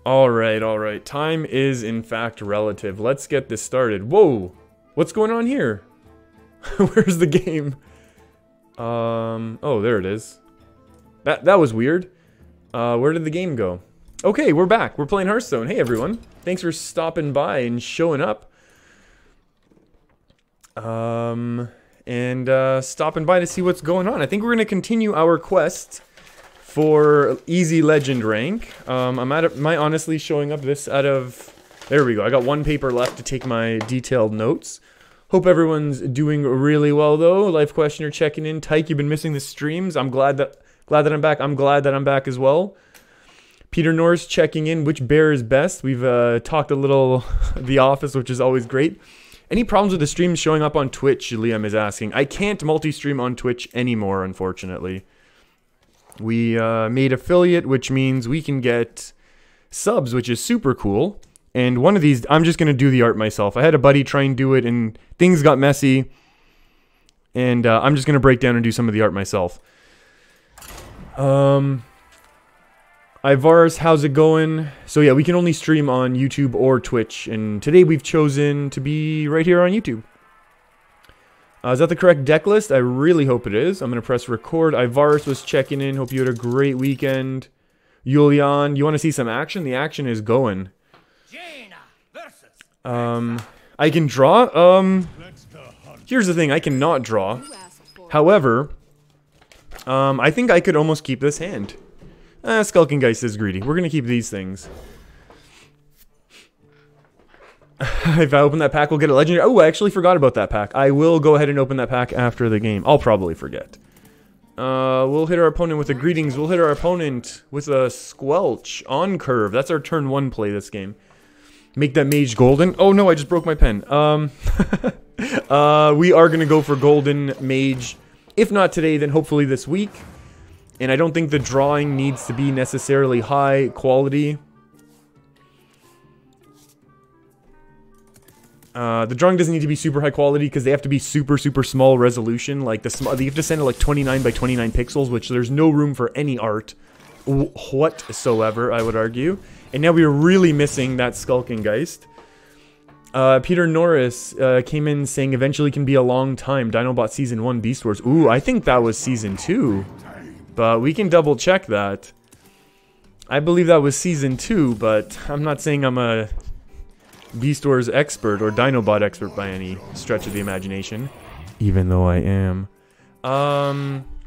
Alright, alright. Time is, in fact, relative. Let's get this started. Whoa! What's going on here? Where's the game? Oh, there it is. That was weird. Where did the game go? Okay, we're back. We're playing Hearthstone. Hey, everyone. Thanks for stopping by and showing up. Stopping by to see what's going on. I think we're going to continue our quest for easy legend rank. Am I honestly showing up this out of... There we go. I got one paper left to take my detailed notes. Hope everyone's doing really well, though. Life questioner checking in. Tyke, you've been missing the streams. I'm glad that I'm back. I'm glad that I'm back as well. Peter Norris checking in. Which bear is best? We've talked a little The Office, which is always great. Any problems with the streams showing up on Twitch, Liam is asking. I can't multi-stream on Twitch anymore, unfortunately. We made affiliate, which means we can get subs, which is super cool. And one of these, I'm just going to do the art myself. I had a buddy try and do it, and things got messy. And I'm just going to break down and do some of the art myself. Ivars, how's it going? So yeah, we can only stream on YouTube or Twitch. And today we've chosen to be right here on YouTube. Is that the correct deck list? I really hope it is. I'm going to press record. Ivaris was checking in. Hope you had a great weekend. Julian, you want to see some action? The action is going. I can draw. Here's the thing. I cannot draw. However, I think I could almost keep this hand. Skulking Geist is greedy. We're going to keep these things. If I open that pack, we'll get a legendary. Oh, I actually forgot about that pack. I will go ahead and open that pack after the game. I'll probably forget. We'll hit our opponent with a greetings. We'll hit our opponent with a squelch on curve. That's our turn 1 play this game. Make that mage golden. Oh no, I just broke my pen. We are going to go for golden mage. If not today, then hopefully this week. And I don't think the drawing needs to be necessarily high quality. The drawing doesn't need to be super high quality because they have to be super small resolution. Like you have to send it like 29 by 29 pixels, which there's no room for any art whatsoever, I would argue. And now we are really missing that Skulking Geist. Peter Norris came in saying eventually can be a long time. Dinobot Season 1 Beast Wars. Ooh, I think that was Season 2. But we can double check that. I believe that was Season 2, but I'm not saying I'm a Beast Wars expert or Dinobot expert by any stretch of the imagination. Even though I am.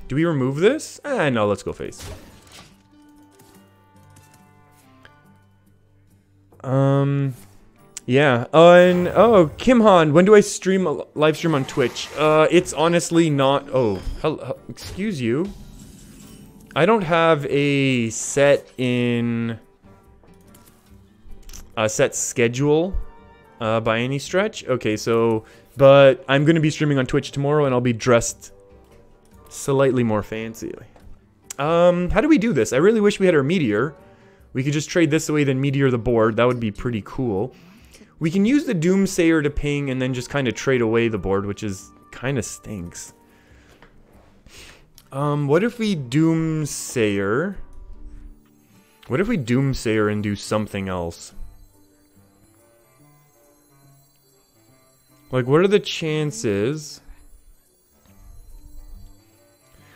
Do we remove this? No, let's go face. Yeah. Oh, Kim Han, when do I live stream on Twitch? It's honestly not... Oh, hello, excuse you. I don't have a set schedule by any stretch. Okay, so, but I'm going to be streaming on Twitch tomorrow and I'll be dressed slightly more fancy. How do we do this? I really wish we had our meteor. We could just trade this away, then meteor the board. That would be pretty cool. We can use the Doomsayer to ping and then just kind of trade away the board, which is kind of stinks. What if we Doomsayer? What if we Doomsayer and do something else? Like, what are the chances?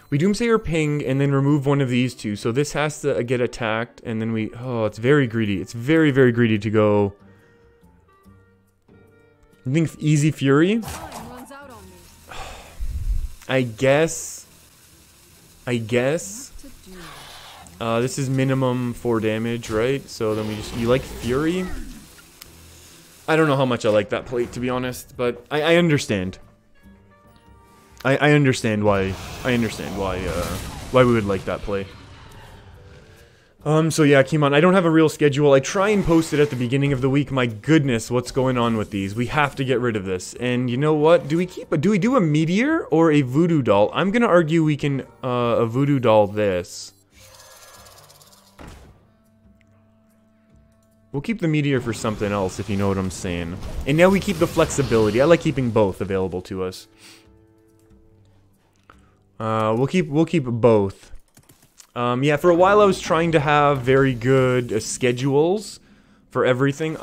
We Doomsayer ping and then remove one of these two. So this has to get attacked and then we... Oh, it's very greedy. It's very greedy to go... I think Easy Fury? I guess... this is minimum 4 damage, right? So then you like Fury? I don't know how much I like that plate, to be honest, but I understand. I understand why we would like that play. So yeah, Kimon, I don't have a real schedule. I try and post it at the beginning of the week. My goodness, what's going on with these? We have to get rid of this. And you know what? Do we do a meteor or a voodoo doll? I'm gonna argue we can a voodoo doll this. We'll keep the meteor for something else, if you know what I'm saying. And now we keep the flexibility. I like keeping both available to us. We'll keep both. Yeah, for a while I was trying to have very good schedules for everything.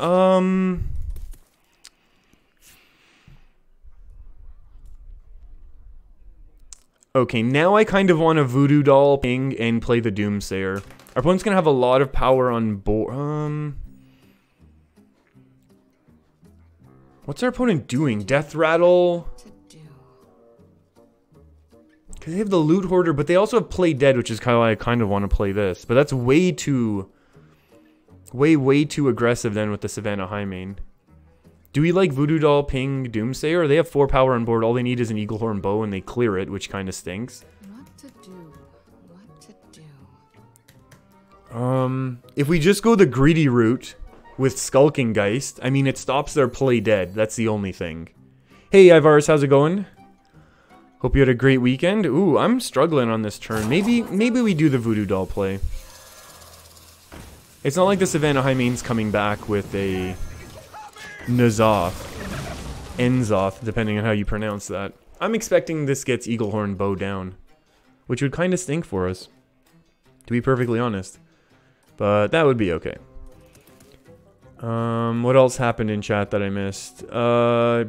Okay, now I kind of want a voodoo doll ping and play the Doomsayer. Our opponent's gonna have a lot of power on board. What's our opponent doing? Death Rattle? Because they have the Loot Hoarder, but they also have Play Dead, which is kind of why I kind of want to play this. But that's way too aggressive then with the Savannah High main. Do we like Voodoo Doll, Ping, Doomsayer? They have 4 power on board. All they need is an Eaglehorn bow, and they clear it, which kind of stinks. What to do? What to do? If we just go the greedy route with Skulking Geist, I mean, it stops their Play Dead. That's the only thing. Hey, Ivarus, how's it going? Hope you had a great weekend. Ooh, I'm struggling on this turn. Maybe we do the Voodoo Doll play. It's not like the Savannah High main's coming back with a Enzoth, depending on how you pronounce that. I'm expecting this gets Eaglehorn bow down, which would kind of stink for us, to be perfectly honest. But that would be okay. What else happened in chat that I missed?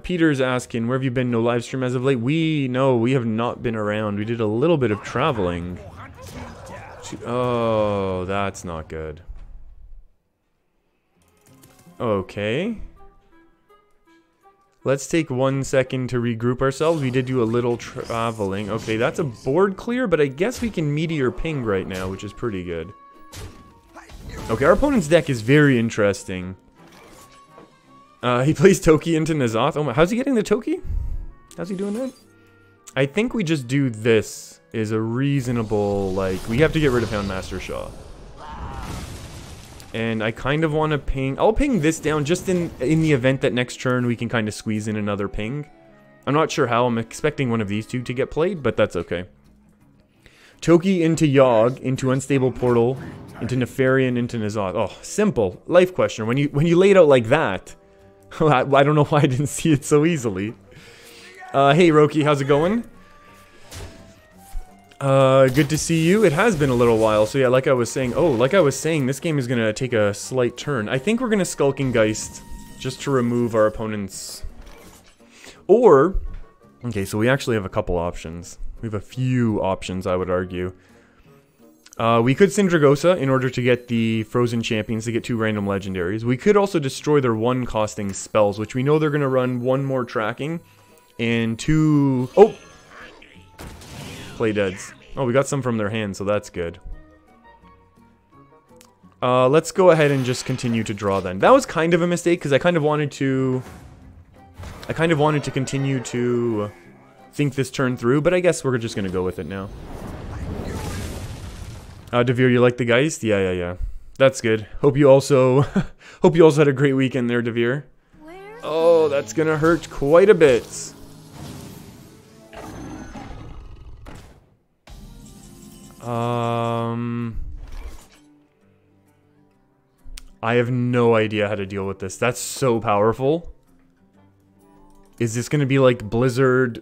Peter's asking, where have you been? No live stream as of late? We have not been around. We did a little bit of traveling. Oh, that's not good. Okay. Let's take 1 second to regroup ourselves. We did do a little traveling. Okay, that's a board clear, but I guess we can Meteor Ping right now, which is pretty good. Okay, our opponent's deck is very interesting. He plays Toki into N'Zoth. Oh my, how's he getting the Toki? How's he doing that? I think we just do this is a reasonable, like, we have to get rid of Houndmaster Shaw. And I kind of want to ping. I'll ping this down just in the event that next turn we can kind of squeeze in another ping. I'm not sure how. I'm expecting one of these two to get played, but that's okay. Toki into Yogg, into Unstable Portal, into Nefarian, into N'Zoth. Oh, simple. Life question. When you lay it out like that, I don't know why I didn't see it so easily. Hey, Roki, how's it going? Good to see you. It has been a little while, so yeah, like I was saying, this game is gonna take a slight turn. I think we're gonna Skulking Geist just to remove our opponent's... Or... Okay, so we actually have a couple options. We have a few options, I would argue. We could Syndragosa in order to get the Frozen Champions to get 2 random legendaries. We could also destroy their 1 costing spells, which we know they're gonna run 1 more tracking and 2... Oh! Play deads. Oh, we got some from their hand, so that's good. Let's go ahead and just continue to draw then. That was kind of a mistake, because I kind of wanted to continue to think this turn through, but I guess we're just gonna go with it now. Devere, you like the Geist? Yeah. That's good. Hope you also had a great weekend there, Devere. Oh, that's gonna hurt quite a bit. I have no idea how to deal with this. That's so powerful. Is this gonna be like Blizzard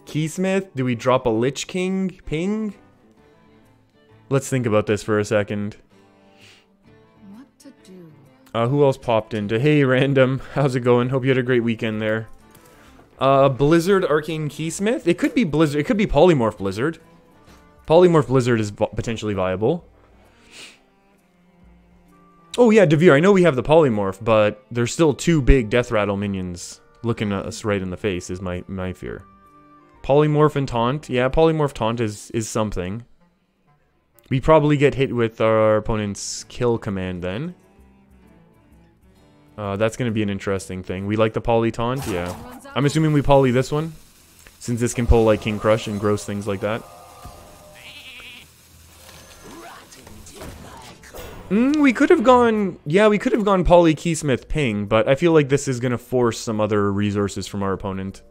Keysmith? Do we drop a Lich King ping? Let's think about this for a second. What to do? Who else popped into? Hey, Random. How's it going? Hope you had a great weekend there. Blizzard Arcane Keysmith? It could be Blizzard. It could be Polymorph Blizzard. Polymorph Blizzard is potentially viable. Oh yeah, Devere, I know we have the Polymorph, but there's still 2 big Death Rattle minions looking at us right in the face is my fear. Polymorph and Taunt. Yeah, Polymorph Taunt is something. We probably get hit with our opponent's kill command then. That's going to be an interesting thing. We like the Poly Taunt? Yeah. I'm assuming we Poly this one, since this can pull like King Crush and gross things like that. We could have gone... Yeah, we could have gone Poly Keysmith Ping, but I feel like this is going to force some other resources from our opponent.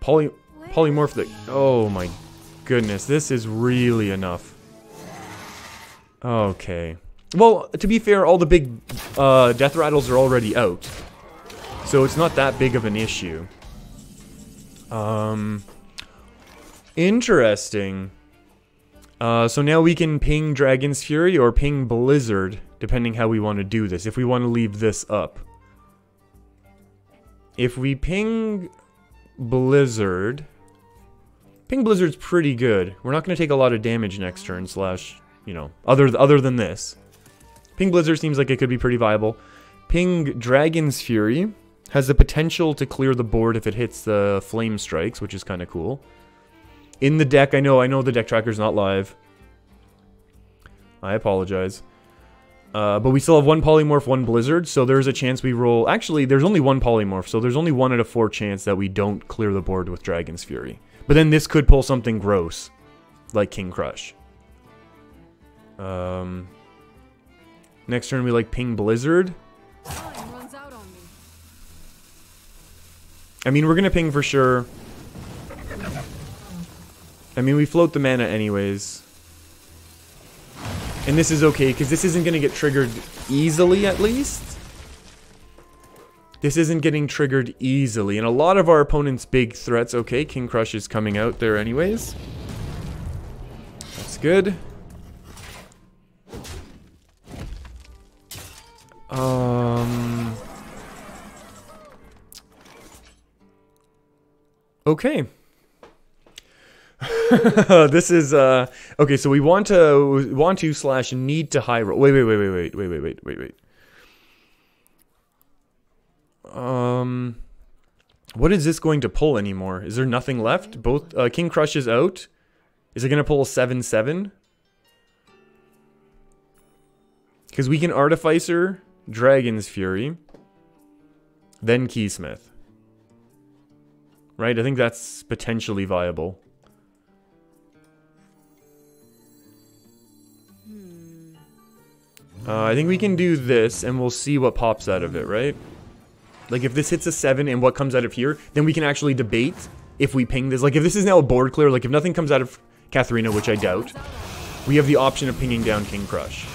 Polymorph the... Oh my goodness, this is really enough. Okay. Well, to be fair, all the big Death Rattles are already out. So it's not that big of an issue. Interesting. So now we can ping Dragon's Fury or ping Blizzard, depending how we want to do this, if we want to leave this up. If we ping Blizzard's pretty good. We're not going to take a lot of damage next turn, slash, you know, other than this. Ping Blizzard seems like it could be pretty viable. Ping Dragon's Fury has the potential to clear the board if it hits the Flame Strikes, which is kind of cool. In the deck, I know the deck tracker's not live. I apologize. But we still have one Polymorph, one Blizzard, so there's a chance we roll... Actually, there's only one Polymorph, so there's only 1 out of 4 chance that we don't clear the board with Dragon's Fury. But then this could pull something gross, like King Crush. Next turn we like ping Blizzard. I mean, we're gonna ping for sure. I mean, we float the mana anyways. And this is okay, because this isn't gonna get triggered easily, at least. This isn't getting triggered easily. And a lot of our opponent's big threats, okay, King Crush is coming out there anyways. That's good. Okay. This is okay, so we want to slash need to high roll. Wait. What is this going to pull anymore? Is there nothing left? Both King Crush is out. Is it gonna pull 7/7? Because we can Artificer, Dragon's Fury, then Keysmith. Right? I think that's potentially viable. I think we can do this, and we'll see what pops out of it, right? Like, if this hits a 7 and what comes out of here, then we can actually debate if we ping this. Like, if this is now a board clear, like, if nothing comes out of Katharina, which I doubt, we have the option of pinging down King Crush.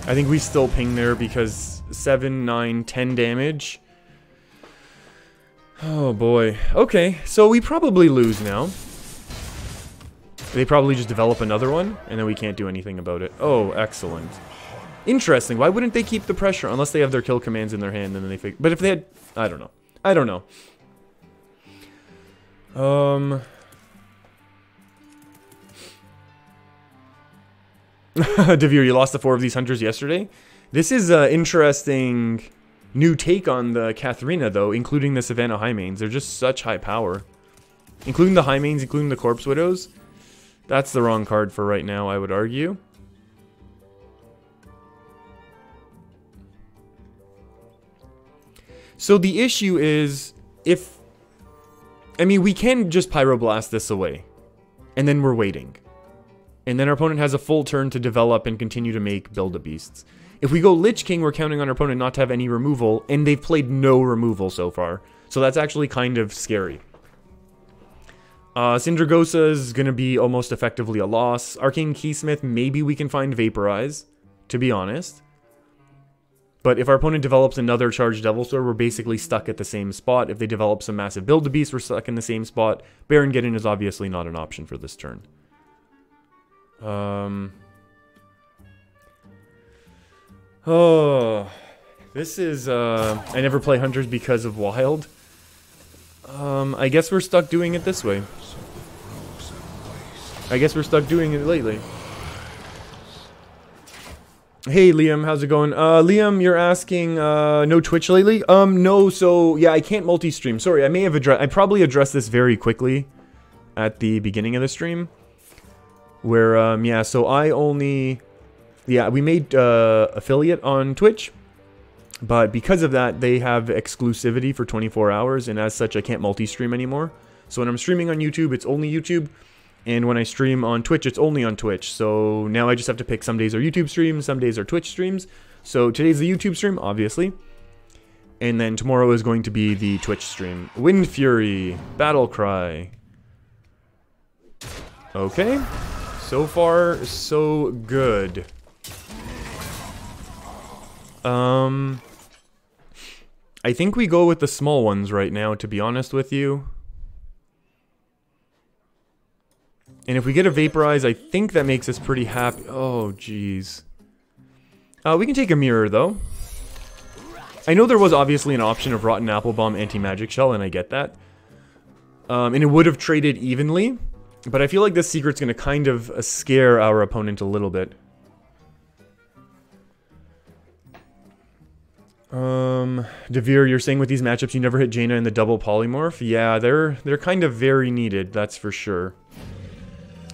I think we still ping there because 7, 9, 10 damage. Oh boy. Okay, so we probably lose now. They probably just develop another one, and then we can't do anything about it. Oh, excellent. Interesting. Why wouldn't they keep the pressure? Unless they have their kill commands in their hand, and then they but if they had... I don't know. I don't know. Devere, you lost the 4 of these hunters yesterday? This is an interesting new take on the Katharina, though, including the Savannah High Mains. They're just such high power. Including the High Mains, including the Corpse Widows. That's the wrong card for right now, I would argue. So the issue is, if... I mean, we can just Pyroblast this away. And then we're waiting. And then our opponent has a full turn to develop and continue to make Build-A-Beasts. If we go Lich King, we're counting on our opponent not to have any removal, and they've played no removal so far. So that's actually kind of scary. Syndragosa is going to be almost effectively a loss. Arcane Keysmith, maybe we can find Vaporize, to be honest. But if our opponent develops another Charged Devilsaur, we're basically stuck at the same spot. If they develop some massive Build-A-Beast, we're stuck in the same spot. Baron Geddon is obviously not an option for this turn. Oh, this is, I never play Hunters because of Wild. I guess we're stuck doing it this way. I guess we're stuck doing it lately. Hey, Liam, how's it going? Liam, you're asking, no Twitch lately? No, so, yeah, I can't multi-stream. Sorry, I probably addressed this very quickly at the beginning of the stream. Where, yeah, so I only... Yeah, we made affiliate on Twitch, but because of that, they have exclusivity for 24 hours, and as such, I can't multi-stream anymore. So when I'm streaming on YouTube, it's only YouTube, and when I stream on Twitch, it's only on Twitch. So now I just have to pick some days are YouTube streams, some days are Twitch streams. So today's the YouTube stream, obviously, and then tomorrow is going to be the Twitch stream. Wind Fury, Battle Cry. Okay, so far, so good. I think we go with the small ones right now, to be honest with you. And if we get a Vaporize, I think that makes us pretty happy. Oh, jeez. We can take a Mirror, though. I know there was obviously an option of Rotten Apple Bomb Anti-Magic Shell, and I get that. And it would have traded evenly. But I feel like this secret's going to kind of scare our opponent a little bit. Devere, you're saying with these matchups you never hit Jaina in the double polymorph? Yeah, they're kind of very needed, that's for sure.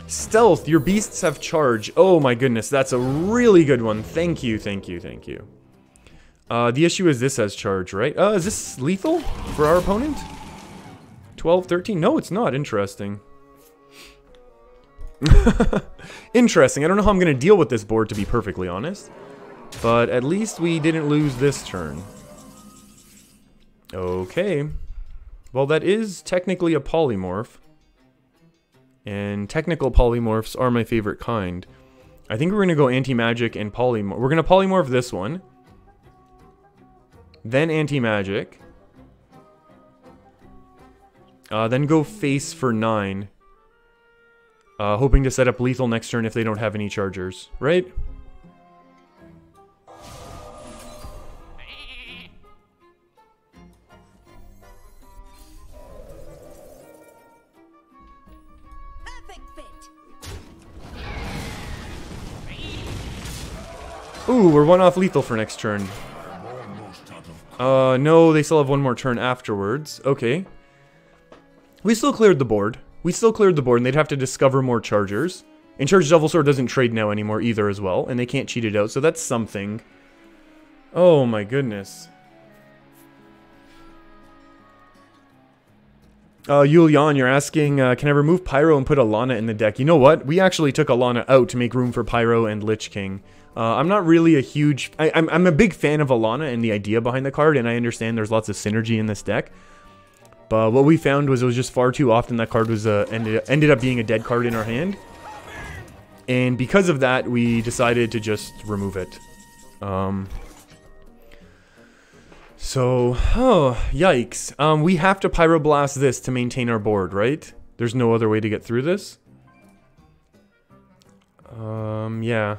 Stealth, your beasts have charge. Oh my goodness, that's a really good one. Thank you, thank you, thank you. The issue is this has charge, right? Is this lethal for our opponent? 12, 13? No, it's not. Interesting. Interesting. I don't know how I'm going to deal with this board, to be perfectly honest. But at least we didn't lose this turn. Okay. Well, that is technically a polymorph. And technical polymorphs are my favorite kind. I think we're going to go anti-magic and polymorph. We're going to polymorph this one. Then anti-magic. Then go face for 9. Hoping to set up lethal next turn if they don't have any chargers. Right? Ooh, we're one off lethal for next turn. No, they still have one more turn afterwards. Okay. We still cleared the board. And they'd have to discover more chargers. And Charged Devil Sword doesn't trade now anymore either as well, and they can't cheat it out, so that's something. Oh my goodness. Yulian, you're asking, can I remove Pyro and put Alana in the deck? You know what? We actually took Alana out to make room for Pyro and Lich King. I'm not really a huge... I'm a big fan of Alana and the idea behind the card, and I understand there's lots of synergy in this deck. But what we found was it was just far too often that card was ended up being a dead card in our hand. And because of that, we decided to just remove it. So, oh, yikes. We have to Pyroblast this to maintain our board, right? There's no other way to get through this? Yeah.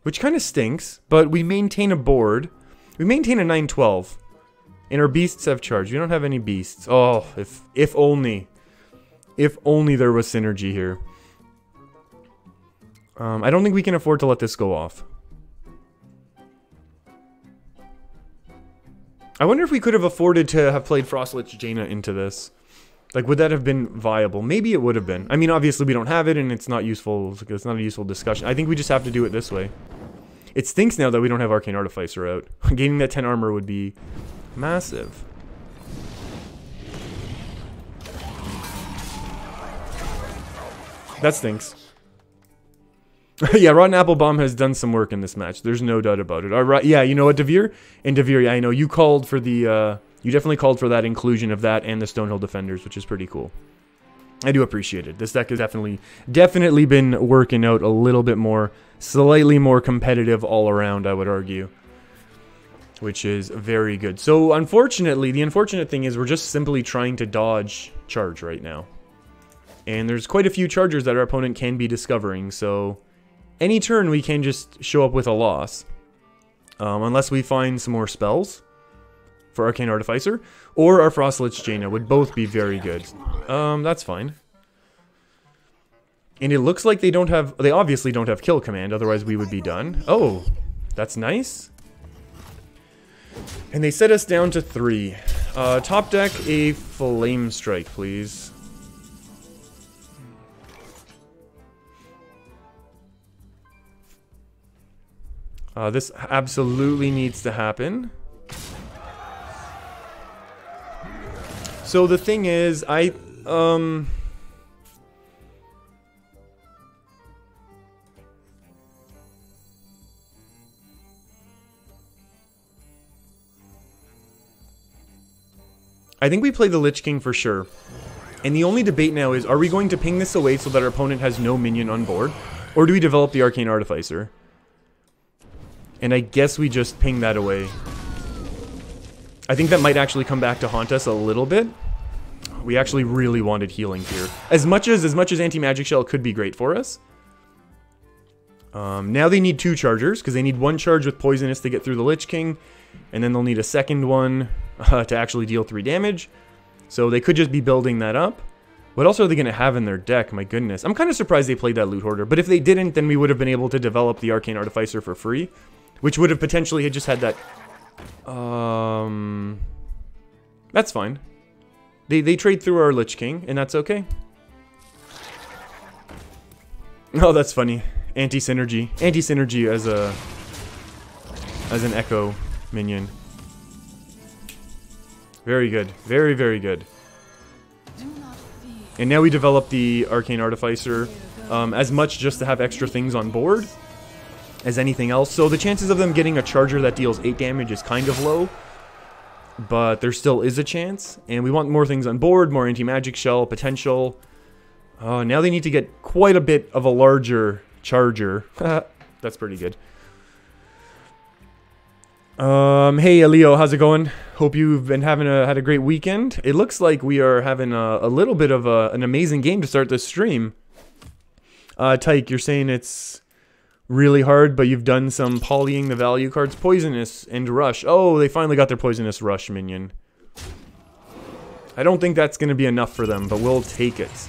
Which kind of stinks, but we maintain a board. We maintain a 9-12. And our beasts have charge. We don't have any beasts. Oh, if only. If only there was synergy here. I don't think we can afford to let this go off. I wonder if we could have afforded to have played Frostlich Jaina into this. Like, would that have been viable? Maybe it would have been. I mean, obviously we don't have it, and it's not useful. It's not a useful discussion. I think we just have to do it this way. It stinks now that we don't have Arcane Artificer out. Gaining that 10 armor would be massive. That stinks. Yeah, Rotten Apple Bomb has done some work in this match. There's no doubt about it. All right, yeah, you know what, Devere? And Devere, yeah, I know you called for the, you definitely called for that inclusion of that and the Stonehill Defenders, which is pretty cool. I do appreciate it. This deck has definitely been working out a little bit more, slightly more competitive all around, I would argue. Which is very good. So, unfortunately, the unfortunate thing is we're just simply trying to dodge charge right now. And there's quite a few chargers that our opponent can be discovering, so... any turn we can just show up with a loss. Unless we find some more spells for Arcane Artificer. Or our Frostlich Jaina would both be very good. That's fine. And it looks like they obviously don't have Kill Command, otherwise we would be done. Oh, that's nice. And they set us down to 3. Top deck, a Flame Strike, please. This absolutely needs to happen. So the thing is, I think we play the Lich King for sure. And the only debate now is, are we going to ping this away so that our opponent has no minion on board? Or do we develop the Arcane Artificer? And I guess we just ping that away. I think that might actually come back to haunt us a little bit. We actually really wanted healing here. As much as anti-magic shell could be great for us. Now they need 2 chargers, because they need 1 charge with poisonous to get through the Lich King, and then they'll need a second one to actually deal 3 damage. So they could just be building that up. What else are they going to have in their deck? My goodness. I'm kind of surprised they played that Loot Hoarder, but if they didn't, then we would have been able to develop the Arcane Artificer for free, which would have potentially had just had that... That's fine. They trade through our Lich King, and that's okay. Oh, that's funny. Anti-synergy. Anti-synergy as an echo minion. Very good. Very, very good. And now we develop the Arcane Artificer as much just to have extra things on board as anything else. So the chances of them getting a charger that deals 8 damage is kind of low. But there still is a chance. And we want more things on board, more anti-magic shell potential. Now they need to get quite a bit of a larger charger. That's pretty good. Hey Leo, how's it going? Hope you've been had a great weekend. It looks like we are having a little bit of an amazing game to start this stream. Tyke, you're saying it's really hard, but you've done some polying the value cards. Poisonous and Rush. Oh, they finally got their Poisonous Rush minion. I don't think that's going to be enough for them, but we'll take it.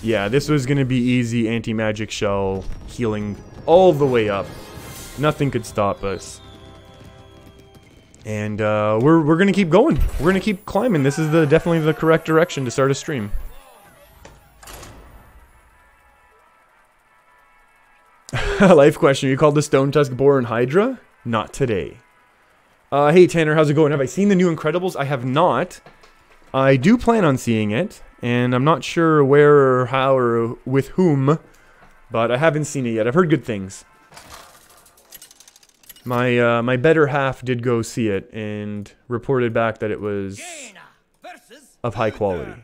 Yeah, this was going to be easy anti-magic shell healing all the way up. Nothing could stop us. And we're going to keep going. We're going to keep climbing. This is definitely the correct direction to start a stream. Life question. You called the Stone Tusk Boar and Hydra? Not today. Hey Tanner, how's it going? Have I seen the new Incredibles? I have not. I do plan on seeing it. And I'm not sure where or how or with whom. But I haven't seen it yet. I've heard good things. My better half did go see it and reported back that it was of high quality.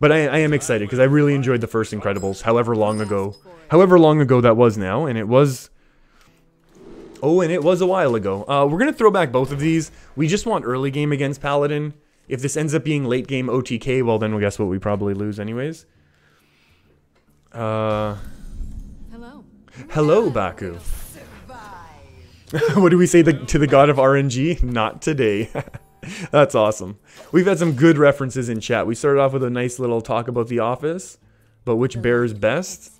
But I am excited because I really enjoyed the first Incredibles, however long ago that was now, and it was... Oh, and it was a while ago. We're going to throw back both of these. We just want early game against Paladin. If this ends up being late game OTK, well then guess what, we probably lose anyways. Hello. Hello, Baku. What do we say to the god of RNG? Not today. That's awesome. We've had some good references in chat. We started off with a nice little talk about The Office, but which bears best?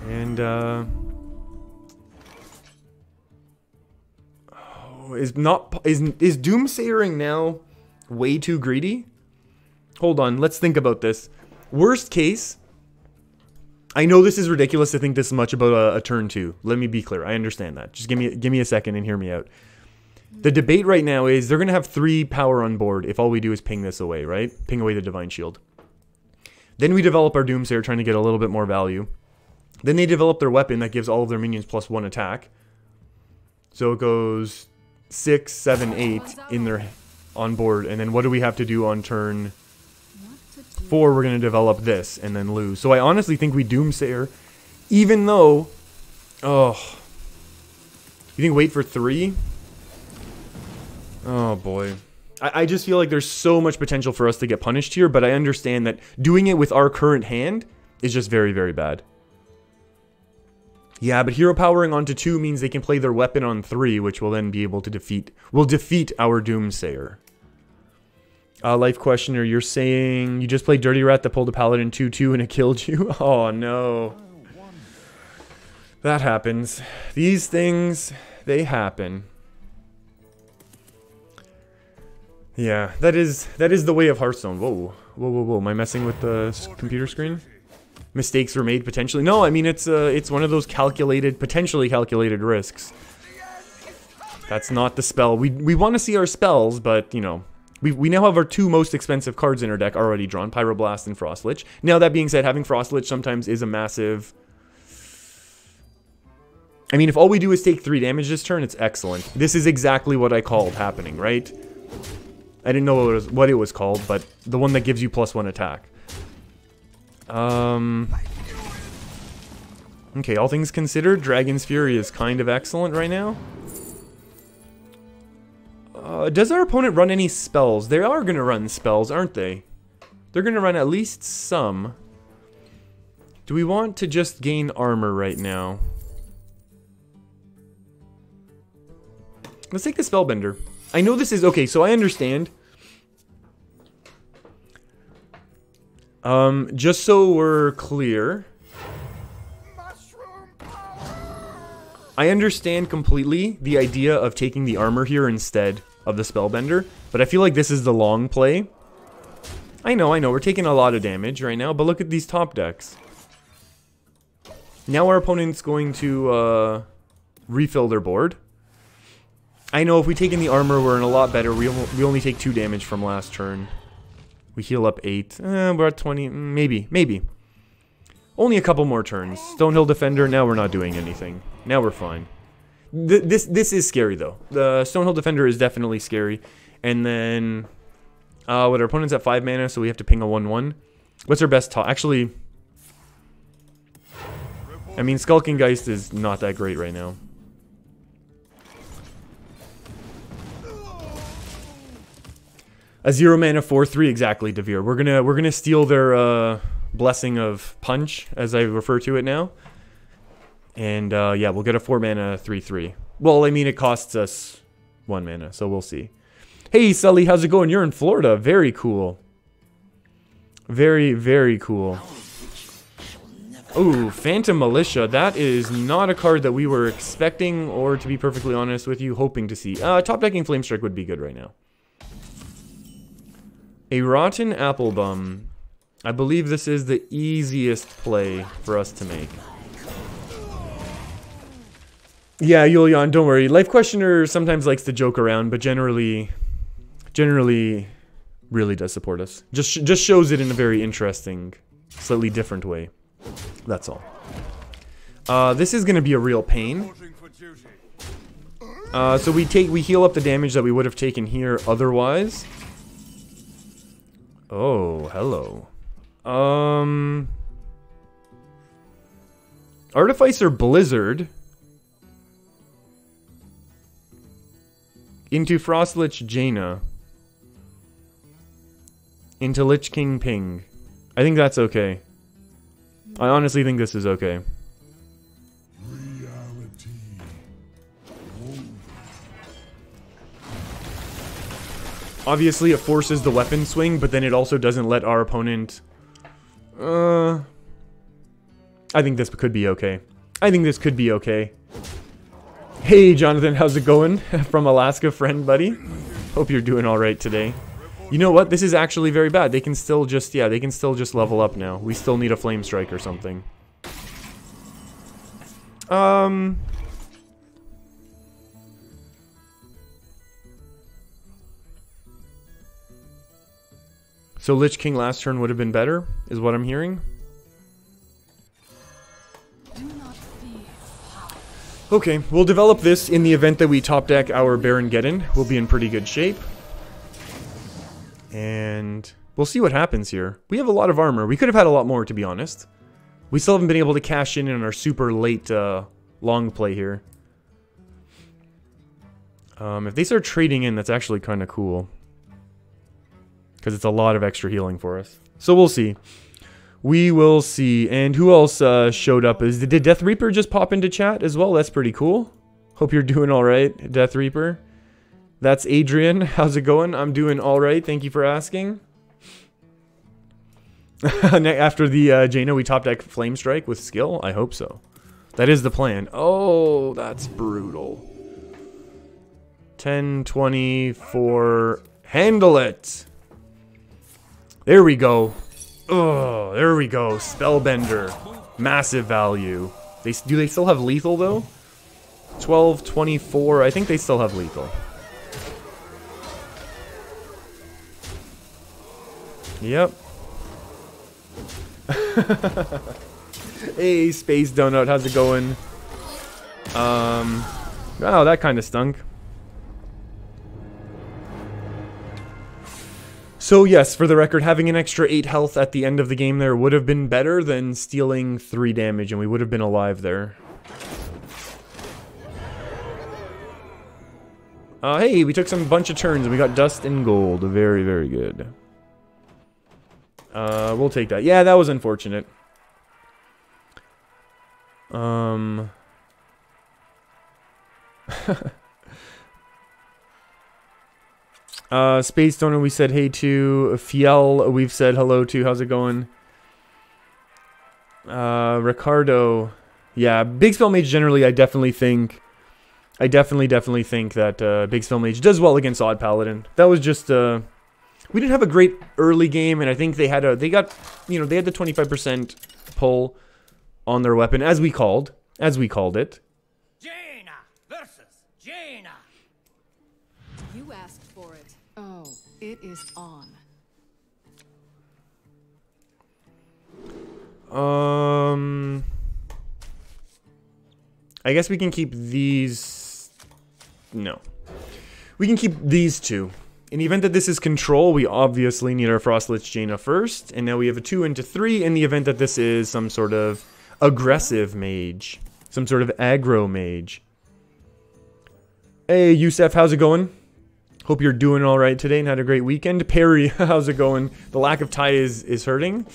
And is doomsayering now way too greedy? Hold on, let's think about this. Worst case, I know this is ridiculous to think this much about a turn 2. Let me be clear. I understand that. Just give me a second and hear me out. The debate right now is they're going to have 3 power on board if all we do is ping this away, right? Ping away the Divine Shield. Then we develop our Doomsayer trying to get a little bit more value. Then they develop their weapon that gives all of their minions +1 attack. So it goes 6, 7, 8 in their on board. And then what do we have to do on turn 4? We're going to develop this and then lose. So I honestly think we Doomsayer, even though... Oh. You think wait for 3? Oh boy. I just feel like there's so much potential for us to get punished here, but I understand that doing it with our current hand is just very, very bad. Yeah, but hero powering onto 2 means they can play their weapon on 3, which will then be able to defeat our Doomsayer. Life questioner, you're saying you just played Dirty Rat that pulled a Paladin 2-2 and it killed you? Oh no. That happens. These things, they happen. Yeah, that is the way of Hearthstone. Whoa. Am I messing with the computer screen? Mistakes were made potentially. No, I mean it's one of those potentially calculated risks. That's not the spell. We want to see our spells, but you know, we now have our 2 most expensive cards in our deck already drawn, Pyroblast and Frostlich. Now that being said, having Frostlich sometimes is a massive... I mean, if all we do is take 3 damage this turn, it's excellent. This is exactly what I called happening, right? I didn't know what it was called, but the one that gives you +1 attack. Okay, all things considered, Dragon's Fury is kind of excellent right now. Does our opponent run any spells? They are going to run spells, aren't they? They're going to run at least some. Do we want to just gain armor right now? Let's take the Spellbender. I know this is... Okay, so I understand. Just so we're clear... I understand completely the idea of taking the armor here instead of the Spellbender, but I feel like this is the long play. I know, we're taking a lot of damage right now, but look at these top decks. Now our opponent's going to refill their board. I know if we take in the armor, we're in a lot better. We only take 2 damage from last turn. We heal up 8. We're at 20. Maybe. Only a couple more turns. Stonehill Defender, now we're not doing anything. Now we're fine. This is scary, though. The Stonehill Defender is definitely scary. And then... what, our opponent's at 5 mana, so we have to ping a 1/1. What's our best top? Actually... I mean, Skulking Geist is not that great right now. A 0 mana 4/3, exactly, Devere. We're gonna steal their Blessing of Punch, as I refer to it now. And yeah, we'll get a 4 mana 3/3. Well, I mean, it costs us 1 mana, so we'll see. Hey, Sully, how's it going? You're in Florida. Very cool. Very, very cool. Ooh, Phantom Militia. That is not a card that we were expecting, or to be perfectly honest with you, hoping to see. Top decking Flamestrike would be good right now. A Rotten Applebum. I believe this is the easiest play for us to make. Yeah, Yulian, don't worry. Life Questioner sometimes likes to joke around, but generally really does support us. Just shows it in a very interesting, slightly different way. That's all. This is going to be a real pain. So we heal up the damage that we would have taken here otherwise. Oh, hello. Artificer Blizzard into Frostlich Jaina into Lich King Ping. I think that's okay. I honestly think this is okay. Obviously, it forces the weapon swing, but then it also doesn't let our opponent... I think this could be okay. I think this could be okay. Hey, Jonathan, how's it going? From Alaska, friend, buddy. Hope you're doing alright today. You know what? This is actually very bad. They can still just... Yeah, they can still just level up now. We still need a Flame Strike or something. So Lich King last turn would have been better, is what I'm hearing. Okay, we'll develop this in the event that we top deck our Baron Geddon. We'll be in pretty good shape. And we'll see what happens here. We have a lot of armor. We could have had a lot more, to be honest. We still haven't been able to cash in on our super late long play here. If they start trading in, that's actually kind of cool. Because it's a lot of extra healing for us. So we'll see. We will see. And who else showed up? Did Death Reaper just pop into chat as well? That's pretty cool. Hope you're doing alright, Death Reaper. That's Adrian. How's it going? I'm doing alright. Thank you for asking. After the Jaina, we top deck Flame Strike with skill? I hope so. That is the plan. Oh, that's brutal. 10, 24. Handle it! There we go. Oh, there we go. Spellbender. Massive value. Do they still have lethal, though? 12, 24. I think they still have lethal. Yep. Hey, Space Donut. How's it going? Wow, that kind of stunk. So yes, for the record, having an extra 8 health at the end of the game there would have been better than stealing 3 damage, and we would have been alive there. Hey, we took some bunch of turns and we got dust and gold. Very, very good. We'll take that. Yeah, that was unfortunate. Space Donor, we said hey to. Fiel, we've said hello to. How's it going? Ricardo. Yeah, Big Spell Mage generally, I definitely think that Big Spell Mage does well against Odd Paladin. That was just we didn't have a great early game, and I think they had the 25% pull on their weapon, as we called it. Jaina versus Jaina. You asked for it. Oh, it is on. I guess we can keep these. No. We can keep these two. In the event that this is control, we obviously need our Frostlich Jaina first. And now we have a 2 into 3 in the event that this is some sort of aggressive mage. Some sort of aggro mage. Hey, Yusef, how's it going? Hope you're doing alright today and had a great weekend. Perry, how's it going? The lack of tie is hurting.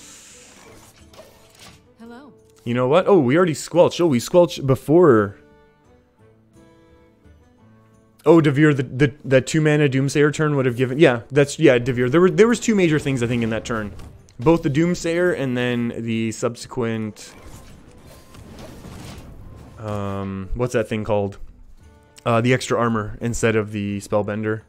Hello. You know what? Oh, we already squelched. Oh, we squelched before. Oh, Devere, that 2-mana Doomsayer turn would have given... Yeah, Devere. There was 2 major things, I think, in that turn. Both the Doomsayer and then the subsequent... what's that thing called? The extra armor instead of the Spellbender.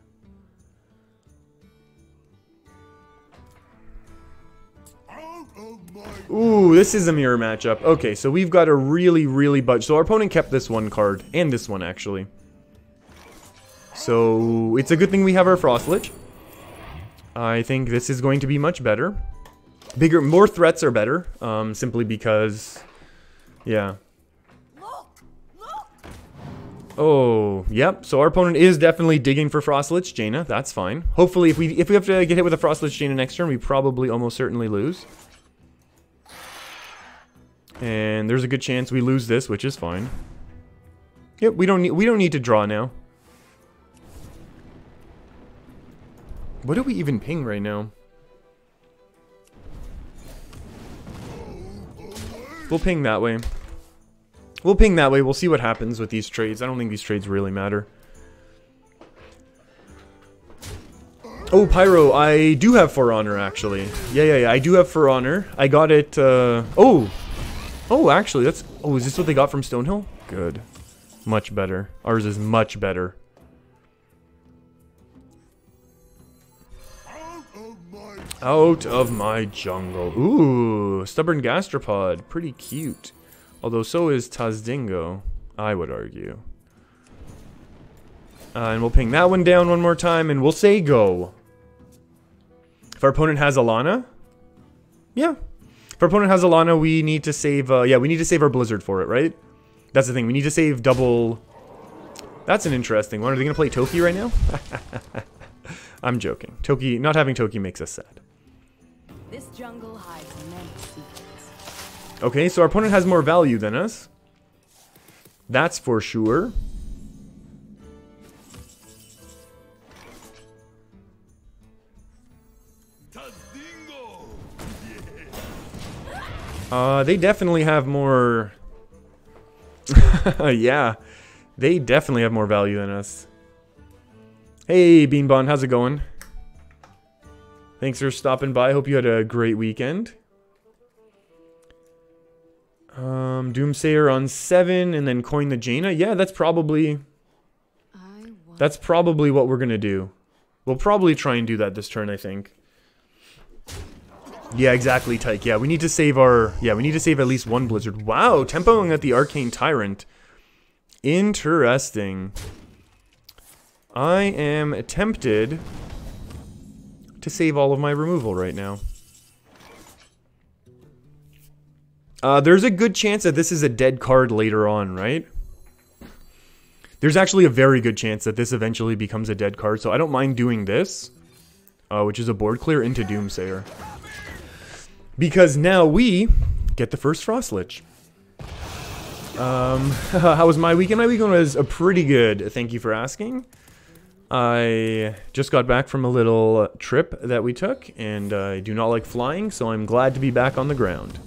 Ooh, this is a mirror matchup. Okay, so we've got a really budge. So our opponent kept this one card, and this one, actually. So, it's a good thing we have our Frostlich. I think this is going to be much better. More threats are better, simply because, yeah. Oh, yep, so our opponent is definitely digging for Frostlich Jaina, that's fine. Hopefully, if we have to get hit with a Frostlich Jaina next turn, we probably almost certainly lose. And there's a good chance we lose this, which is fine. Yep, we don't need to draw now. What do we even ping right now? We'll ping that way. We'll see what happens with these trades. I don't think these trades really matter. Oh, Pyro, I do have For Honor, actually. Yeah, I do have For Honor. I got it, Oh, actually, that's... Oh, is this what they got from Stonehill? Good. Much better. Ours is much better. Out of my jungle. Ooh, Stubborn Gastropod. Pretty cute. Although so is Tazdingo, I would argue. And we'll ping that one down one more time, and we'll say go. If our opponent has Alana? Yeah. If our opponent has Alana, we need to save, yeah, we need to save our Blizzard for it, right? That's the thing, we need to save double... That's an interesting one. Are they going to play Toki right now? I'm joking. Toki, not having Toki makes us sad. This jungle hides many secrets. Okay, so our opponent has more value than us. That's for sure. They definitely have more... yeah, they definitely have more value than us. Hey, Beanbon, how's it going? Thanks for stopping by. Hope you had a great weekend. Doomsayer on 7 and then coin the Jaina. Yeah, that's probably what we're gonna do. We'll probably try and do that this turn, I think. Yeah, exactly, Tyke. Yeah, we need to save our... Yeah, we need to save at least one Blizzard. Wow, tempoing at the Arcane Tyrant. Interesting. I am tempted to save all of my removal right now. There's a good chance that this is a dead card later on, right? There's actually a very good chance that this eventually becomes a dead card, so I don't mind doing this. Which is a board clear into Doomsayer. Because now we get the first Frostlich. How was my weekend? My weekend was pretty good, thank you for asking. I just got back from a little trip that we took, and I do not like flying, so I'm glad to be back on the ground.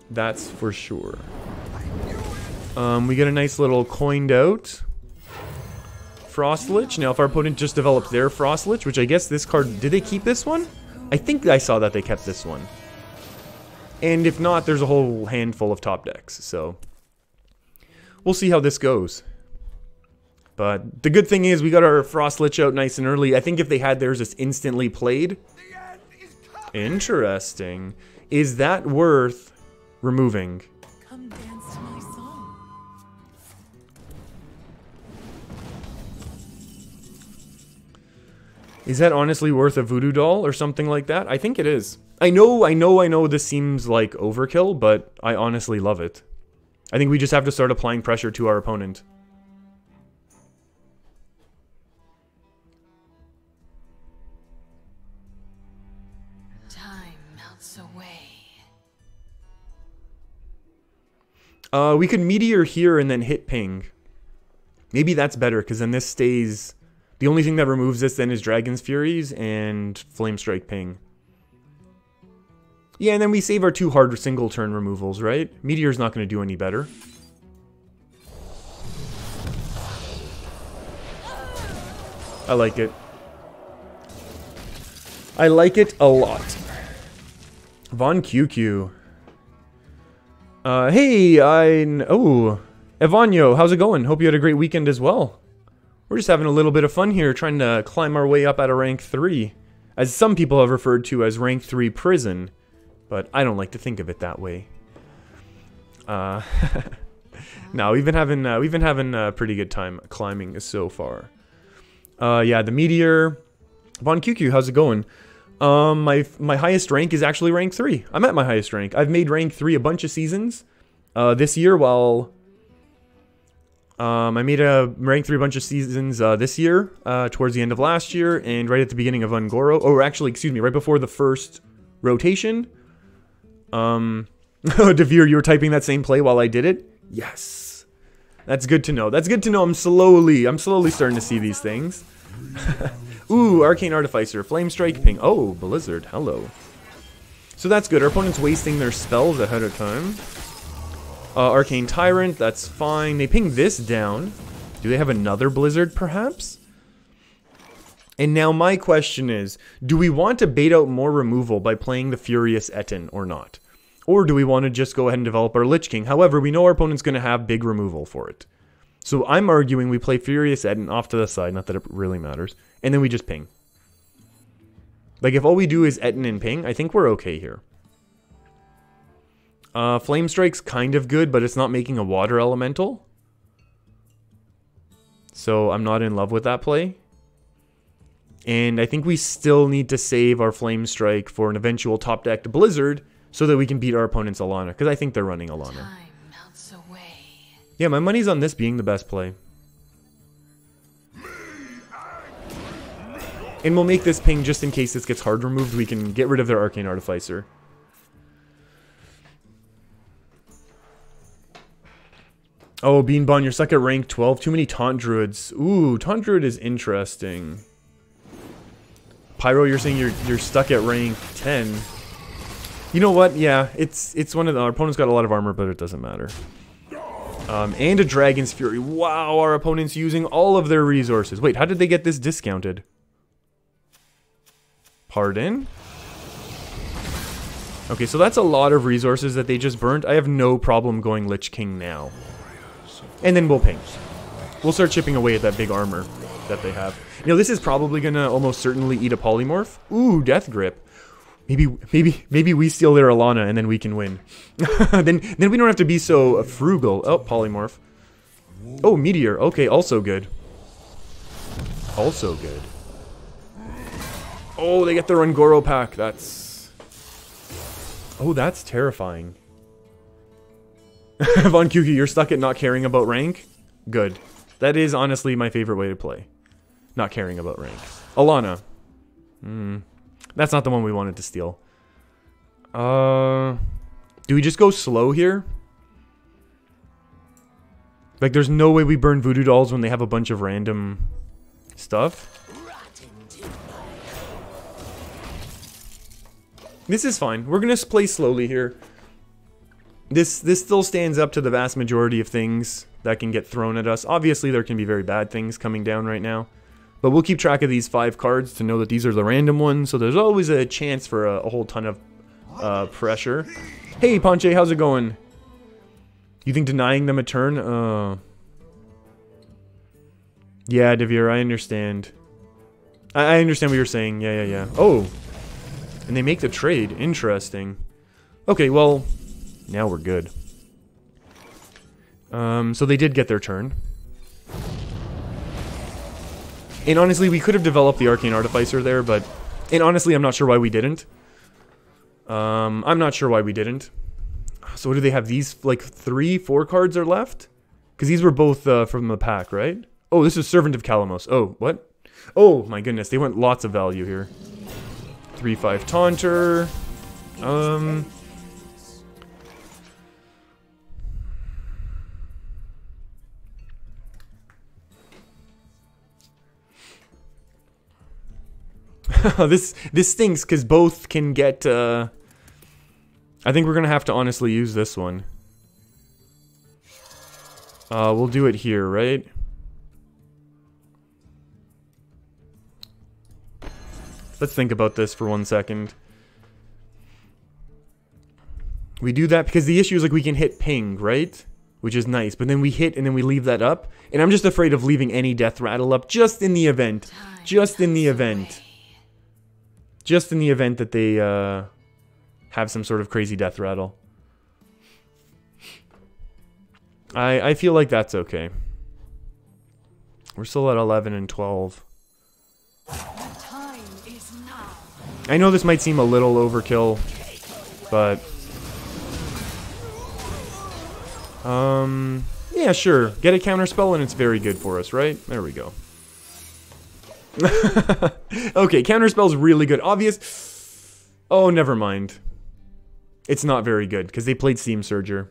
That's for sure. We get a nice little coined out Frost Lich. Now, if our opponent just developed their Frost Lich, which I guess this card... Did they keep this one? I think I saw that they kept this one. And if not, there's a whole handful of top decks, so... We'll see how this goes. But the good thing is we got our Frost Lich out nice and early. I think if they had theirs just instantly played... Interesting. Is that worth removing? Come dance to my song. Is that honestly worth a voodoo doll or something like that? I think it is. I know this seems like overkill, but I honestly love it. I think we just have to start applying pressure to our opponent. Time melts away. We could meteor here and then hit ping. Maybe that's better, because then this stays... The only thing that removes this then is Dragon's Furies and Flame Strike ping. Yeah, and then we save our 2 hard single turn removals, right? Meteor's not going to do any better. I like it. I like it a lot. Von QQ. Hey, oh, Evanyo, how's it going? Hope you had a great weekend as well. We're just having a little bit of fun here, trying to climb our way up out of rank 3. As some people have referred to as rank 3 prison. But I don't like to think of it that way. No, we've been having a pretty good time climbing so far. Yeah, the meteor. Von QQ, how's it going? My highest rank is actually rank 3. I'm at my highest rank. I've made rank 3 a bunch of seasons. This year, while I made a rank 3 bunch of seasons this year, towards the end of last year, and right at the beginning of Ungoro. Oh, actually, excuse me, right before the first rotation. Devere, you were typing that same play while I did it? Yes. That's good to know. That's good to know. I'm slowly starting to see these things. Ooh, Arcane Artificer, Flame Strike ping. Oh, Blizzard, hello. So that's good. Our opponent's wasting their spells ahead of time. Arcane Tyrant, that's fine. They ping this down. Do they have another Blizzard, perhaps? And now my question is, do we want to bait out more removal by playing the Furious Etten or not? Or do we want to just go ahead and develop our Lich King? However, we know our opponent's going to have big removal for it. So I'm arguing we play Furious Etten off to the side, not that it really matters, and then we just ping. Like, if all we do is Etten and ping, I think we're okay here. Flame Strike's kind of good, but it's not making a water elemental. So I'm not in love with that play. And I think we still need to save our Flame Strike for an eventual top decked Blizzard so that we can beat our opponent's Alana, because I think they're running Alana. Time melts away. Yeah, my money's on this being the best play. And we'll make this ping just in case this gets hard removed. We can get rid of their Arcane Artificer. Oh, Beanbon, you're stuck at rank 12. Too many Taunt Druids. Ooh, Taunt Druid is interesting. Pyro, you're saying you're stuck at rank 10. You know what? Yeah, it's one of our opponent's got a lot of armor, but it doesn't matter. And a Dragon's Fury. Wow, our opponent's using all of their resources. Wait, how did they get this discounted? Pardon? Okay, so that's a lot of resources that they just burned. I have no problem going Lich King now. And then we'll ping. We'll start chipping away at that big armor that they have. You know, this is probably gonna almost certainly eat a polymorph. Ooh, Death Grip. Maybe we steal their Alana and then we can win. then we don't have to be so frugal. Oh, polymorph. Oh, Meteor. Okay, also good. Also good. Oh, they get their Ungoro pack. That's... Oh, that's terrifying. Von Kuki, you're stuck at not caring about rank? Good. That is honestly my favorite way to play. Not caring about rank. Alana. That's not the one we wanted to steal. Do we just go slow here? Like, there's no way we burn voodoo dolls when they have a bunch of random stuff. This is fine. We're gonna play slowly here. This still stands up to the vast majority of things that can get thrown at us. Obviously, there can be very bad things coming down right now. But we'll keep track of these 5 cards to know that these are the random ones. So there's always a chance for a whole ton of pressure. Hey, Ponche, how's it going? You think denying them a turn? Yeah, Devere, I understand. I understand what you're saying. Yeah. Oh, and they make the trade. Interesting. Okay, well, now we're good. So they did get their turn. And honestly, we could have developed the Arcane Artificer there, but... And honestly, I'm not sure why we didn't. I'm not sure why we didn't. So what do they have? These, like, 3, 4 cards are left? Because these were both from the pack, right? Oh, this is Servant of Calamos. Oh, what? Oh, my goodness. They went lots of value here. 3/5 Taunter. This stinks because both can get. I think we're gonna have to honestly use this one. We'll do it here, right? Let's think about this for 1 second. We do that because the issue is like we can hit ping, right? Which is nice, but then we hit and then we leave that up. And I'm just afraid of leaving any death rattle up just in the event. Just in the event. Just in the event that they have some sort of crazy death rattle. I feel like that's okay. We're still at 11 and 12. I know this might seem a little overkill, but... yeah, sure. Get a counterspell and it's very good for us, right? There we go. Okay, counterspell's really good. Obvious. Oh, never mind. It's not very good, because they played Steam Surger.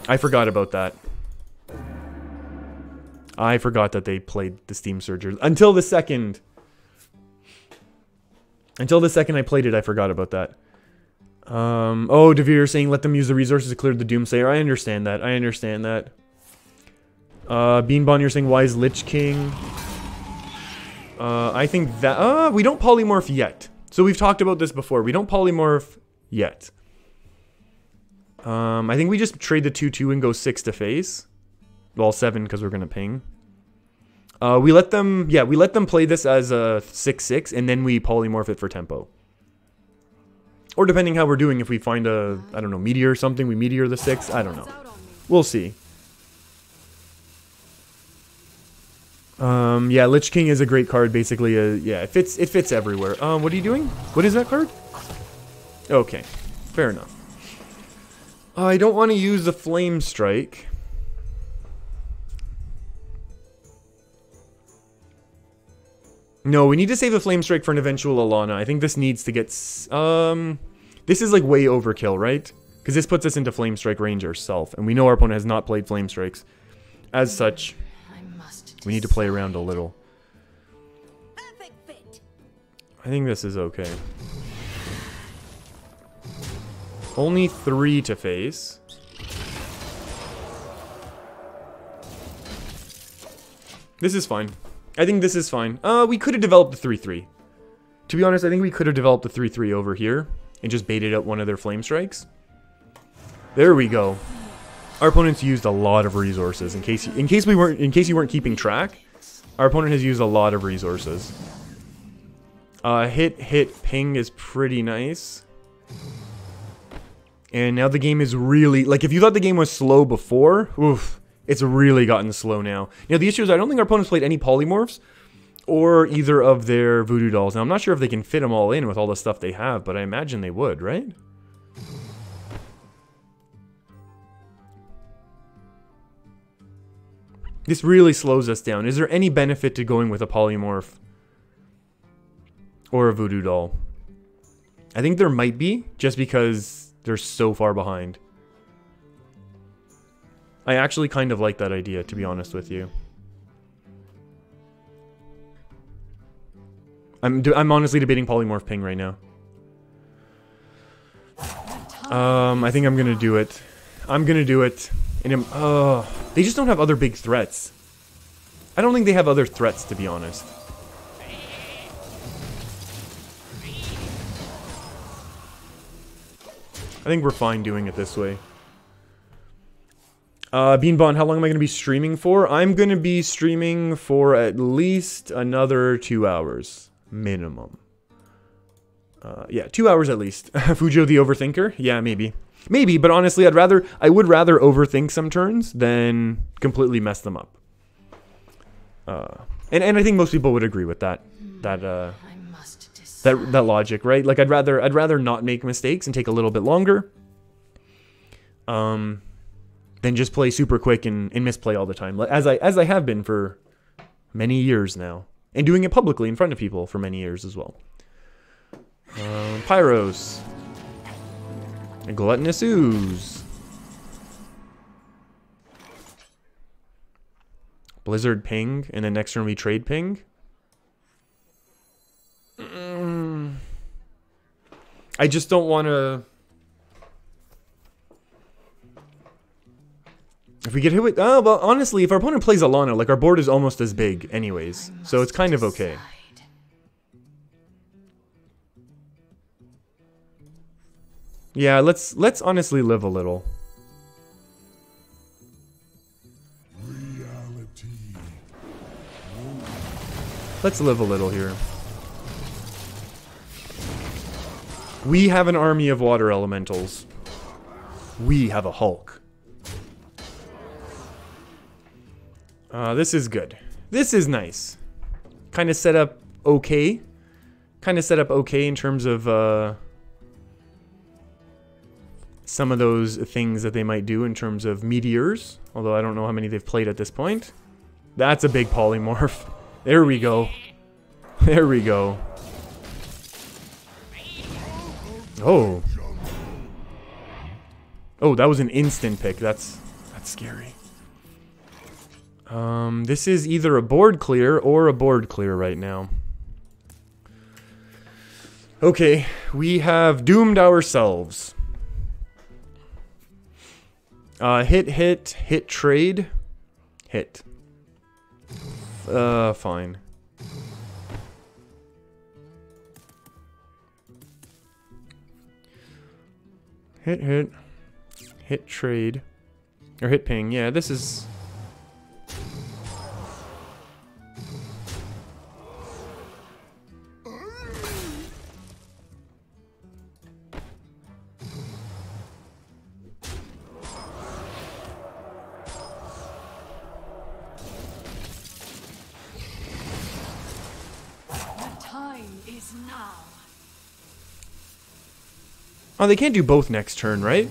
I forgot about that. I forgot that they played the Steam Surger. Until the second I played it, I forgot about that. Oh, Devere saying let them use the resources to clear the Doomsayer. I understand that. Beanbon, you're saying why is Lich King? I think that... we don't polymorph yet. So we've talked about this before. We don't polymorph yet. I think we just trade the 2/2 and go 6 to face. Well, 7 because we're gonna ping. We let them play this as a 6/6 and then we polymorph it for tempo. Or depending how we're doing, if we find a, I don't know, meteor or something, we meteor the 6. I don't know. We'll see. Yeah, Lich King is a great card, basically. Yeah, it fits everywhere. What are you doing? What is that card? Okay, fair enough. I don't want to use the Flame Strike. No, we need to save the Flame Strike for an eventual Alana. I think this needs to get... this is like way overkill, right? Because this puts us into Flame Strike range ourselves. And we know our opponent has not played Flame Strikes. As such, we need to play around a little. I think this is okay. Only 3 to face. This is fine. I think this is fine. We could have developed the 3/3. To be honest, I think we could have developed the 3/3 over here and just baited out one of their Flame Strikes. There we go. Our opponent's used a lot of resources. In case you weren't keeping track, our opponent has used a lot of resources. Hit, ping is pretty nice. And now the game is really, like, if you thought the game was slow before, oof, it's really gotten slow now. You know, the issue is I don't think our opponents played any polymorphs or either of their voodoo dolls. Now, I'm not sure if they can fit them all in with all the stuff they have, but I imagine they would, right? This really slows us down. Is there any benefit to going with a polymorph or a voodoo doll? I think there might be, just because they're so far behind. I actually kind of like that idea, to be honest with you. I'm honestly debating polymorph ping right now. I think I'm gonna do it. I'm gonna do it. And they just don't have other big threats. I don't think they have other threats, to be honest. I think we're fine doing it this way. Beanbon, how long am I going to be streaming for? I'm going to be streaming for at least another 2 hours. Minimum. Yeah, 2 hours at least. Fujo the Overthinker? Yeah, maybe. Maybe, but honestly, I would rather overthink some turns than completely mess them up. And I think most people would agree with that logic, right? Like I'd rather not make mistakes and take a little bit longer, than just play super quick and misplay all the time, as I have been for many years now, and doing it publicly in front of people for many years as well. Pyros, a gluttonous ooze, blizzard ping, and then next turn we trade ping. I just don't want to. If we get hit with... Oh, well, honestly, if our opponent plays Alana, like, our board is almost as big anyways. So it's kind of okay. Yeah, let's honestly live a little. Let's live a little here. We have an army of water elementals. We have a Hulk. This is good. This is nice. Kind of set up okay. Kind of set up okay in terms of some of those things that they might do in terms of meteors. Although I don't know how many they've played at this point. That's a big polymorph. There we go. There we go. Oh. Oh, that was an instant pick. That's scary. This is either a board clear or a board clear right now. Okay, we have doomed ourselves. Hit trade. Hit. Fine. Hit trade. Or hit ping. Yeah, this is... Oh, they can't do both next turn, right?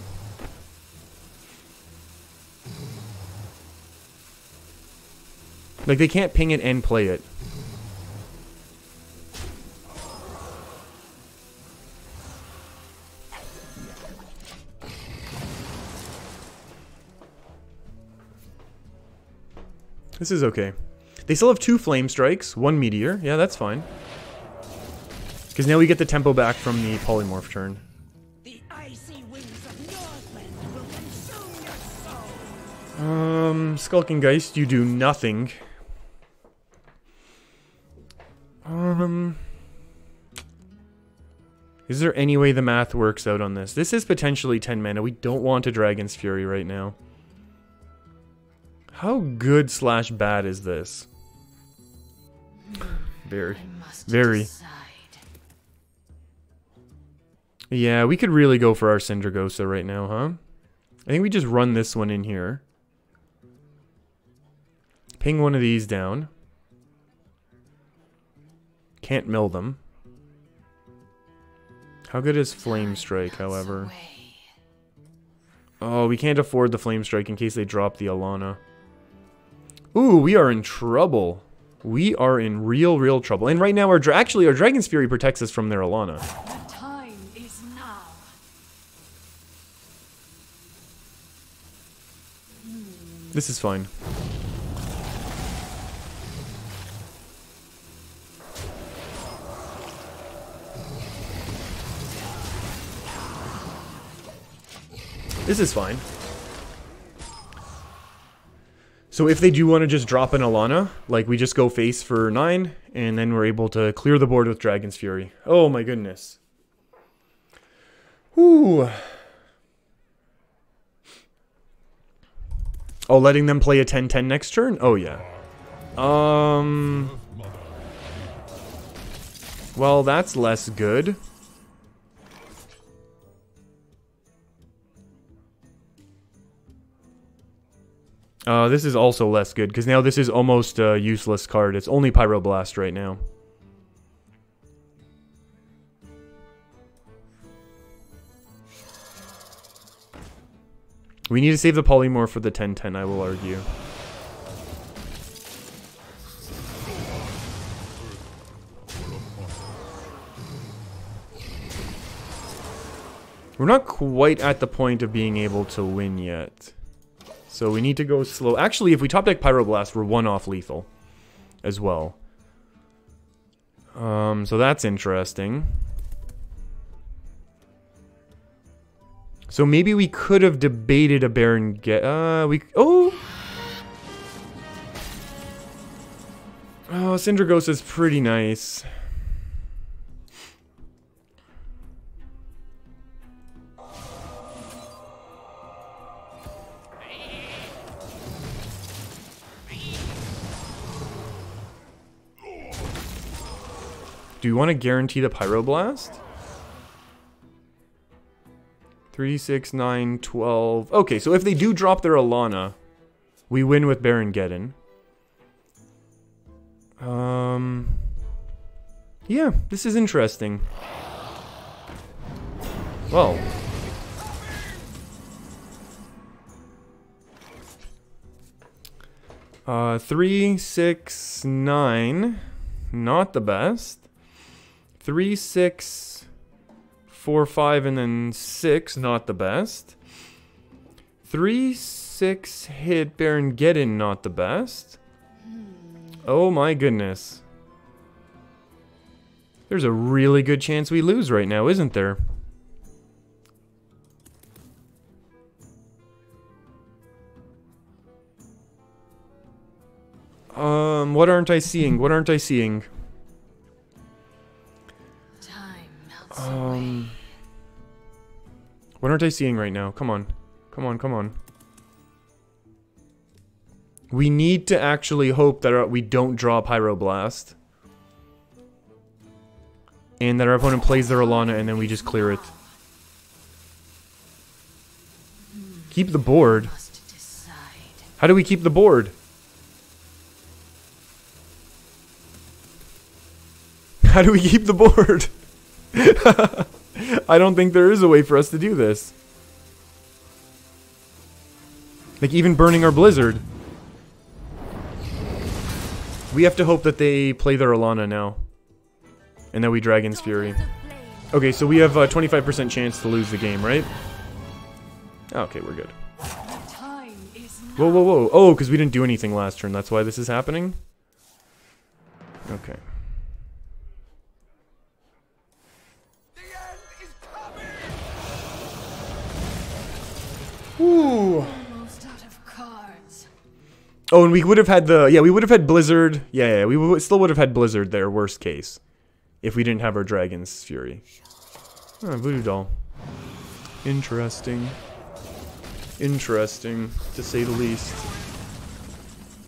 Like, they can't ping it and play it. This is okay. They still have 2 flame strikes, 1 meteor. Yeah, that's fine. Because now we get the tempo back from the polymorph turn. Skulking Geist, you do nothing. Is there any way the math works out on this? This is potentially 10 mana. We don't want a Dragon's Fury right now. How good / bad is this? Very. Yeah, we could really go for our Syndragosa right now, huh? I think we just run this one in here. Ping one of these down. Can't mill them. How good is Flame Strike, however? Oh, we can't afford the Flame Strike in case they drop the Alana. Ooh, we are in trouble. We are in real trouble. And right now, our Dragon's Fury protects us from their Alana. The time is now. This is fine. This is fine. So if they do want to just drop an Alana, like we just go face for 9, and then we're able to clear the board with Dragon's Fury. Oh my goodness. Whew. Oh, letting them play a 10-10 next turn? Oh yeah. Well, that's less good. This is also less good, because now this is almost a useless card. It's only Pyroblast right now. We need to save the Polymorph for the 10-10, I will argue. We're not quite at the point of being able to win yet. So we need to go slow. Actually, if we top deck Pyroblast, we're 1 off lethal as well. So that's interesting. So maybe we could have debated a Baron Oh, Syndragos is pretty nice. Do you want to guarantee the Pyroblast? 3, 6, 9, 12. Okay, so if they do drop their Alana, we win with Baron Geddon. Yeah, this is interesting. Well. 3, 6, 9. Not the best. 3, 6, 4, 5, and then 6. Not the best. 3, 6 hit Baron Geddon. Not the best. Oh my goodness. There's a really good chance we lose right now, isn't there? What aren't I seeing? What aren't I seeing? What aren't I seeing right now? Come on. Come on, come on. We need to actually hope that we don't draw Pyroblast. And that our opponent plays their Alana and then we just clear it. Keep the board. How do we keep the board? How do we keep the board? I don't think there is a way for us to do this. Like even burning our Blizzard. We have to hope that they play their Alana now. And that we Dragon's Fury. Okay, so we have a 25% chance to lose the game, right? Okay, we're good. Whoa, whoa, whoa. Oh, because we didn't do anything last turn. That's why this is happening? Okay. Ooh. Oh, and we would have had the... Yeah, we would have had Blizzard. Yeah, we still would have had Blizzard there, worst case. If we didn't have our Dragon's Fury. Oh, Voodoo Doll. Interesting. Interesting, to say the least.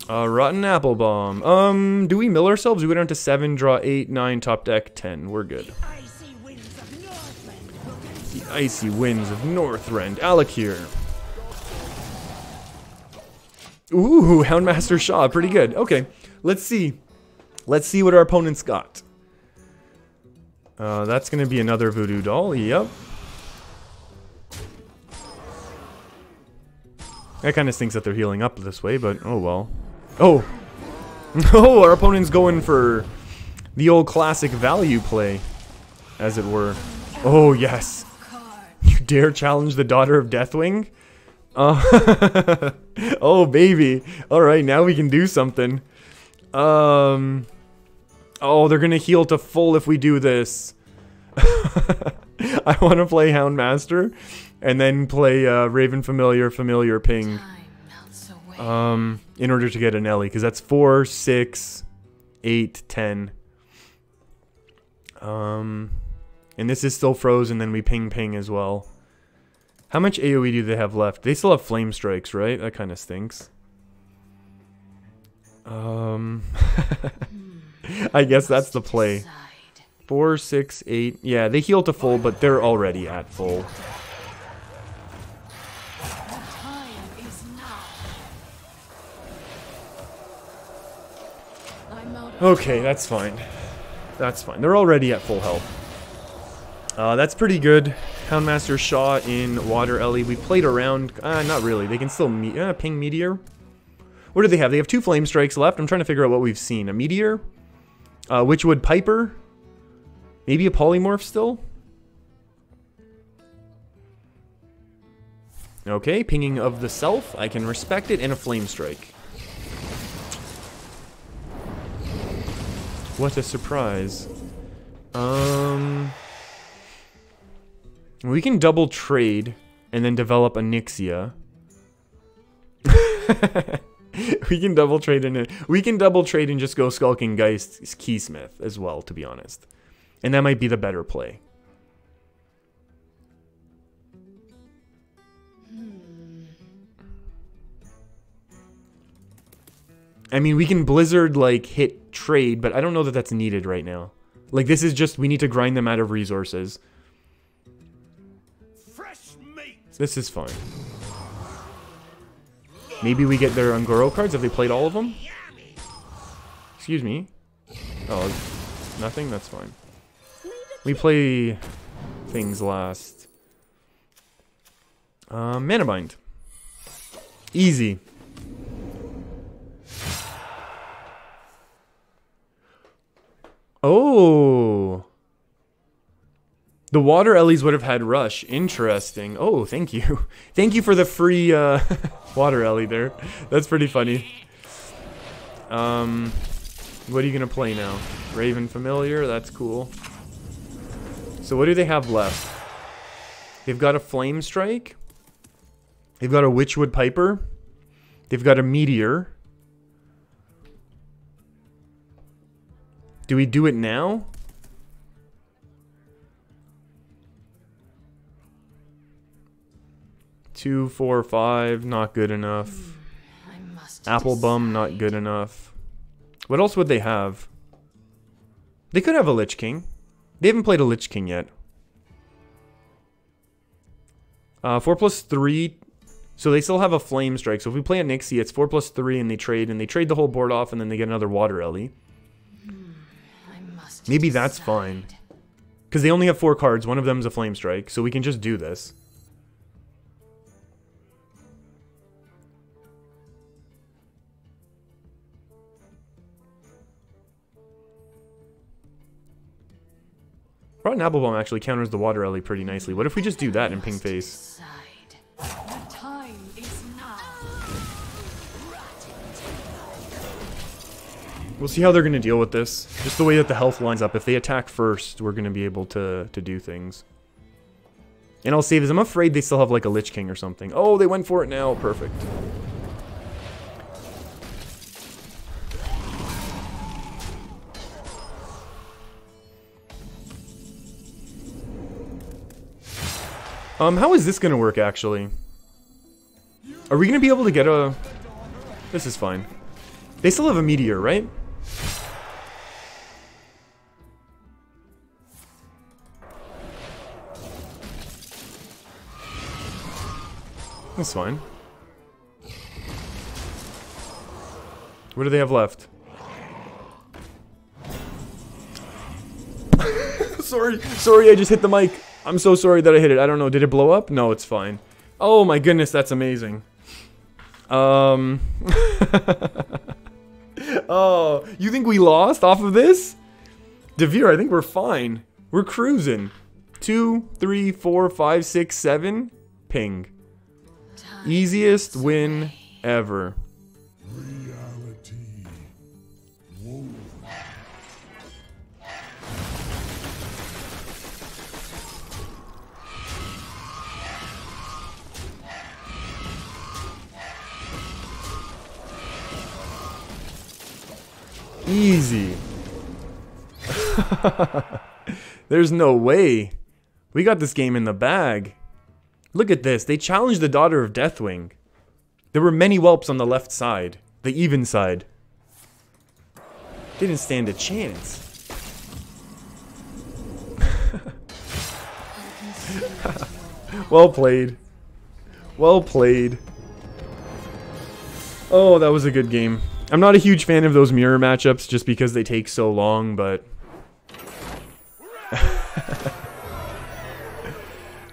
Rotten Apple Bomb. Do we mill ourselves? We go down to 7, draw 8, 9, top deck 10. We're good. The Icy Winds of Northrend. Alakir. Ooh, Houndmaster Shaw. Pretty good. Okay, let's see. Let's see what our opponent's got. That's going to be another Voodoo Doll. Yep. That kind of stinks that they're healing up this way, but oh well. Oh! Oh, our opponent's going for the old classic value play, as it were. Oh, yes. You dare challenge the daughter of Deathwing? Oh, baby. All right, now we can do something. Oh, they're going to heal to full if we do this. I want to play Houndmaster and then play Raven Familiar, Familiar Ping. In order to get an Ellie, because that's 4, 6, 8, 10. And this is still frozen, then we ping as well. How much AoE do they have left? They still have flame strikes, right? That kind of stinks. I guess that's the play. 4, 6, 8. Yeah, they heal to full, but they're already at full. Okay, that's fine. That's fine. They're already at full health. That's pretty good. Houndmaster shot in Water Ellie. We played around. Not really. They can still ping Meteor. What do they have? They have 2 Flame Strikes left. I'm trying to figure out what we've seen. A Meteor? Witchwood Piper? Maybe a Polymorph still? Okay, pinging of the self. I can respect it. And a Flame Strike. What a surprise. We can double trade and then develop a Nixia. We can double trade and just go Skulking Geist Keysmith as well, to be honest. And that might be the better play. I mean, we can Blizzard, like, hit trade, but I don't know that that's needed right now. Like, this is just, we need to grind them out of resources. Fresh meat. This is fine. Maybe we get their Ungoro cards. Have they played all of them? Excuse me. Oh, nothing? That's fine. We play things last. Mana Bind. Easy. Oh. The Water Ellies would have had Rush. Interesting. Oh, thank you. Thank you for the free Water Ellie there. That's pretty funny. What are you going to play now? Raven Familiar? That's cool. So what do they have left? They've got a Flame Strike. They've got a Witchwood Piper. They've got a Meteor. Do we do it now? Two, 4, 5, not good enough. Apple Bum, not good enough. What else would they have? They could have a Lich King. They haven't played a Lich King yet. 4+3. So they still have a Flame Strike. So if we play a Nixie, it's 4+3 and they trade the whole board off and then they get another Water Ellie. Maybe that's fine. Because they only have 4 cards. One of them's a Flame Strike. So we can just do this. Rotten Apple Bomb actually counters the Water Ellie pretty nicely. What if we just do that in Ping Face? We'll see how they're going to deal with this. Just the way that the health lines up. If they attack first, we're going to be able to do things. And I'll save this. I'm afraid they still have like a Lich King or something. Oh, they went for it now. Perfect. How is this going to work, actually? Are we going to be able to get a... This is fine. They still have a Meteor, right? That's fine. What do they have left? Sorry, I just hit the mic. I'm so sorry that I hit it. I don't know. Did it blow up? No, it's fine. Oh my goodness, that's amazing. Oh, you think we lost off of this? Devere, I think we're fine. We're cruising. 2, 3, 4, 5, 6, 7. Ping. Easiest win ever. Easy. There's no way. We got this game in the bag. Look at this. They challenged the daughter of Deathwing. There were many whelps on the left side. The even side. Didn't stand a chance. Well played. Well played. Oh, that was a good game. I'm not a huge fan of those mirror matchups just because they take so long, but...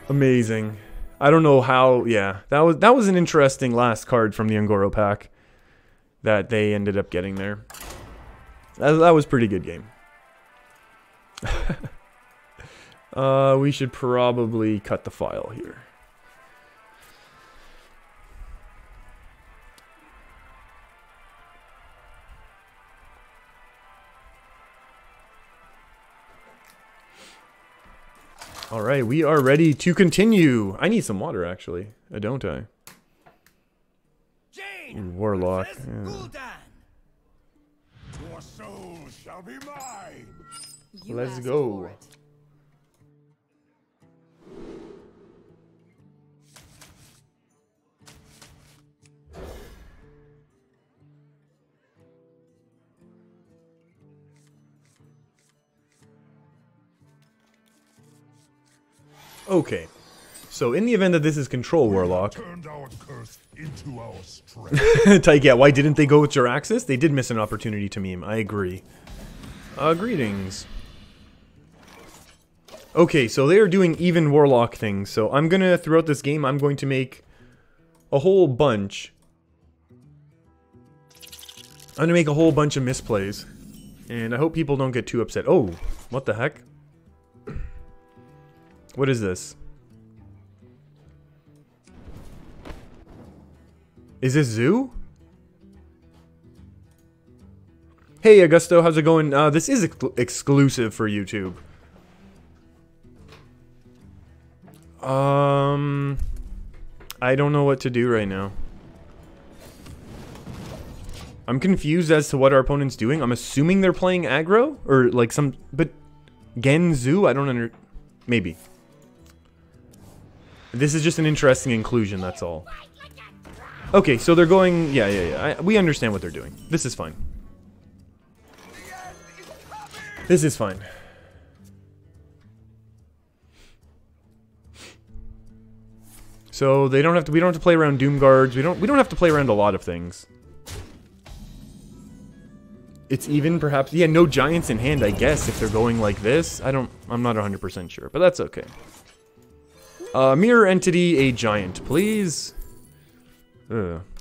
Amazing. I don't know how... Yeah, that was an interesting last card from the Ungoro pack that they ended up getting there. That was a pretty good game. We should probably cut the file here. Alright, we are ready to continue. I need some water, actually. Don't I? Warlock. Yeah. Your soul shall be mine. Let's go. Okay, so in the event that this is Control Warlock... Turned our curse into our strength. Tyke, yeah, why didn't they go with Jiraxis? They did miss an opportunity to meme, I agree. Greetings. Okay, so they are doing even Warlock things, so I'm gonna, throughout this game, I'm going to make a whole bunch. I'm gonna make a whole bunch of misplays. And I hope people don't get too upset. Oh, what the heck? What is this? Is this Zoo? Hey Augusto, how's it going? This is exclusive for YouTube. I don't know what to do right now. I'm confused as to what our opponent's doing. I'm assuming they're playing aggro? Or like some... But... Genzu? I don't Maybe. This is just an interesting inclusion, that's all. Okay, so they're going... Yeah. We understand what they're doing. This is fine. This is fine. So they don't have to... We don't have to play around Doom Guards. We don't have to play around a lot of things. It's even, perhaps... Yeah, no Giants in hand, I guess, if they're going like this. I'm not 100% sure, but that's okay. Mirror Entity, a Giant, please.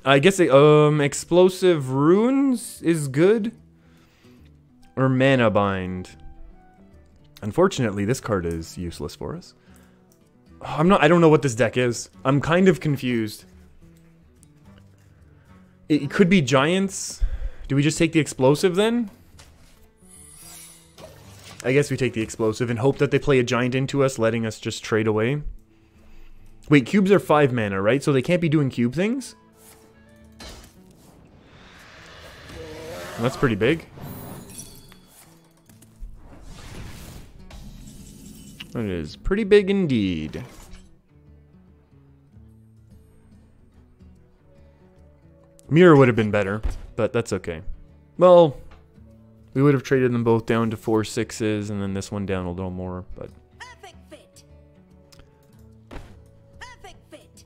I guess Explosive Runes is good. Or Mana Bind. Unfortunately, this card is useless for us. I don't know what this deck is. I'm kind of confused. It could be Giants. Do we just take the Explosive then? I guess we take the Explosive and hope that they play a Giant into us, letting us just trade away. Wait, cubes are 5 mana, right? So they can't be doing cube things? That's pretty big. It is pretty big indeed. Mirror would have been better, but that's okay. Well, we would have traded them both down to 4/6s, and then this one down a little more, but... Perfect fit. Perfect fit.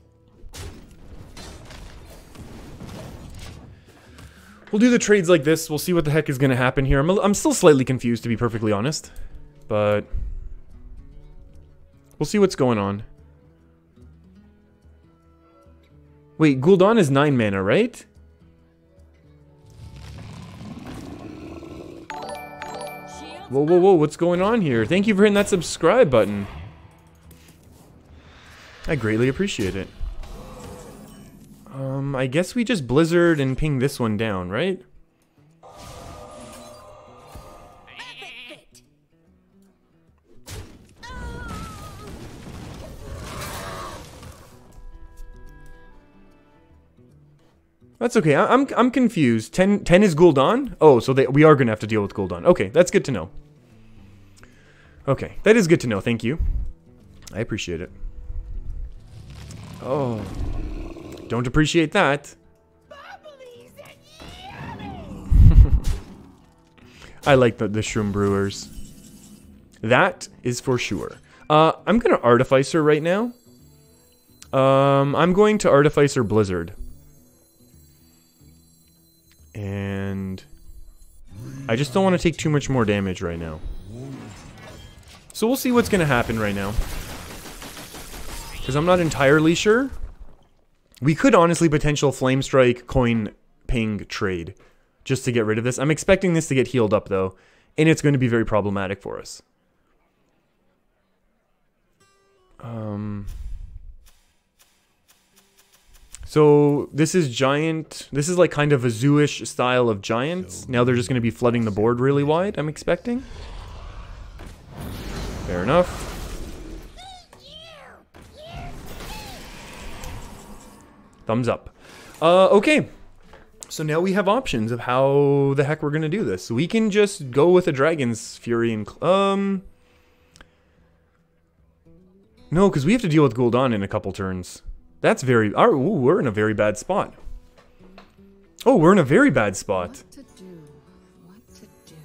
We'll do the trades like this. We'll see what the heck is going to happen here. I'm still slightly confused, to be perfectly honest. But... we'll see what's going on. Wait, Gul'dan is 9 mana, right? Whoa, what's going on here? Thank you for hitting that subscribe button. I greatly appreciate it. I guess we just blizzard and ping this one down, right? Perfect fit. That's okay. I'm confused. 10 is Gul'dan? Oh, so we are gonna have to deal with Gul'dan. Okay, that's good to know. Okay, that is good to know. Thank you. I appreciate it. Oh, don't appreciate that. I like the Shroom Brewers. That is for sure. I'm gonna Artificer right now. I'm going to Artificer Blizzard. And I just don't want to take too much more damage right now. So we'll see what's going to happen right now. Because I'm not entirely sure. We could honestly potential Flame Strike, Coin, Ping, trade. Just to get rid of this. I'm expecting this to get healed up though. And it's going to be very problematic for us. So this is giant. This is like kind of a zoo-ish style of giants. Now they're just going to be flooding the board really wide, I'm expecting. Fair enough. Thumbs up. Okay. So now we have options of how the heck we're going to do this. We can just go with a Dragon's Fury and... No, because we have to deal with Gul'dan in a couple turns. That's very... ooh, we're in a very bad spot. Oh, we're in a very bad spot. What to do? What to do?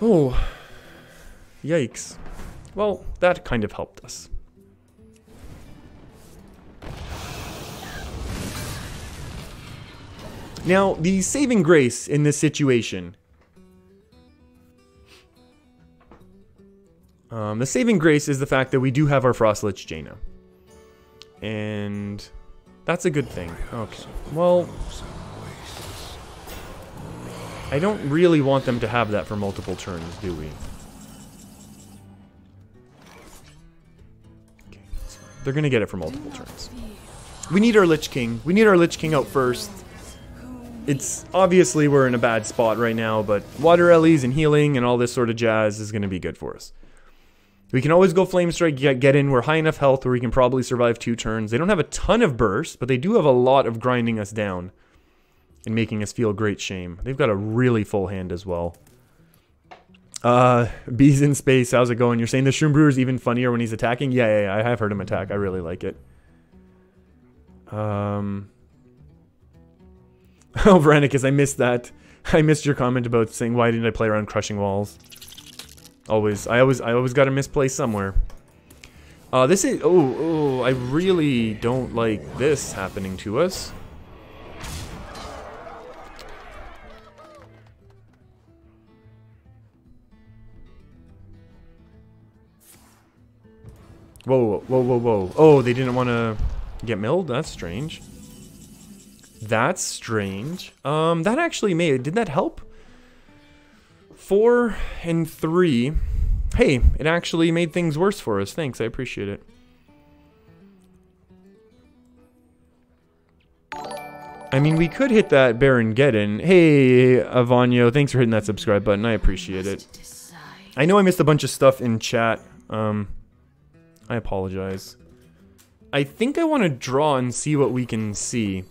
Oh. Yikes. Well, that kind of helped us. Now, the saving grace in this situation... the saving grace is the fact that we do have our Frostlich Jaina. And that's a good thing. Okay. Well, I don't really want them to have that for multiple turns, do we? Okay. They're going to get it for multiple turns. We need our Lich King. We need our Lich King out first. It's obviously we're in a bad spot right now, but Water Ellies and healing and all this sort of jazz is going to be good for us. We can always go Flame Strike, get in. We're high enough health where we can probably survive 2 turns. They don't have a ton of burst, but they do have a lot of grinding us down and making us feel great shame. They've got a really full hand as well. Bees in Space, how's it going? You're saying the Shroom Brewer is even funnier when he's attacking? Yeah, I have heard him attack. I really like it. Oh, Veronicus, I missed that. I missed your comment about saying, why didn't I play around crushing walls? I always got to misplace somewhere. This is... Oh, I really don't like this happening to us. Whoa. Oh, they didn't want to get milled? That's strange. That's strange. That actually did that help? 4 and 3. Hey, it actually made things worse for us. Thanks, I appreciate it. I mean, we could hit that Baron Geddon. Hey, Avanyo, thanks for hitting that subscribe button. I appreciate it. I know I missed a bunch of stuff in chat. I apologize. I think I want to draw and see what we can see.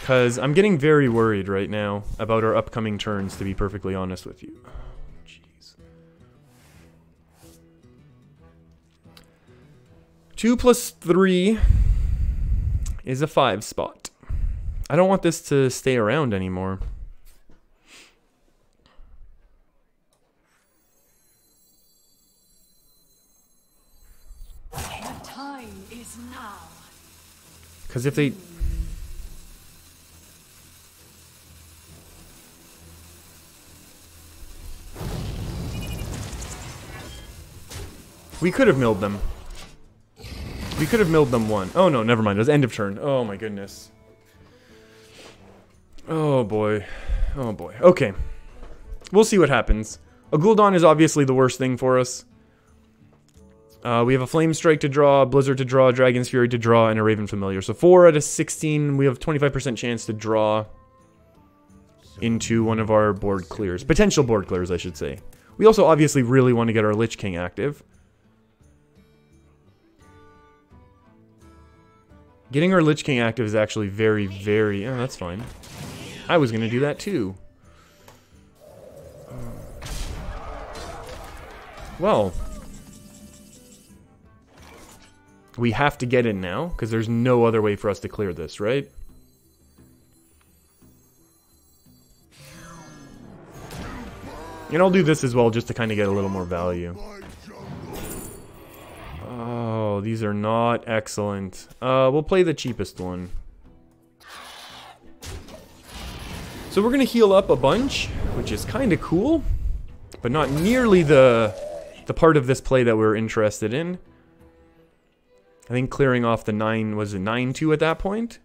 Because I'm getting very worried right now about our upcoming turns, to be perfectly honest with you. Jeez. 2 plus 3 is a 5 spot. I don't want this to stay around anymore. The time is now. Because if they... We could have milled them. We could have milled them 1. Oh no, never mind. It was end of turn. Oh my goodness. Oh boy. Oh boy. Okay. We'll see what happens. A Gul'dan is obviously the worst thing for us. We have a Flame Strike to draw, a Blizzard to draw, a Dragon's Fury to draw, and a Raven Familiar. So 4 out of 16, we have 25% chance to draw into one of our board clears. Potential board clears, I should say. We also obviously really want to get our Lich King active. Getting our Lich King active is actually very, very... Oh, that's fine. I was going to do that too. Well... we have to get in now, because there's no other way for us to clear this, right? And I'll do this as well, just to kind of get a little more value. Oh, these are not excellent. We'll play the cheapest one. So we're going to heal up a bunch, which is kind of cool, but not nearly the part of this play that we're interested in. I think clearing off the 9, was it 9-2 at that point?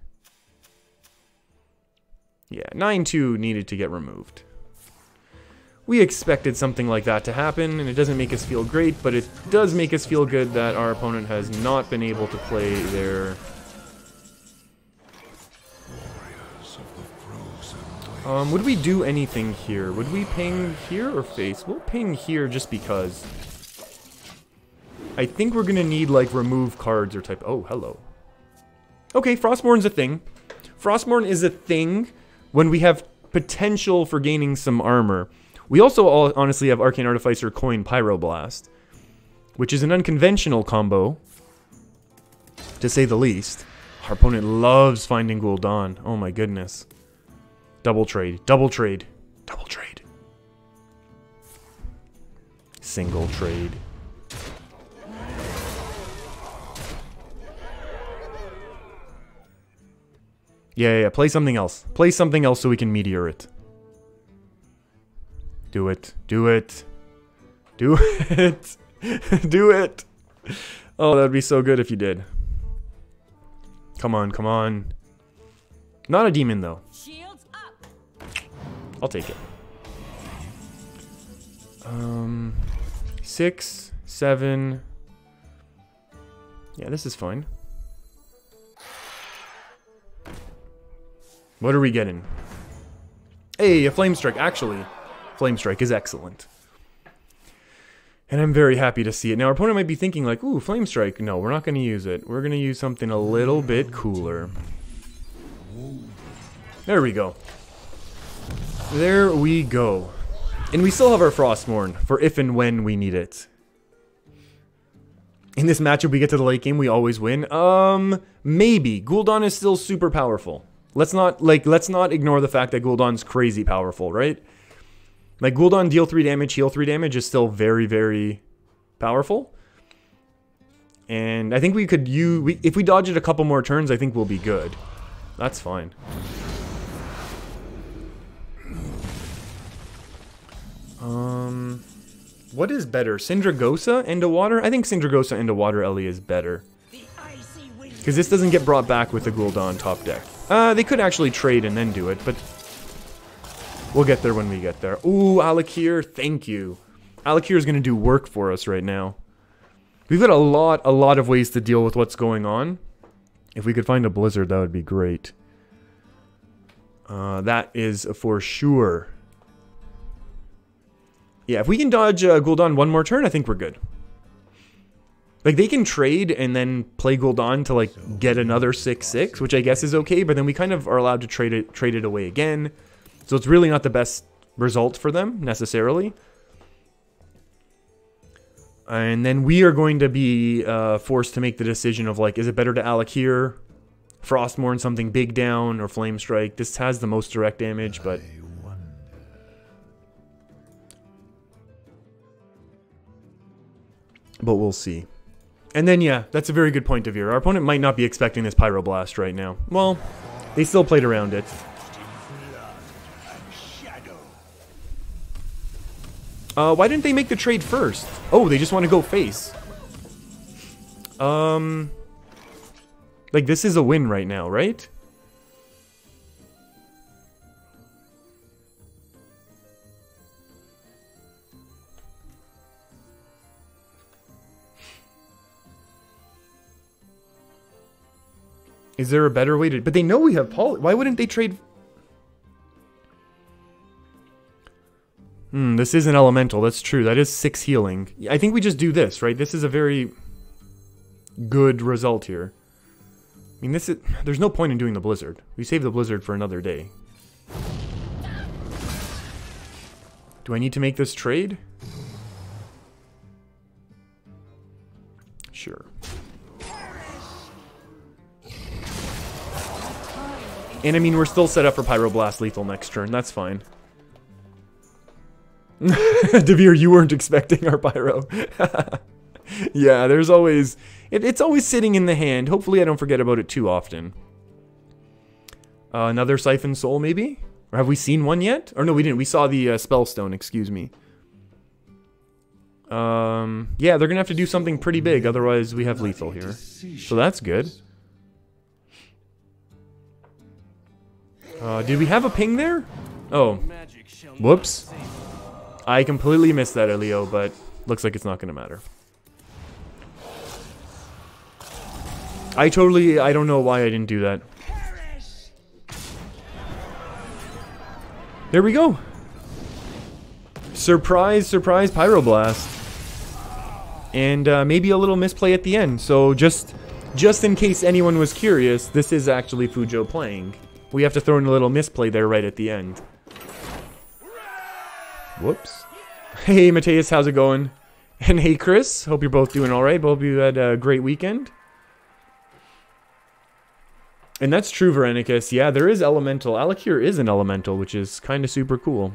Yeah, 9-2 needed to get removed. We expected something like that to happen, and it doesn't make us feel great, but it does make us feel good that our opponent has not been able to play their... would we do anything here? Would we ping here or face? We'll ping here just because. I think we're gonna need, like, remove cards or type... Oh, hello. Okay, Frostmourn's a thing. Frostmourne is a thing when we have potential for gaining some armor. We also honestly have Arcane Artificer, Coin, Pyroblast, which is an unconventional combo, to say the least. Our opponent loves finding Gul'dan. Oh my goodness. Double trade, double trade, double trade. Single trade. Yeah, play something else. Play something else so we can meteor it. Do it. Do it. Do it. Do it. Oh, that would be so good if you did. Come on, come on. Not a demon, though. Shields up. I'll take it. 6, 7. Yeah, this is fine. What are we getting? Hey, a Flame Strike. Actually, Flame Strike is excellent. And I'm very happy to see it. Now, our opponent might be thinking like, ooh, Flame Strike. No, we're not going to use it. We're going to use something a little bit cooler. There we go. There we go. And we still have our Frostmourne for if and when we need it. In this matchup, we get to the late game, we always win. Maybe. Gul'dan is still super powerful. Let's not ignore the fact that Gul'dan's crazy powerful, right? Like, Gul'dan deal 3 damage, heal 3 damage is still very, very powerful. And I think we could if we dodge it a couple more turns, I think we'll be good. That's fine. What is better? Syndragosa into water? I think Syndragosa into water Ellie is better. Because this doesn't get brought back with the Gul'dan top deck. They could actually trade and then do it, but we'll get there when we get there. Ooh, Alakir, thank you. Alakir is going to do work for us right now. We've got a lot of ways to deal with what's going on. If we could find a Blizzard, that would be great. That is for sure. Yeah, if we can dodge Gul'dan one more turn, I think we're good. Like, they can trade and then play Gul'dan to, like, get another 6/6, which I guess is okay, but then we kind of are allowed to trade it away again. So it's really not the best result for them, necessarily. And then we are going to be forced to make the decision of, like, is it better to Alakir, Frostmourne something big down, or Flame Strike? This has the most direct damage, but... but we'll see. And then, yeah, that's a very good point of view. Our opponent might not be expecting this Pyroblast right now. Well, they still played around it. Why didn't they make the trade first? Oh, they just want to go face. Like, this is a win right now, right? Is there a better way to... But they know we have poly... Why wouldn't they trade... This is an elemental. That's true. That is 6 healing. I think we just do this, right? This is a very good result here. I mean, this is... There's no point in doing the blizzard. We save the blizzard for another day. Do I need to make this trade? Sure. And I mean, we're still set up for Pyroblast lethal next turn. That's fine. Devere, you weren't expecting our Pyro. Yeah, there's always... It's always sitting in the hand. Hopefully I don't forget about it too often. Another Siphon Soul, maybe? Or have we seen one yet? Or no, we didn't. We saw the Spellstone, excuse me. Yeah, they're gonna have to do something pretty big, otherwise we have lethal here. So that's good. Did we have a ping there? Oh. Whoops. I completely missed that, Elio, but looks like it's not gonna matter. I don't know why I didn't do that. There we go. Surprise, surprise, Pyroblast. And maybe a little misplay at the end. So just in case anyone was curious, this is actually Fujo playing. We have to throw in a little misplay there right at the end. Whoops. Hey, Mateus, how's it going? And hey, Chris, hope you're both doing alright. Hope you had a great weekend. And that's true, Verenicus. Yeah, there is Elemental. Alakir is an Elemental, which is kind of super cool.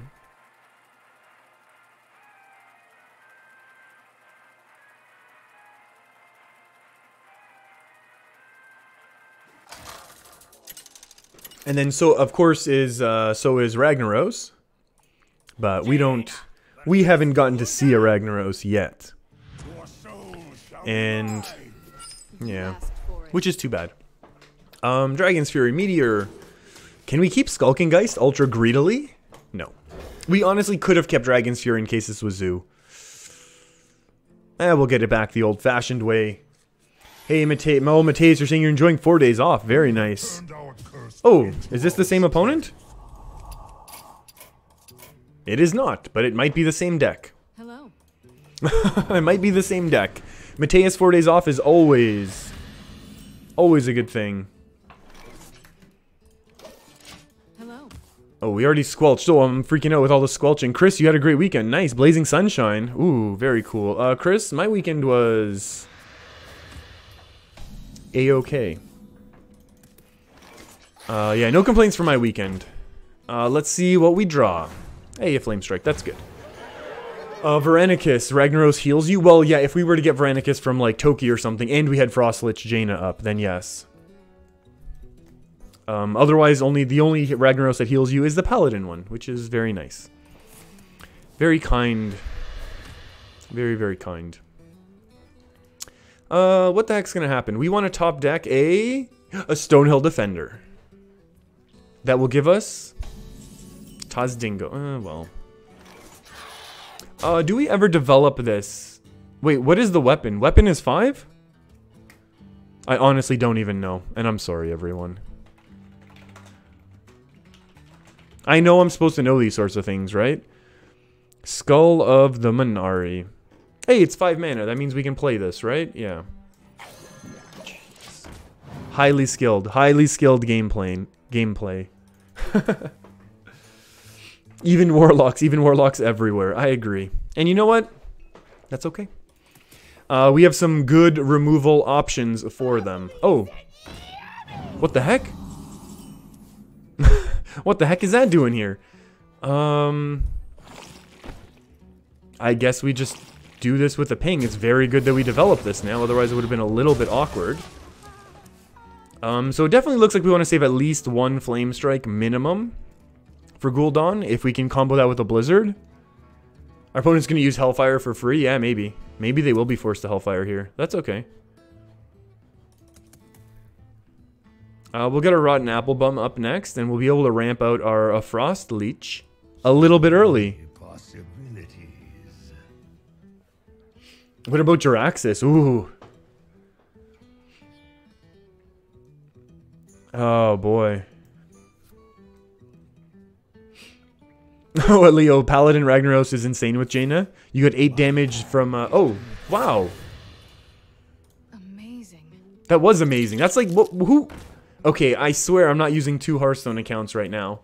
And then, so of course, so is Ragnaros. But we haven't gotten to see a Ragnaros yet. And, yeah, which is too bad. Dragon's Fury, Meteor. Can we keep Skulking Geist ultra greedily? No. We honestly could have kept Dragon's Fury in case this was Zoo. We'll get it back the old-fashioned way. Hey, Mateus, you're saying you're enjoying 4 days off. Very nice. Oh, is this the same opponent? It is not, but it might be the same deck. Hello. It might be the same deck. Mateus 4 days off is always a good thing. Hello. Oh, we already squelched. Oh, I'm freaking out with all the squelching. Chris, you had a great weekend. Nice. Blazing Sunshine. Ooh, very cool. Chris, my weekend was... A-okay. Yeah, no complaints for my weekend. Let's see what we draw. Hey, a Flame Strike. That's good. Verenicus. Ragnaros heals you? Well, yeah, if we were to get Verenicus from, like, Toki or something, and we had Frostlich Jaina up, then yes. Otherwise, the only Ragnaros that heals you is the Paladin one, which is very nice. Very kind. Very, very kind. What the heck's gonna happen? We want to top deck a Stonehill Defender. That will give us Tazdingo. Well. Do we ever develop this? Wait, what is the weapon? Weapon is 5? I honestly don't even know, and I'm sorry, everyone. I know I'm supposed to know these sorts of things, right? Skull of the Manari. Hey, it's 5 mana. That means we can play this, right? Yeah. Jeez. Highly skilled gameplay. Even warlocks everywhere. I agree. And you know what? That's okay. We have some good removal options for them. Oh. What the heck? What the heck is that doing here? I guess we just do this with a ping. It's very good that we developed this now, otherwise it would have been a little bit awkward. So it definitely looks like we want to save at least 1 Flame Strike minimum for Gul'dan, if we can combo that with a Blizzard. Our opponent's going to use Hellfire for free? Yeah, maybe. Maybe they will be forced to Hellfire here. That's okay. We'll get a Rotten Apple Bum up next, and we'll be able to ramp out our Frost Leech a little bit early. What about Jiraxis? Ooh. Oh, boy. Oh, Leo, Paladin Ragnaros is insane with Jaina. You got 8 damage from, oh, wow. Amazing. That was amazing. That's like, who? Okay, I swear I'm not using 2 Hearthstone accounts right now.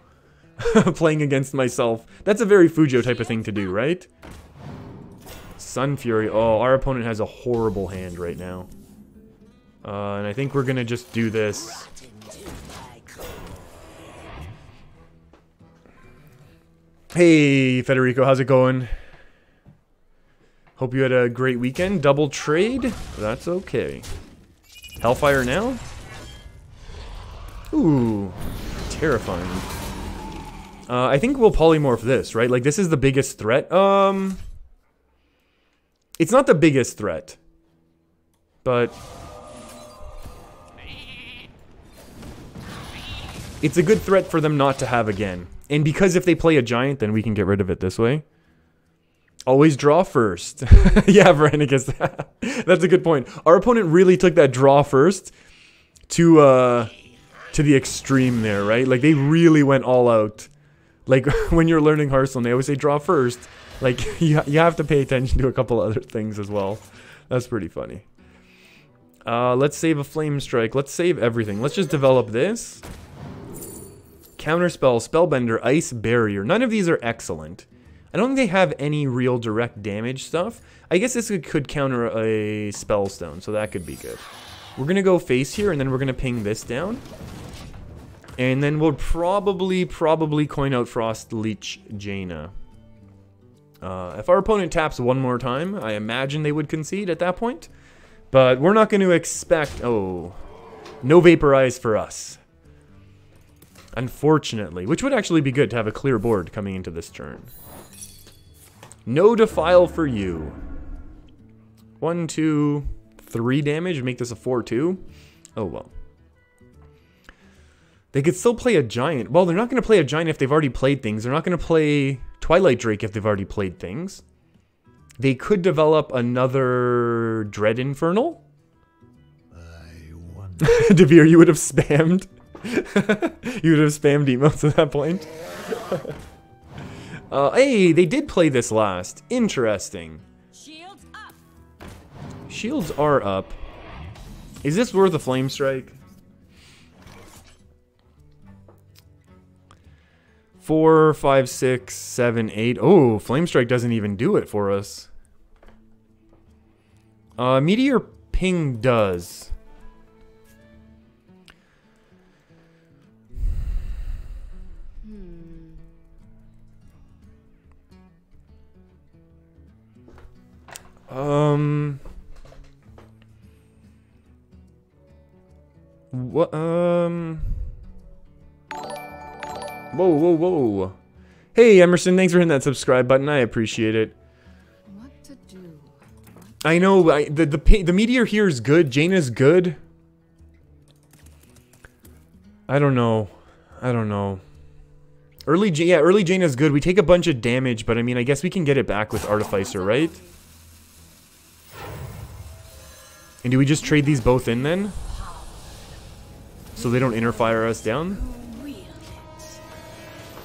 Playing against myself. That's a very Fujo type of thing to do, right? Sun Fury. Oh, our opponent has a horrible hand right now. And I think we're gonna just do this. Hey, Federico, how's it going? Hope you had a great weekend. Double trade? That's okay. Hellfire now? Ooh, terrifying. I think we'll polymorph this, right? Like, this is the biggest threat. It's not the biggest threat. But it's a good threat for them not to have again. And because if they play a giant, then we can get rid of it this way. Always draw first. Yeah, Veronicus. That's a good point. Our opponent really took that draw first to the extreme there, right? Like, they really went all out. Like, when you're learning Hearthstone, they always say draw first. Like, you have to pay attention to a couple other things as well. That's pretty funny. Let's save a Flame Strike. Let's save everything. Let's just develop this. Counterspell, Spellbender, Ice Barrier. None of these are excellent. I don't think they have any real direct damage stuff. I guess this could counter a Spellstone, so that could be good. We're going to go face here, and then we're going to ping this down. And then we'll probably coin out Frost Leech Jaina. If our opponent taps one more time, I imagine they would concede at that point. But we're not going to expect... Oh, no Vaporize for us. Unfortunately, which would actually be good to have a clear board coming into this turn. No Defile for you. 1, 2, 3 damage. Make this a 4-2. Oh, well. They could still play a giant. Well, they're not going to play a giant if they've already played things. They're not going to play Twilight Drake if they've already played things. They could develop another Dread Infernal. I wonder. Devere, you would have spammed. You would have spammed emotes at that point. Hey, they did play this last. Interesting. Shields up. Shields are up. Is this worth a Flame Strike? 4, 5, 6, 7, 8. Oh, Flame Strike doesn't even do it for us. Meteor Ping does. What, Whoa. Hey, Emerson, thanks for hitting that subscribe button. I appreciate it. What to do? I know, the meteor here is good. Jaina's good. I don't know. Early Jaina's good. We take a bunch of damage, but I mean, I guess we can get it back with Artificer, right? And do we just trade these both in then? So they don't interfire us down?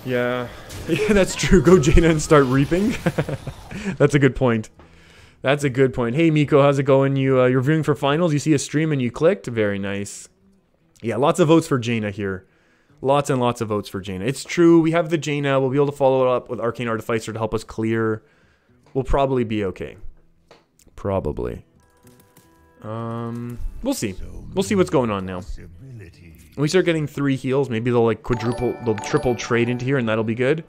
Yeah, that's true. Go Jaina and start reaping. That's a good point. Hey Miko, how's it going? You're viewing for finals. You see a stream and you clicked. Very nice. Yeah, lots of votes for Jaina here. Lots and lots of votes for Jaina. It's true. We have the Jaina. We'll be able to follow it up with Arcane Artificer to help us clear. We'll probably be okay. Probably. We'll see. We'll see what's going on now. When we start getting 3 heals, maybe they'll like they'll triple trade into here and that'll be good.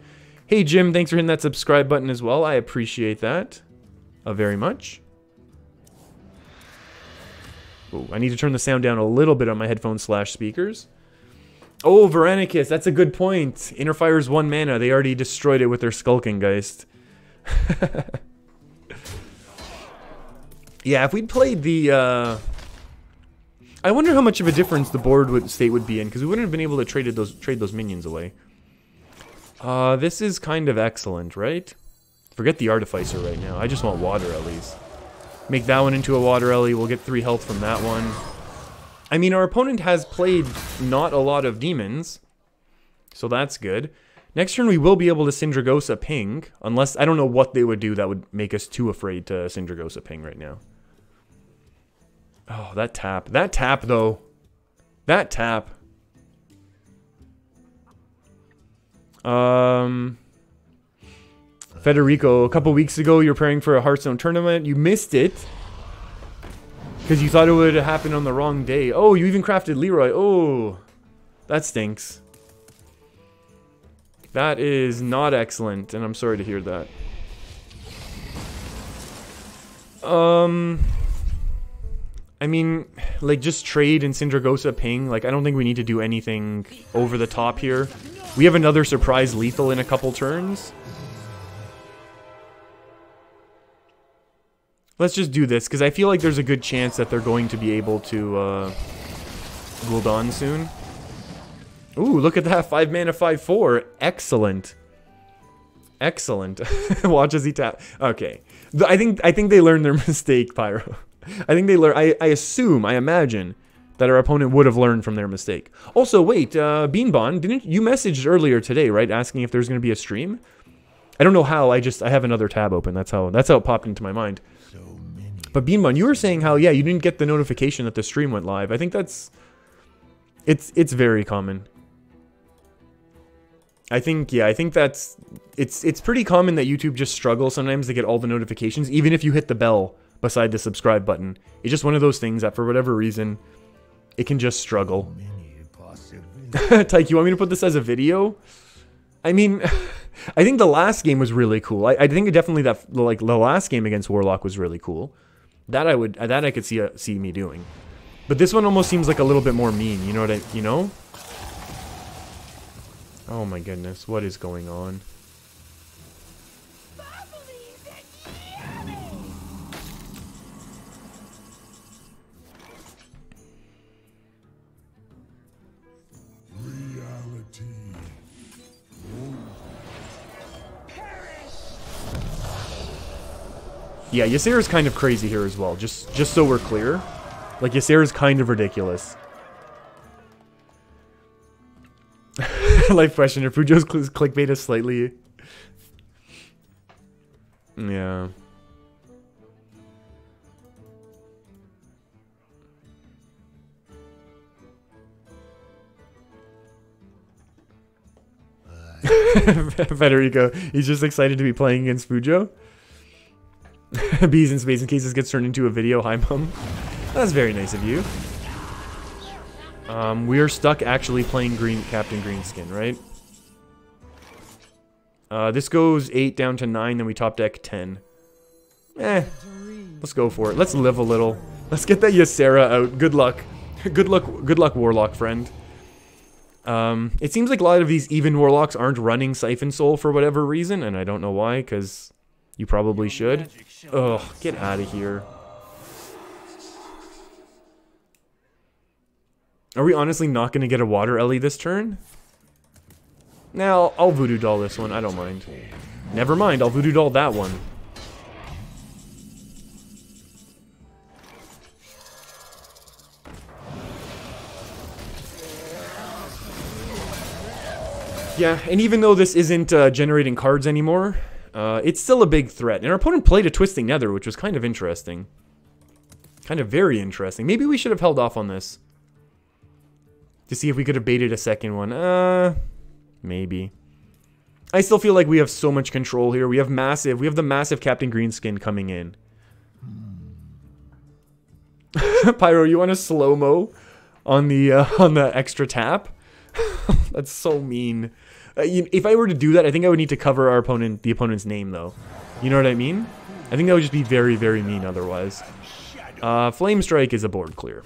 Hey Jim, thanks for hitting that subscribe button as well. I appreciate that very much. Oh, I need to turn the sound down a little bit on my headphones / speakers. Oh, Veronicus, that's a good point. Interfire's 1 mana. They already destroyed it with their Skulking Geist. Yeah, if we'd played the, I wonder how much of a difference the board state would be in, because we wouldn't have been able to trade those minions away. This is kind of excellent, right? Forget the Artificer right now. I just want Water Ellies. Make that one into a Water Ellie. We'll get 3 health from that one. I mean, our opponent has played not a lot of demons, so that's good. Next turn, we will be able to Syndragosa ping, unless, I don't know what they would do that would make us too afraid to Syndragosa ping right now. Oh, that tap. That tap, though. That tap. Federico, a couple weeks ago, you were preparing for a Hearthstone tournament. You missed it. Because you thought it would happen on the wrong day. Oh, you even crafted Leroy. Oh, that stinks. That is not excellent, and I'm sorry to hear that. I mean, like, just trade and Syndragosa ping. Like, I don't think we need to do anything over the top here. We have another surprise lethal in a couple turns. Let's just do this, because I feel like there's a good chance that they're going to be able to Gul'dan soon. Ooh, look at that. 5 mana, 5/4. Excellent. Excellent. Watch as he tap. Okay. I think they learned their mistake, Pyro. I think they learned. I assume, I imagine, that our opponent would have learned from their mistake. Also, wait, Beanbon, didn't you messaged earlier today, right? Asking if there's going to be a stream? I don't know how. I have another tab open. That's how it popped into my mind. But Beanbon, you were saying how, yeah, you didn't get the notification that the stream went live. I think that's... It's very common. I think that's... It's pretty common that YouTube just struggles sometimes to get all the notifications, even if you hit the bell beside the subscribe button. It's just one of those things that, for whatever reason, it can just struggle. Tyke, you want me to put this as a video? I mean... I think the last game was really cool. I think definitely that, like, the last game against Warlock was really cool. That I could see me doing. But this one almost seems like a little bit more mean. You know what you know? Oh my goodness, what is going on? Yeah, Ysera's kind of crazy here as well, just so we're clear. Like, Ysera's kind of ridiculous. Life questioner, Fujo's clickbait is slightly... Yeah. Federico, he's just excited to be playing against Fujo. Bees in Space in Cases gets turned into a video. Hi, Mum. That's very nice of you. We are stuck actually playing Captain Greenskin, right? This goes 8 down to 9, then we top deck 10. Let's go for it. Let's live a little. Let's get that Ysera out. Good luck. Good luck, Warlock friend. It seems like a lot of these even Warlocks aren't running Siphon Soul for whatever reason, and I don't know why, because you probably should. Ugh, get out of here. Are we honestly not going to get a Water Ellie this turn? Now, I'll Voodoo Doll this one. I don't mind. Never mind, I'll Voodoo Doll that one. Yeah, and even though this isn't generating cards anymore, it's still a big threat. And our opponent played a Twisting Nether, which was kind of interesting. Kind of very interesting. Maybe we should have held off on this. To see if we could have baited a second one. Maybe. I still feel like we have so much control here. We have the massive Captain Greenskin coming in. Pyro, you want a slow-mo on the extra tap? That's so mean. If I were to do that, I think I would need to cover the opponent's name, though. You know what I mean? I think that would just be very, very mean otherwise. Flame Strike is a board clear.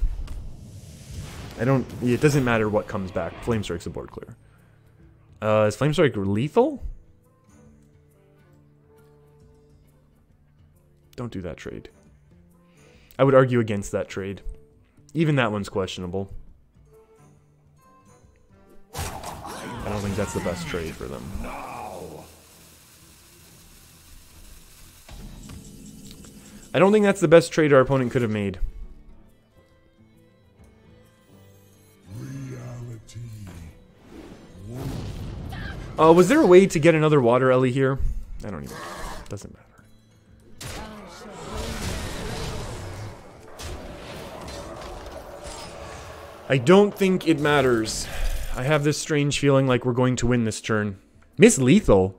It doesn't matter what comes back. Flame Strike's a board clear. Is Flame Strike lethal? Don't do that trade. I would argue against that trade. Even that one's questionable. I don't think that's the best trade for them. I don't think that's the best trade our opponent could have made. Was there a way to get another water Ellie here? I don't even know. Doesn't matter. I don't think it matters. I have this strange feeling like we're going to win this turn. Miss Lethal?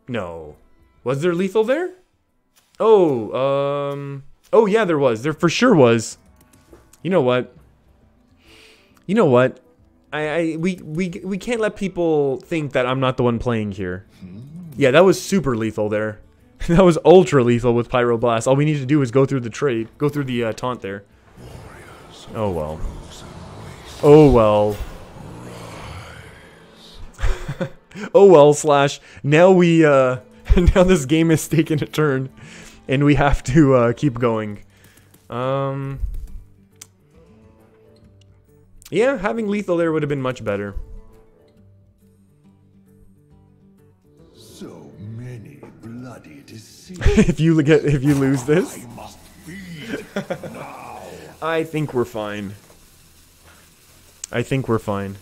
No. Was there lethal there? Oh, oh yeah, there was. There for sure was. You know what? You know what? We can't let people think that I'm not the one playing here. Yeah, that was super lethal there. That was ultra lethal with Pyroblast. All we need to do is go through the trade. Go through the taunt there. Oh well. Oh well. Oh well, slash. Now we, now this game is taking a turn. And we have to, keep going. Yeah, having lethal there would have been much better. So many bloody deceits. if you lose this, I must feed now. I think we're fine. I think we're fine.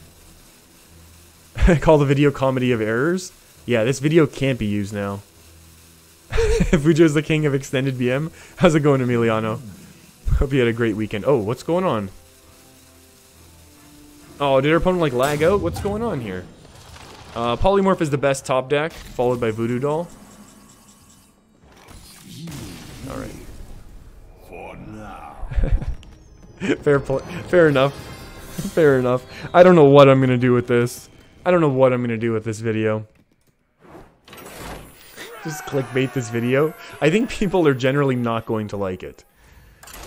Call the video comedy of errors. Yeah, this video can't be used now. Fujo's the king of extended BM. How's it going, Emiliano? Hope you had a great weekend. Oh, what's going on? Oh, did our opponent like lag out? What's going on here? Polymorph is the best top deck, followed by Voodoo Doll. Alright. For now. Fair enough. Fair enough. I don't know what I'm gonna do with this. I don't know what I'm gonna do with this video. Just clickbait this video. I think people are generally not going to like it.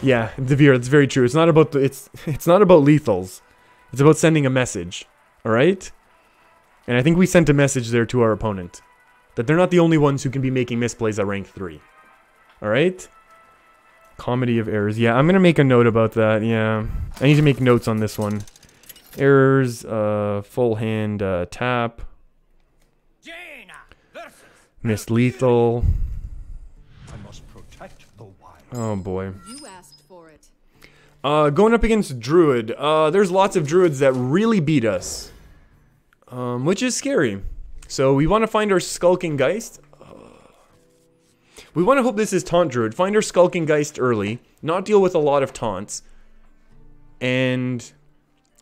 Yeah, Devere, it's very true. It's not about it's not about lethals. It's about sending a message. Alright? And I think we sent a message there to our opponent. That they're not the only ones who can be making misplays at rank 3. Alright? Comedy of errors. Yeah, I'm gonna make a note about that. Yeah. I need to make notes on this one. Errors, full hand tap. Jaina versus Miss Lethal. I must protect the wild. Oh boy. You asked for it. Going up against Druid. There's lots of Druids that really beat us. Which is scary. So we want to find our Skulking Geist. We want to hope this is Taunt Druid. Find our Skulking Geist early. Not deal with a lot of taunts. And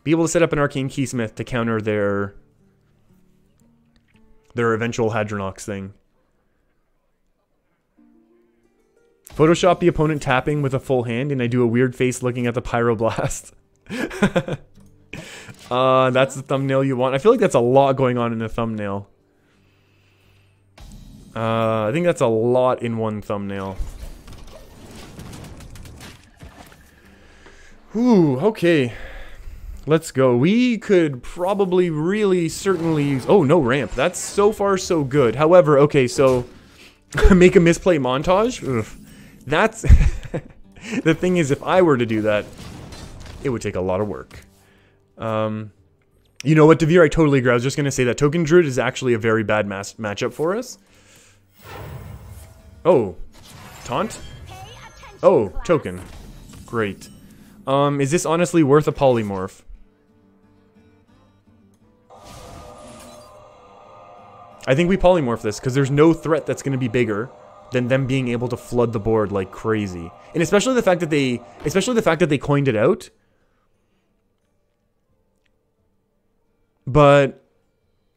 be able to set up an Arcane Keysmith to counter their eventual Hadronox thing. Photoshop the opponent tapping with a full hand, and I do a weird face looking at the Pyroblast. That's the thumbnail you want. I feel like that's a lot going on in the thumbnail. I think that's a lot in one thumbnail. Whew, okay. Let's go. We could probably really certainly use... Oh, no ramp. That's so far so good. However, okay, so... make a misplay montage? Ugh. That's... the thing is, if I were to do that, it would take a lot of work. You know what, Devere? I totally agree. I was just going to say that Token Druid is actually a very bad matchup for us. Oh. Taunt? Oh, Token. Great. Is this honestly worth a polymorph? I think we polymorph this, because there's no threat that's going to be bigger than them being able to flood the board like crazy. And especially the fact that they coined it out. But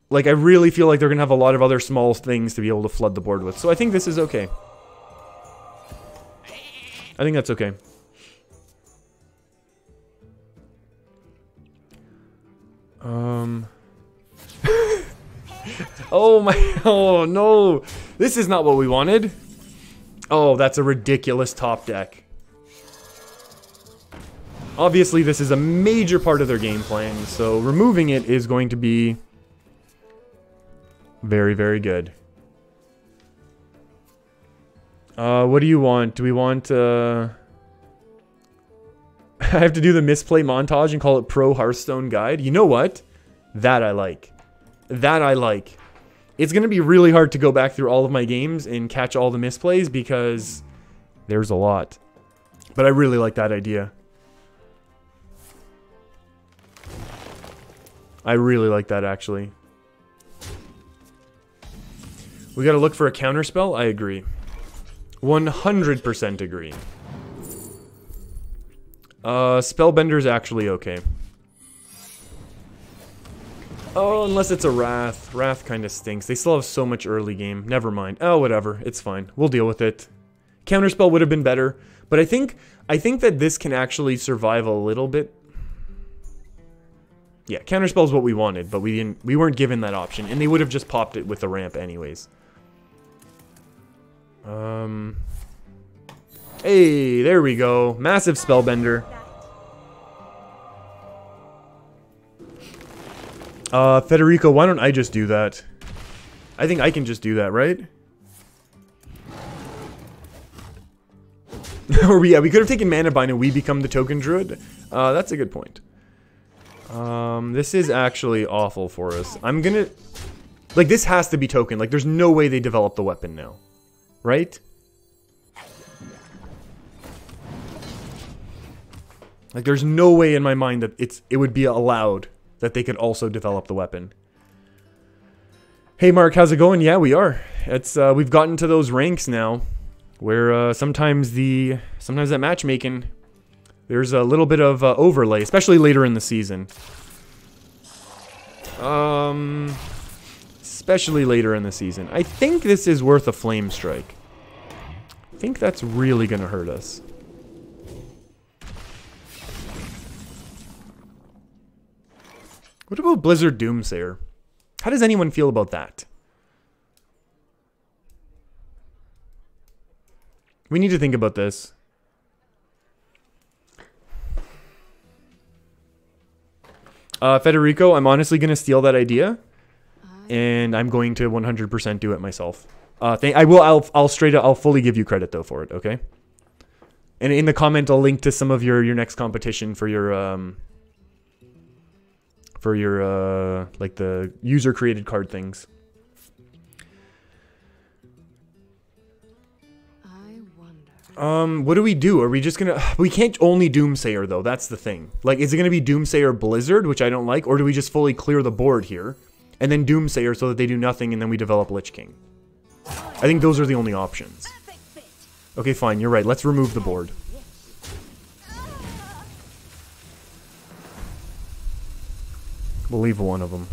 like I really feel like they're going to have a lot of other small things to be able to flood the board with. So I think this is okay. I think that's okay. Oh my, oh no, this is not what we wanted. Oh, that's a ridiculous top deck. Obviously, this is a major part of their game plan, so removing it is going to be very, very good. What do you want? Do we want, I have to do the misplay montage and call it Pro Hearthstone Guide? You know what? That I like. That I like. It's going to be really hard to go back through all of my games and catch all the misplays because there's a lot. But I really like that idea. I really like that, actually. We gotta look for a counterspell? I agree. 100% agree. Spellbender's actually okay. Oh, unless it's a Wrath. Wrath kind of stinks. They still have so much early game. Never mind. Oh, whatever. It's fine. We'll deal with it. Counterspell would have been better, but I think that this can actually survive a little bit. Yeah, counterspell is what we wanted, but we weren't given that option, and they would have just popped it with the ramp anyways. Hey, there we go. Massive Spellbender. Federico, why don't I just do that? I think I can just do that, right? Or yeah, we could have taken Mana Bind and we become the Token Druid. That's a good point. This is actually awful for us. I'm gonna... Like, this has to be token. Like, there's no way they develop the weapon now. Right? Like, there's no way in my mind that it would be allowed that they could also develop the weapon. Hey Mark, how's it going? Yeah, we are. It's we've gotten to those ranks now where sometimes that matchmaking, there's a little bit of overlay, especially later in the season. Especially later in the season. I think this is worth a Flame Strike. I think that's really gonna hurt us. What about Blizzard Doomsayer? How does anyone feel about that? We need to think about this. Federico, I'm honestly going to steal that idea. And I'm going to 100% do it myself. I'll fully give you credit though for it, okay? And in the comment, I'll link to some of your next competition for your like the user created card things. I wonder. What do we do? Are we just gonna... We can't only Doomsayer though, that's the thing. Like, is it gonna be Doomsayer Blizzard, which I don't like, or do we just fully clear the board here, and then Doomsayer so that they do nothing, and then we develop Lich King? I think those are the only options. Okay, fine, you're right. Let's remove the board. We'll leave one of them.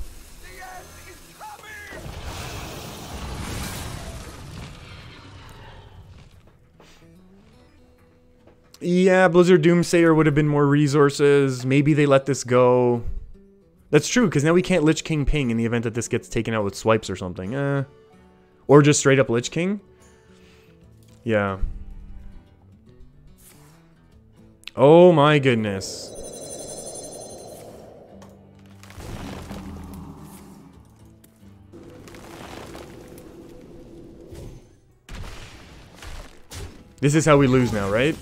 Yeah, Blizzard Doomsayer would have been more resources. Maybe they let this go. That's true, because now we can't Lich King ping in the event that this gets taken out with swipes or something. Or just straight up Lich King. Yeah. Oh my goodness. This is how we lose now, right?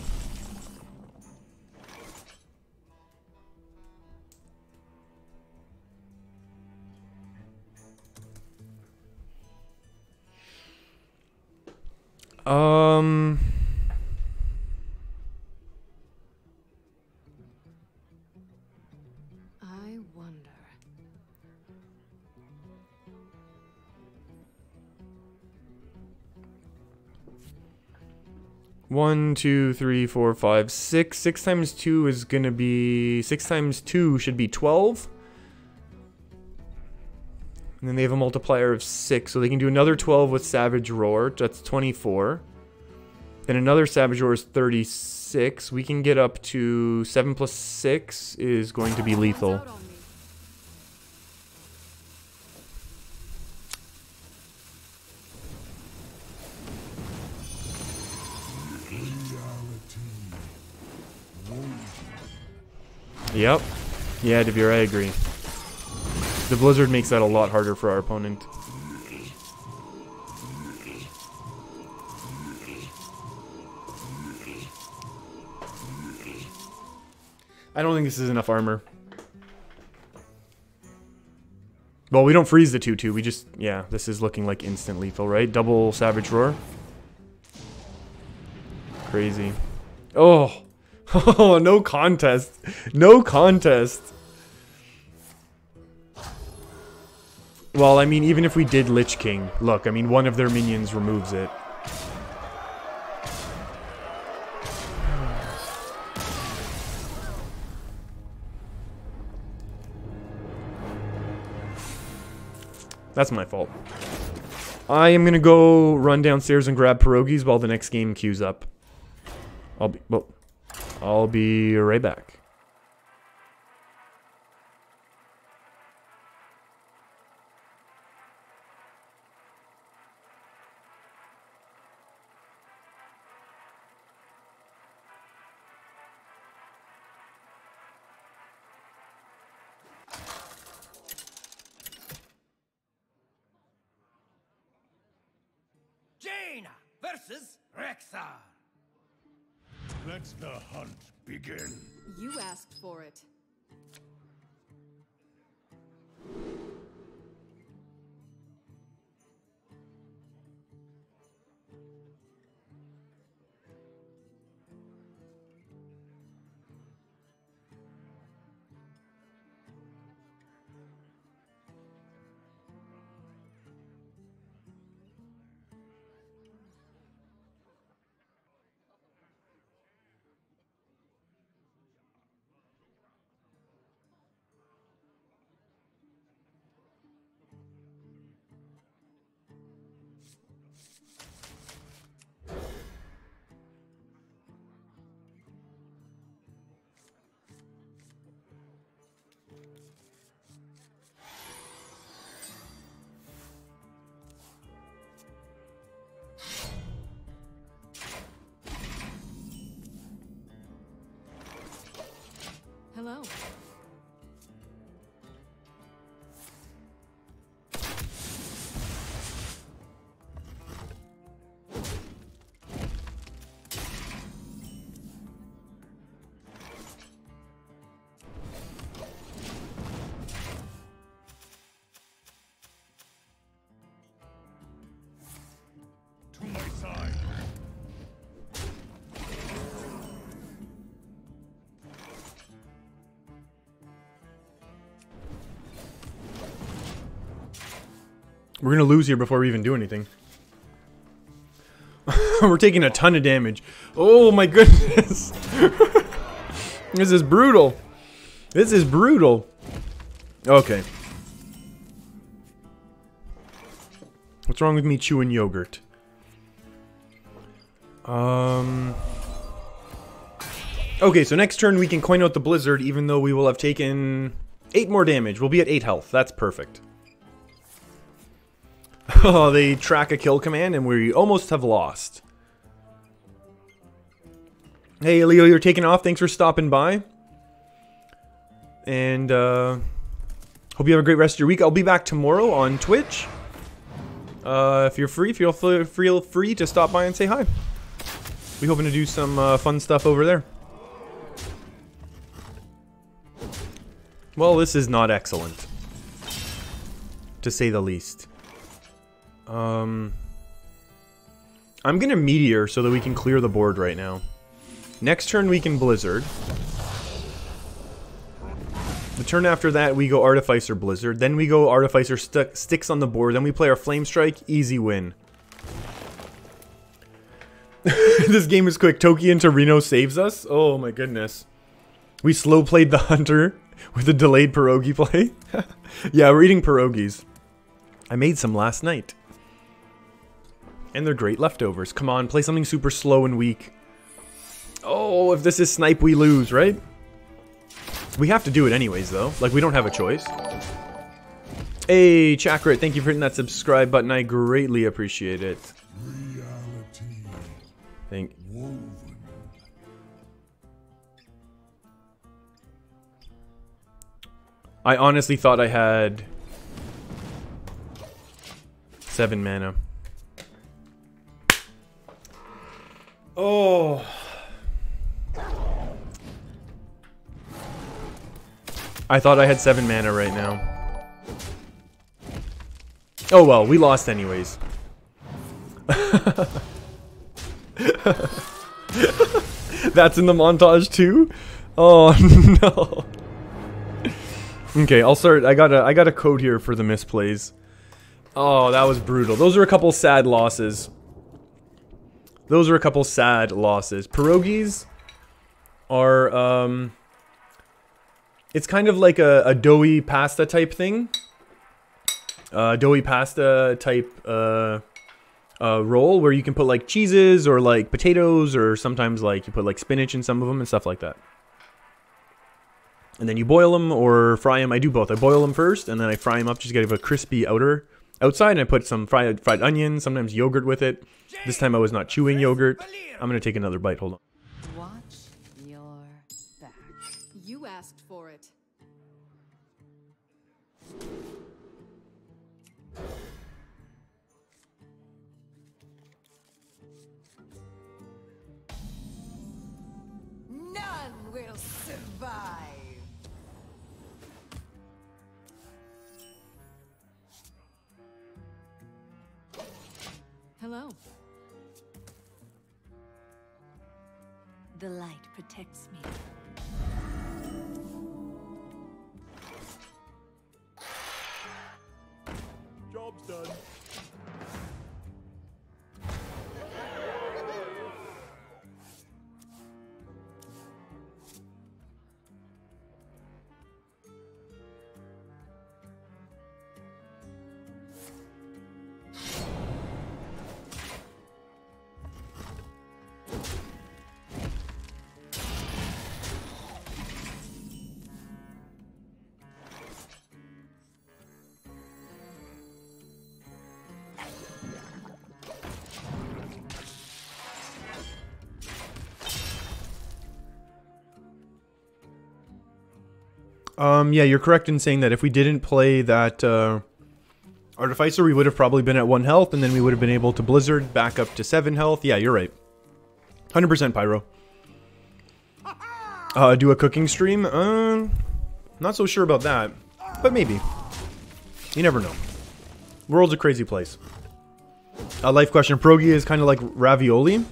I wonder. 1, 2, 3, 4, 5, 6. 6 times 2 is gonna be... 6 times 2 should be 12. And then they have a multiplier of 6, so they can do another 12 with Savage Roar. That's 24. Then another Savage Roar is 36. We can get up to 7 plus 6 is going to be lethal. Yep. Yeah, Devere, I agree. The Blizzard makes that a lot harder for our opponent. I don't think this is enough armor. Well, we don't freeze the 2-2. We just... Yeah, this is looking like instant lethal, right? Double Savage Roar. Crazy. Oh! Oh, no contest. No contest. Well, I mean, even if we did Lich King, look, I mean, one of their minions removes it. That's my fault. I am gonna go run downstairs and grab pierogies while the next game queues up. I'll be right back. Jaina versus Rexar. Let the hunt begin. You asked for it. Hello. To my side. We're gonna lose here before we even do anything. We're taking a ton of damage. Oh my goodness. This is brutal. This is brutal. Okay. What's wrong with me chewing yogurt? Okay, so next turn we can coin out the blizzard even though we will have taken 8 more damage. We'll be at 8 health. That's perfect. Oh, they track a kill command and we almost have lost. Hey Leo, you're taking off. Thanks for stopping by. And hope you have a great rest of your week. I'll be back tomorrow on Twitch. If you're free, feel free to stop by and say hi. We're hoping to do some fun stuff over there. Well, this is not excellent, to say the least. I'm gonna Meteor so that we can clear the board right now. Next turn we can Blizzard. The turn after that we go Artificer Blizzard. Then we go Artificer Sticks on the board. Then we play our Flame Strike. Easy win. This game is quick. Toki and Torino saves us. Oh my goodness. We slow played the Hunter with a delayed pierogi play. Yeah, we're eating pierogies. I made some last night. And they're great leftovers. Come on, play something super slow and weak. Oh, if this is snipe, we lose, right? We have to do it anyways, though. Like, we don't have a choice. Hey, Chakrit, thank you for hitting that subscribe button. I greatly appreciate it. Thank you. I honestly thought I had 7 mana. Oh. I thought I had 7 mana right now. Oh well, we lost anyways. That's in the montage too? Oh no. Okay, I'll start. I got a code here for the misplays. Oh, that was brutal. Those are a couple sad losses. Those are a couple sad losses. Pierogies are, it's kind of like a doughy pasta type thing. Doughy pasta type, roll where you can put like cheeses or like potatoes, or sometimes like you put like spinach in some of them and stuff like that. And then you boil them or fry them. I do both. I boil them first and then I fry them up just to get a crispy outside, and I put some fried onions, sometimes yogurt with it. This time I was not chewing yogurt. I'm gonna take another bite. Hold on. Watch your back. You asked for it. None will survive. Hello. The light protects me. Job's done. Yeah, you're correct in saying that if we didn't play that Artificer, we would have probably been at 1 health, and then we would have been able to Blizzard back up to 7 health. Yeah, you're right. 100% Pyro. Do a cooking stream? Not so sure about that, but maybe. You never know. World's a crazy place. Life question. Pierogi is kind of like ravioli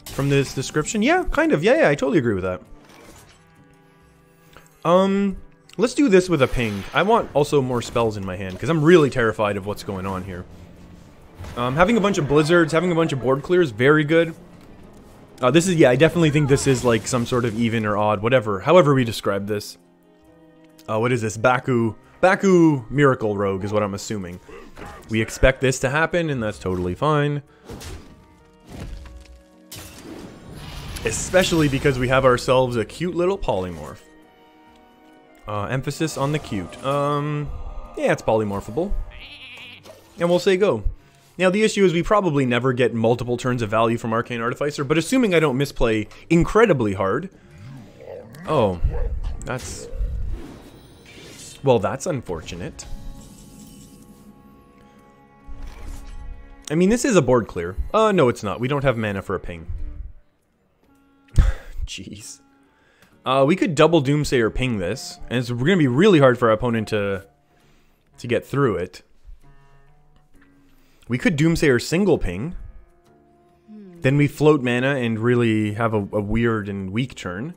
from this description. Yeah, kind of. Yeah, I totally agree with that. Let's do this with a ping. I want also more spells in my hand, because I'm really terrified of what's going on here. Having a bunch of blizzards, having a bunch of board clears, very good. This is, yeah, I definitely think this is like some sort of even or odd, whatever, however we describe this. What is this? Baku Miracle Rogue is what I'm assuming. We expect this to happen, and that's totally fine. Especially because we have ourselves a cute little polymorph. Emphasis on the cute. Yeah, it's polymorphable. And we'll say go. Now, the issue is we probably never get multiple turns of value from Arcane Artificer, but assuming I don't misplay incredibly hard... Oh, that's... Well, that's unfortunate. I mean, this is a board clear. No, it's not. We don't have mana for a ping. Jeez. We could double Doomsayer ping this, and it's going to be really hard for our opponent to get through it. We could Doomsayer single ping. Then we float mana and really have a weird and weak turn.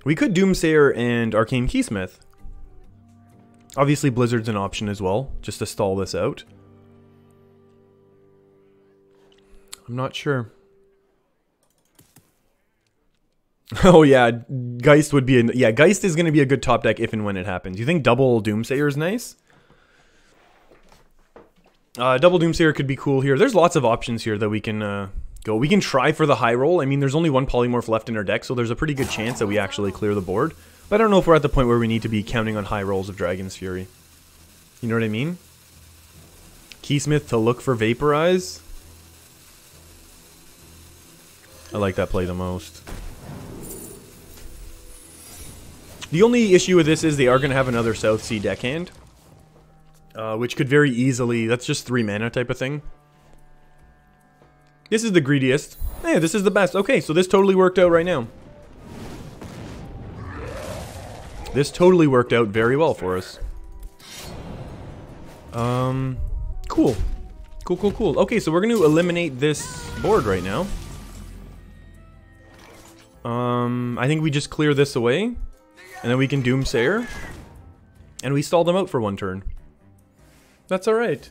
We could Doomsayer and Arcane Keysmith. Obviously Blizzard's an option as well, just to stall this out. I'm not sure. Oh yeah, Geist would be yeah, Geist is going to be a good top deck if and when it happens. You think double Doomsayer is nice? Double Doomsayer could be cool here. There's lots of options here that we can go. We can try for the high roll. I mean, there's only one polymorph left in our deck, so there's a pretty good chance that we actually clear the board. But I don't know if we're at the point where we need to be counting on high rolls of Dragon's Fury. You know what I mean? Keysmith to look for Vaporize. I like that play the most. The only issue with this is they are going to have another South Sea deckhand. Which could very easily... That's just 3 mana type of thing. This is the greediest. Hey, this is the best. Okay, so this totally worked out right now. This totally worked out very well for us. Cool. Cool. Okay, so we're going to eliminate this board right now. I think we just clear this away. And then we can Doomsayer. And we stall them out for 1 turn. That's alright.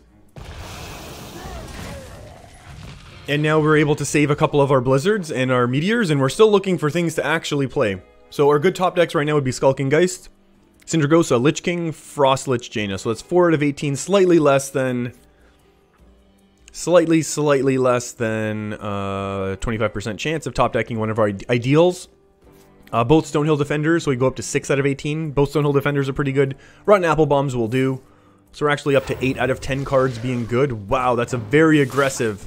And now we're able to save a couple of our blizzards and our meteors, and we're still looking for things to actually play. So our good top decks right now would be Skulking Geist, Syndragosa, Lich King, Frost Lich, Jaina. So that's 4 out of 18, slightly less than 25% chance of top decking one of our ideals. Both Stonehill Defenders, so we go up to 6 out of 18. Both Stonehill Defenders are pretty good. Rotten Apple Bombs will do. So we're actually up to 8 out of 10 cards being good. Wow, that's a very aggressive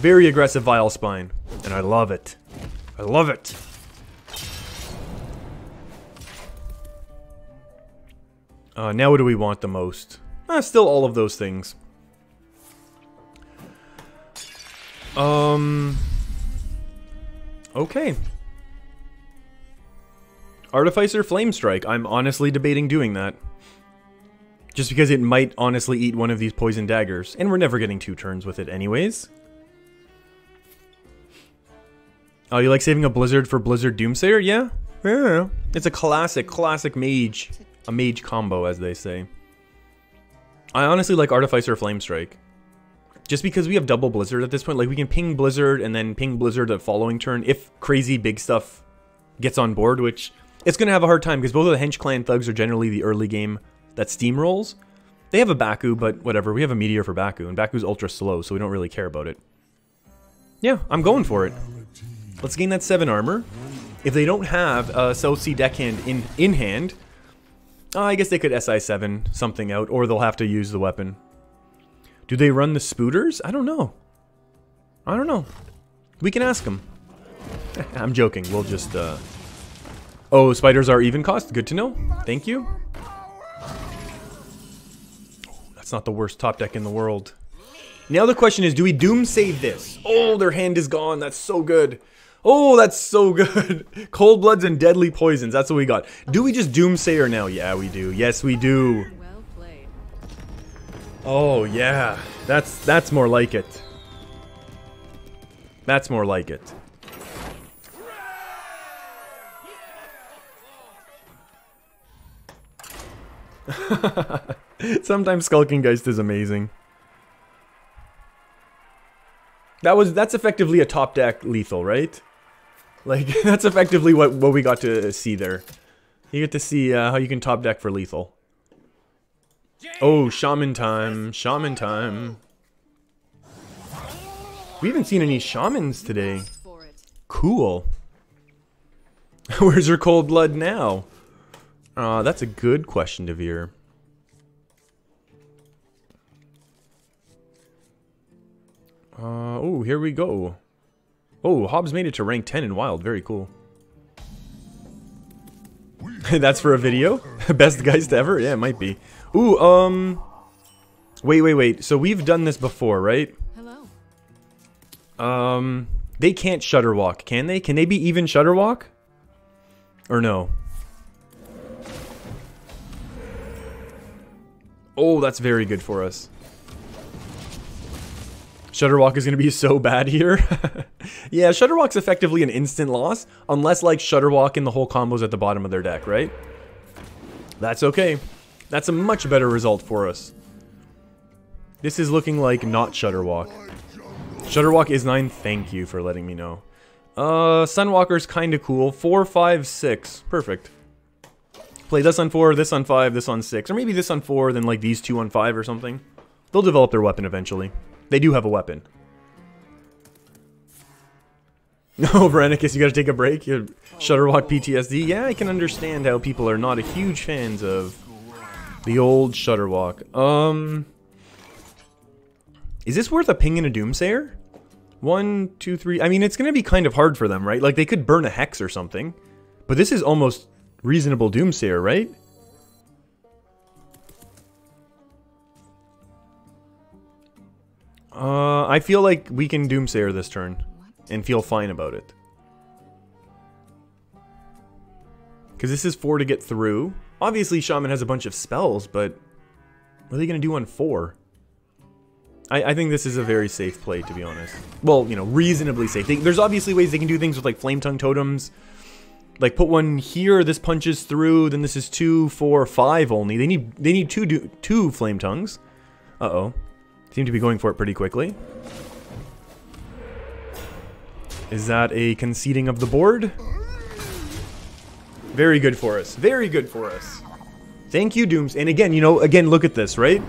Vile Spine. And I love it. I love it. Now what do we want the most? Still all of those things. Okay. Artificer Flamestrike. I'm honestly debating doing that. Just because it might honestly eat one of these poison daggers. And we're never getting 2 turns with it anyways. Oh, you like saving a Blizzard for Blizzard Doomsayer? Yeah. Yeah. It's a classic mage. A mage combo, as they say. I honestly like Artificer Flamestrike. Just because we have double Blizzard at this point. Like, we can ping Blizzard and then ping Blizzard the following turn if crazy big stuff gets on board, which it's going to have a hard time because both of the Hench Clan thugs are generally the early game that steamrolls. They have a Baku, but whatever. We have a Meteor for Baku, and Baku's ultra slow, so we don't really care about it. Yeah, I'm going for it. Let's gain that 7 armor. If they don't have a South Sea Deckhand in hand, I guess they could SI7 something out, or they'll have to use the weapon. Do they run the Spooters? I don't know. I don't know. We can ask them. I'm joking. We'll just, Oh, spiders are even cost. Good to know. Thank you. That's not the worst top deck in the world. Now the question is, do we doom save this? Oh, their hand is gone. That's so good. Oh, that's so good. Cold Bloods and Deadly Poisons. That's what we got. Do we just Doomsayer now? Yeah, we do. Yes, we do. Well played. Oh, yeah. That's more like it. That's more like it. Sometimes Skulking Geist is amazing. That's effectively a top deck lethal, right? Like, that's effectively what we got to see there. You get to see how you can top deck for lethal. Oh, Shaman time. Shaman time. We haven't seen any Shamans today. Cool. Where's your Cold Blood now? That's a good question, Devere. Oh, here we go. Oh, Hobbs made it to rank 10 in Wild. Very cool. That's for a video? Best Geist ever? Yeah, it might be. Ooh, Wait. So we've done this before, right? Hello. They can't Shutter Walk, can they? Can they be even Shutter Walk? Or no? Oh, that's very good for us. Shutterwalk is going to be so bad here. Yeah, Shutterwalk's effectively an instant loss, unless like Shutterwalk and the whole combo's at the bottom of their deck, right? That's okay. That's a much better result for us. This is looking like not Shutterwalk. Shutterwalk is 9, thank you for letting me know. Sunwalker's kinda cool. 4, 5, 6. Perfect. Play this on 4, this on 5, this on 6. Or maybe this on 4, then like these 2 on 5 or something. They'll develop their weapon eventually. They do have a weapon. No, Veronicus, you gotta take a break. You Shutterwalk PTSD. Yeah, I can understand how people are not a huge fans of the old Shutterwalk. Is this worth a ping and a Doomsayer? 1, 2, 3. I mean, it's gonna be kind of hard for them, right? Like, they could burn a Hex or something. But this is almost reasonable Doomsayer, right? I feel like we can Doomsayer this turn. And feel fine about it. Because this is 4 to get through. Obviously, Shaman has a bunch of spells, but what are they going to do on 4? I think this is a very safe play, to be honest. Well, you know, reasonably safe. There's obviously ways they can do things with, like, Flame Tongue Totems. Like, put one here, this punches through, then this is 2, 4, 5 only. They need two Flame Tongues. Uh-oh. Seem to be going for it pretty quickly. Is that a conceding of the board? Very good for us. Very good for us. Thank you, Dooms. And again, you know, again, look at this, right?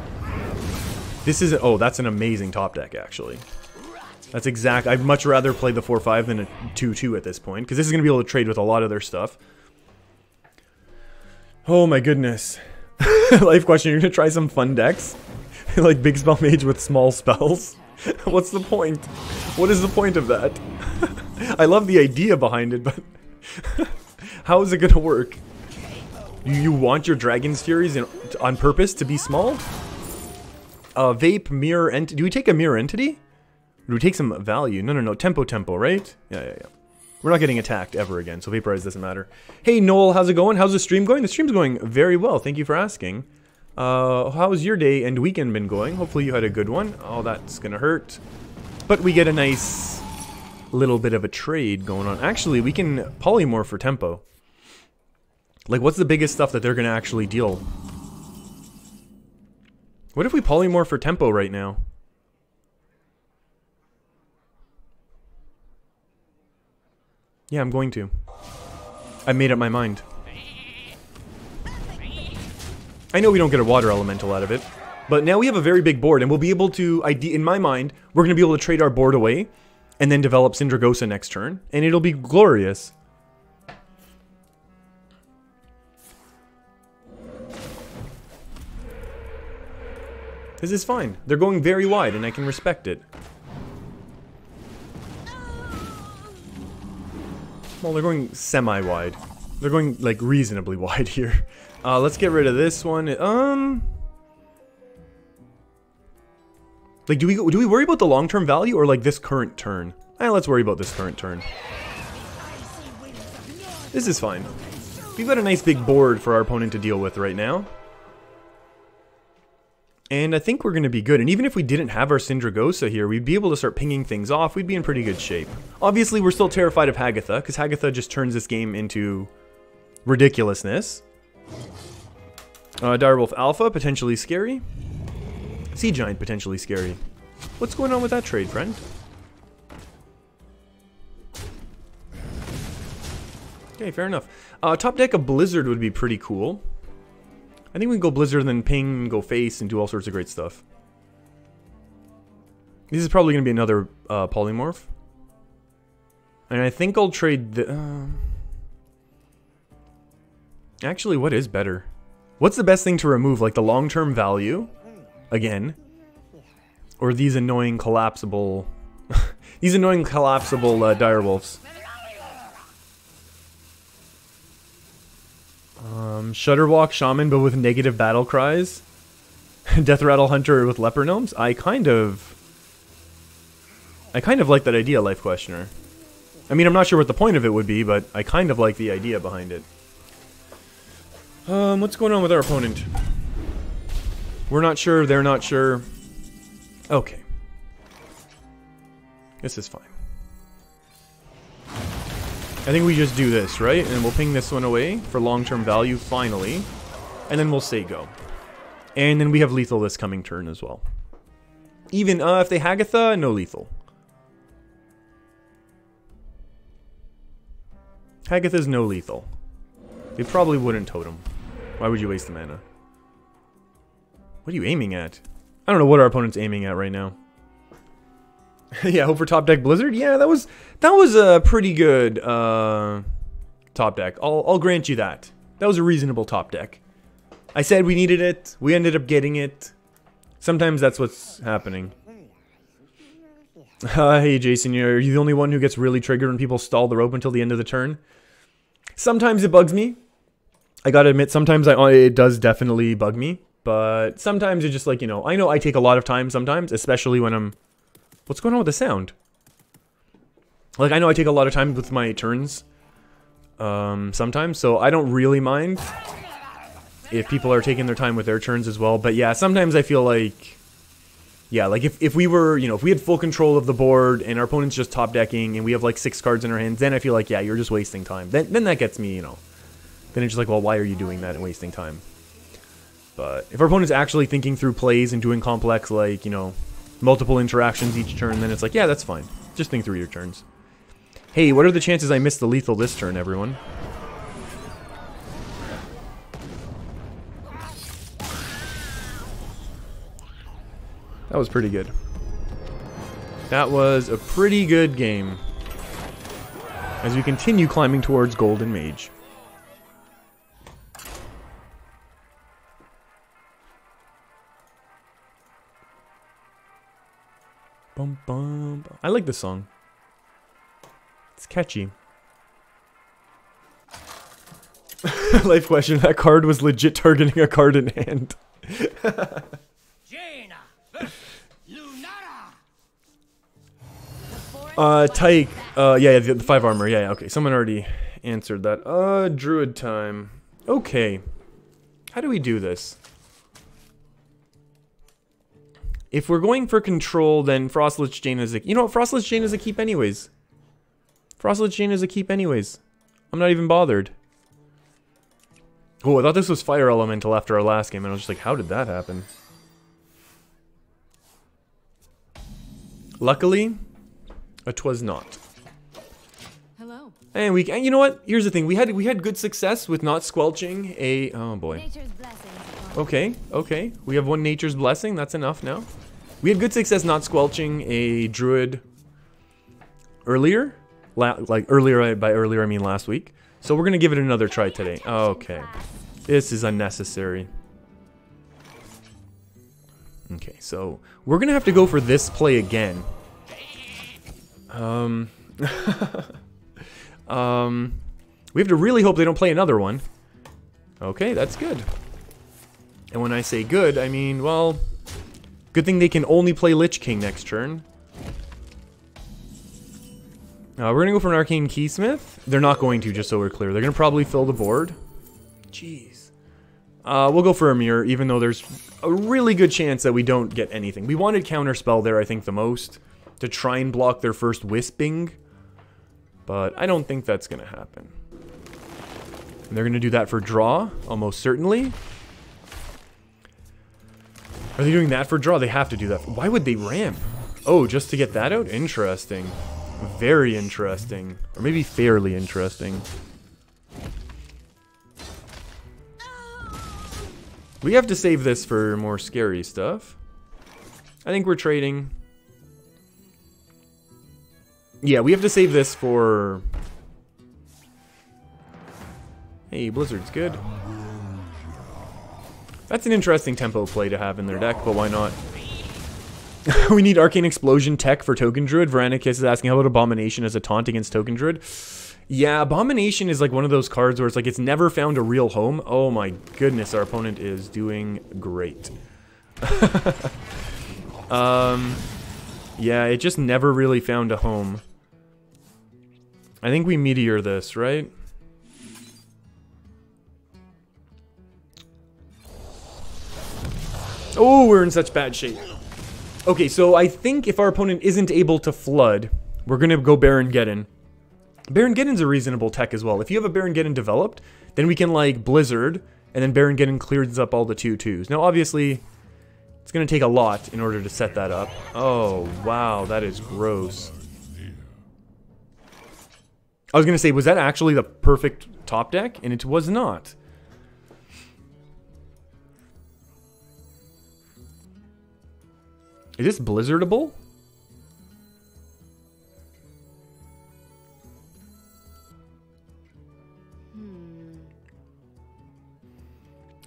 This is... Oh, that's an amazing top deck, actually. That's exact... I'd much rather play the 4-5 than a 2-2 at this point, because this is going to be able to trade with a lot of their stuff. Oh my goodness. Life question, you're going to try some fun decks? Like Big Spell Mage with small spells? What's the point? What is the point of that? I love the idea behind it, but... how is it going to work? You want your Dragon's Furies on purpose to be small? Vape, mirror, entity. Do we take a mirror entity? Or do we take some value? No. Tempo, right? Yeah. We're not getting attacked ever again, so Vaporize doesn't matter. Hey, Noel, how's it going? How's the stream going? The stream's going very well. Thank you for asking. How's your day and weekend been going? Hopefully you had a good one. Oh, that's gonna hurt. But we get a nice little bit of a trade going on. Actually, we can polymorph for tempo. Like, what's the biggest stuff that they're gonna actually deal? What if we polymorph for tempo right now? Yeah, I'm going to. I made up my mind. I know we don't get a water elemental out of it, but now we have a very big board, and we'll be able to, in my mind, we're going to be able to trade our board away, and then develop Syndragosa next turn, and it'll be glorious. This is fine. They're going very wide, and I can respect it. Well, they're going semi-wide. They're going, like, reasonably wide here. Let's get rid of this one. Like, do we worry about the long-term value or, like, this current turn? Let's worry about this current turn. This is fine. We've got a nice big board for our opponent to deal with right now. And I think we're going to be good. And even if we didn't have our Syndragosa here, we'd be able to start pinging things off. We'd be in pretty good shape. Obviously, we're still terrified of Hagatha, because Hagatha just turns this game into ridiculousness. Direwolf Alpha, potentially scary. Sea Giant, potentially scary. What's going on with that trade, friend? Okay, fair enough. Top deck of Blizzard would be pretty cool. I think we can go Blizzard and then ping, go face, and do all sorts of great stuff. This is probably going to be another polymorph. And I think I'll trade the... Actually, what is better? What's the best thing to remove? Like the long-term value? Again. Or these annoying collapsible... these annoying collapsible direwolves. Shudderwalk Shaman, but with negative battle cries. Death Rattle Hunter with leper gnomes. I kind of like that idea, Life Questioner. I mean, I'm not sure what the point of it would be, but I kind of like the idea behind it. What's going on with our opponent? We're not sure, they're not sure. Okay. This is fine. I think we just do this, right? And we'll ping this one away for long-term value, finally. And then we'll say go. And then we have lethal this coming turn as well. Even, if they Hagatha, no lethal. Hagatha's no lethal. They probably wouldn't totem. Why would you waste the mana? What are you aiming at? I don't know what our opponent's aiming at right now. Yeah, hope for top deck Blizzard. Yeah, that was a pretty good top deck. I'll grant you that. That was a reasonable top deck. I said we needed it. We ended up getting it. Sometimes that's what's happening. Hey Jason, are you the only one who gets really triggered when people stall the rope until the end of the turn? Sometimes it bugs me. I gotta admit, sometimes it does definitely bug me. But sometimes it's just like, you know I take a lot of time sometimes, especially when I'm... What's going on with the sound? Like, I know I take a lot of time with my turns. Sometimes, so I don't really mind if people are taking their time with their turns as well. But yeah, sometimes I feel like... Yeah, like if we were, if we had full control of the board and our opponent's just top decking and we have like 6 cards in our hands, then I feel like, yeah, you're just wasting time. Then that gets me, Then it's just like, well, why are you doing that and wasting time? But if our opponent's actually thinking through plays and doing complex, like, you know, multiple interactions each turn, then it's like, yeah, that's fine. Just think through your turns. Hey, what are the chances I miss the lethal this turn, everyone? That was pretty good. That was a pretty good game. As we continue climbing towards Golden Mage. Bum, bum, bum. I like this song. It's catchy. Life question, that card was legit targeting a card in hand. Jaina, Lunara. Tyke, yeah, the 5 armor, yeah, okay, someone already answered that. Druid time. Okay. How do we do this? If we're going for control, then Frostlich Jane is a... You know what? Frostlich Jane is a keep anyways. Frostlich Jane is a keep anyways. I'm not even bothered. Oh, I thought this was Fire Elemental after our last game, and I was just like, how did that happen? Luckily, it was not. Hello. And we... And you know what? Here's the thing. We had good success with not squelching a... Oh, boy. Nature's blessings. Okay, okay. We have one Nature's Blessing. That's enough now. We had good success not squelching a druid earlier. Like earlier, by earlier I mean last week. So we're going to give it another try today. Okay. This is unnecessary. Okay, so we're going to have to go for this play again. We have to really hope they don't play another one. Okay, that's good. And when I say good, I mean, well, good thing they can only play Lich King next turn. We're going to go for an Arcane Keysmith. They're not going to, just so we're clear. They're going to probably fill the board. Jeez. We'll go for a Mirror, even though there's a really good chance that we don't get anything. We wanted Counterspell there, I think, the most, to try and block their first Wisping. But I don't think that's going to happen. And they're going to do that for draw, almost certainly. Are they doing that for draw? They have to do that. Why would they ramp? Oh, just to get that out? Interesting. Very interesting. Or maybe fairly interesting. We have to save this for more scary stuff. I think we're trading. Yeah, we have to save this for... Hey, Blizzard's good. That's an interesting tempo play to have in their deck, but why not? We need Arcane Explosion tech for Token Druid. Veranicus is asking, how about Abomination as a taunt against Token Druid? Yeah, Abomination is like one of those cards where it's like it's never found a real home. Oh my goodness, our opponent is doing great. Yeah, it just never really found a home. I think we Meteor this, right? Oh, we're in such bad shape. Okay, so I think if our opponent isn't able to flood, we're going to go Baron Geddon. Baron Geddon's a reasonable tech as well. If you have a Baron Geddon developed, then we can like Blizzard, and then Baron Geddon clears up all the 2/2s. Now, obviously, it's going to take a lot in order to set that up. Oh, wow, that is gross. I was going to say, was that actually the perfect top deck? And it was not. Is this Blizzardable?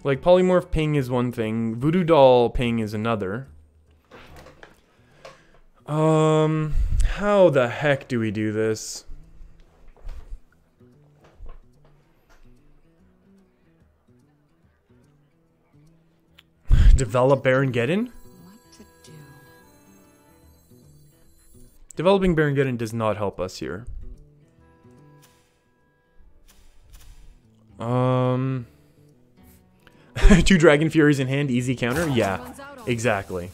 Like, Polymorph ping is one thing. Voodoo Doll ping is another. How the heck do we do this? Develop Baron Geddon? Developing Baron Geddon does not help us here. Two Dragon Furies in hand, easy counter? Yeah, exactly.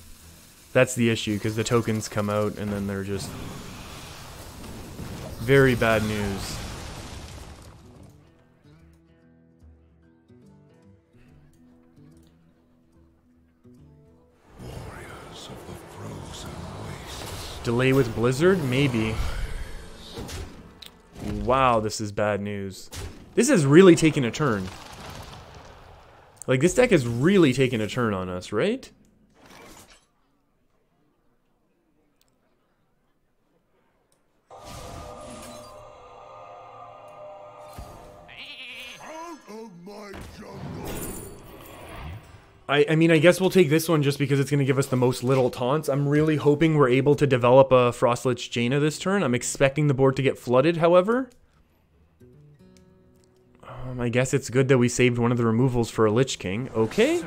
That's the issue, because the tokens come out and then they're just very bad news. Delay with Blizzard? Maybe. Wow, this is bad news. This has really taken a turn. Like, this deck has really taken a turn on us, right? Out of my jungle. I mean, I guess we'll take this one just because it's going to give us the most little taunts. I'm really hoping we're able to develop a Frostlich Jaina this turn. I'm expecting the board to get flooded, however. I guess it's good that we saved one of the removals for a Lich King. Okay.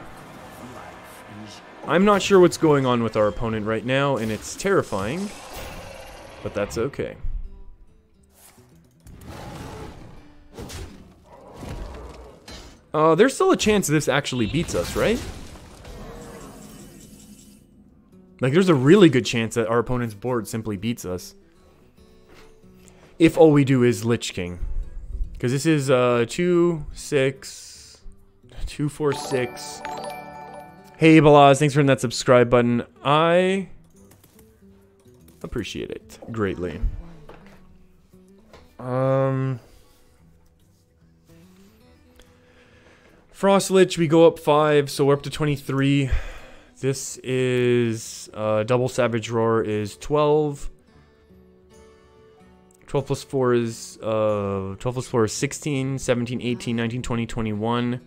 I'm not sure what's going on with our opponent right now, and it's terrifying. But that's okay. There's still a chance this actually beats us, right? Like, there's a really good chance that our opponent's board simply beats us. If all we do is Lich King. Because this is 2, 6, 2, 4, 6. Hey, Balaz, thanks for hitting that subscribe button. I appreciate it greatly. Frostlich, we go up 5, so we're up to 23. This is double Savage Roar is 12. 12 plus 4 is 12 plus 4 is 16, 17, 18, 19, 20, 21.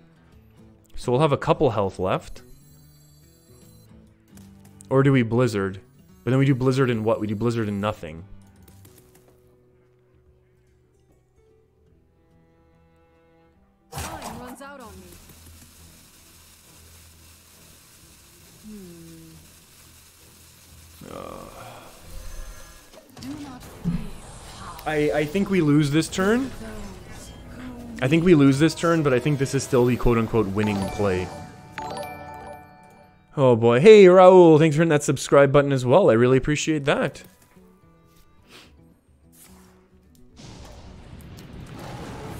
So we'll have a couple health left. Or do we Blizzard? But then we do Blizzard in what? We do Blizzard in nothing. Time runs out on me. Do not fear. I think we lose this turn. I think we lose this turn, but I think this is still the quote-unquote winning play. Oh boy. Hey, Raul, thanks for hitting that subscribe button as well. I really appreciate that.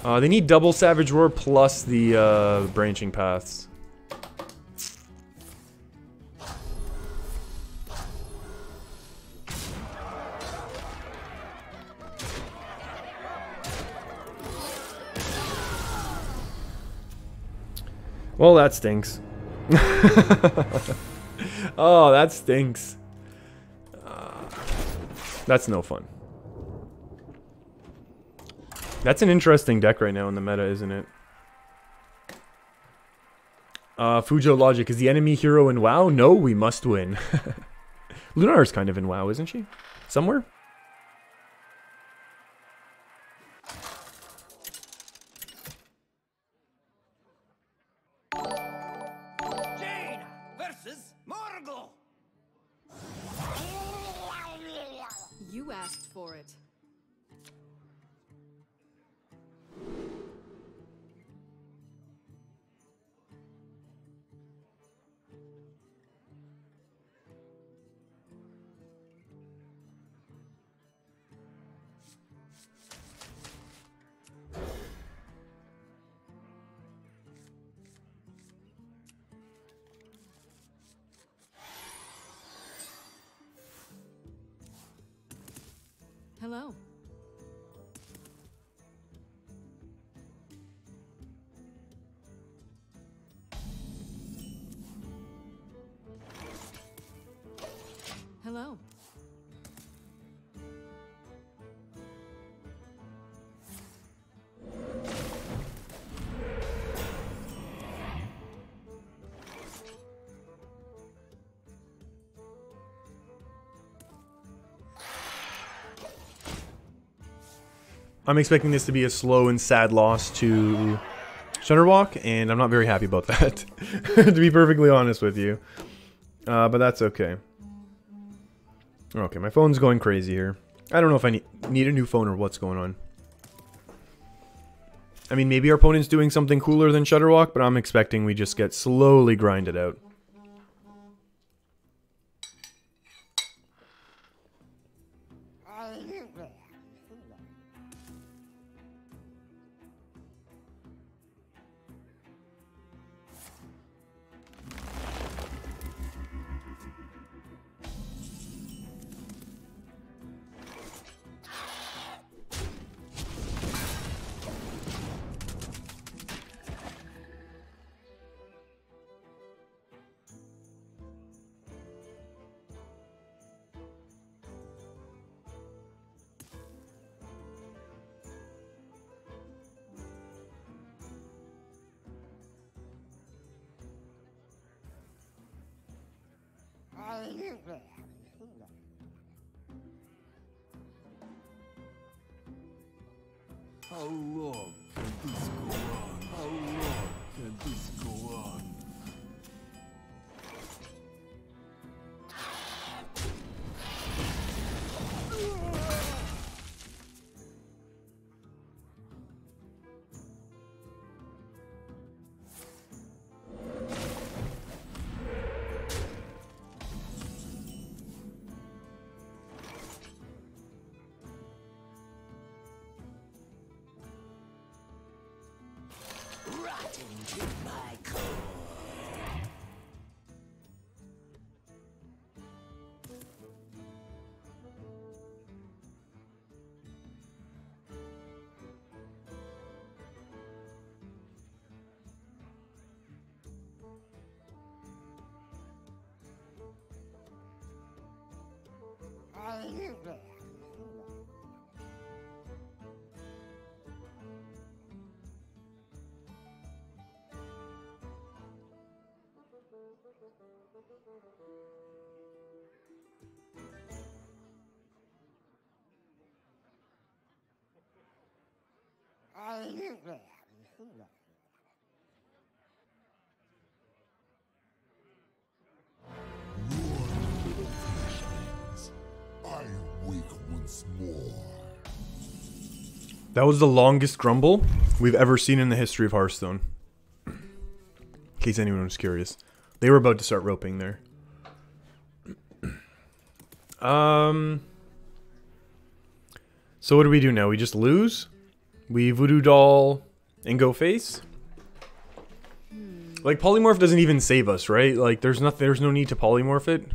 They need double Savage Roar plus the branching paths. Well, that stinks. Oh, that stinks. That's no fun. That's an interesting deck right now in the meta, isn't it? Fujo Logic, is the enemy hero in WoW? No, we must win. Lunar's kind of in WoW, isn't she? Somewhere? Jaina versus Morgul. You asked for it. Hello. Hello. I'm expecting this to be a slow and sad loss to Shutterwalk, and I'm not very happy about that, to be perfectly honest with you. But that's okay. Okay, my phone's going crazy here. I don't know if I need a new phone or what's going on. I mean, maybe our opponent's doing something cooler than Shutterwalk, but I'm expecting we just get slowly grinded out. How long can this go on? How long can this go on? I wake once more. That was the longest grumble we've ever seen in the history of Hearthstone. In case anyone was curious. They were about to start roping there. So what do we do now? We just lose? We voodoo doll and go face? Like, polymorph doesn't even save us, right? Like, there's no need to polymorph it.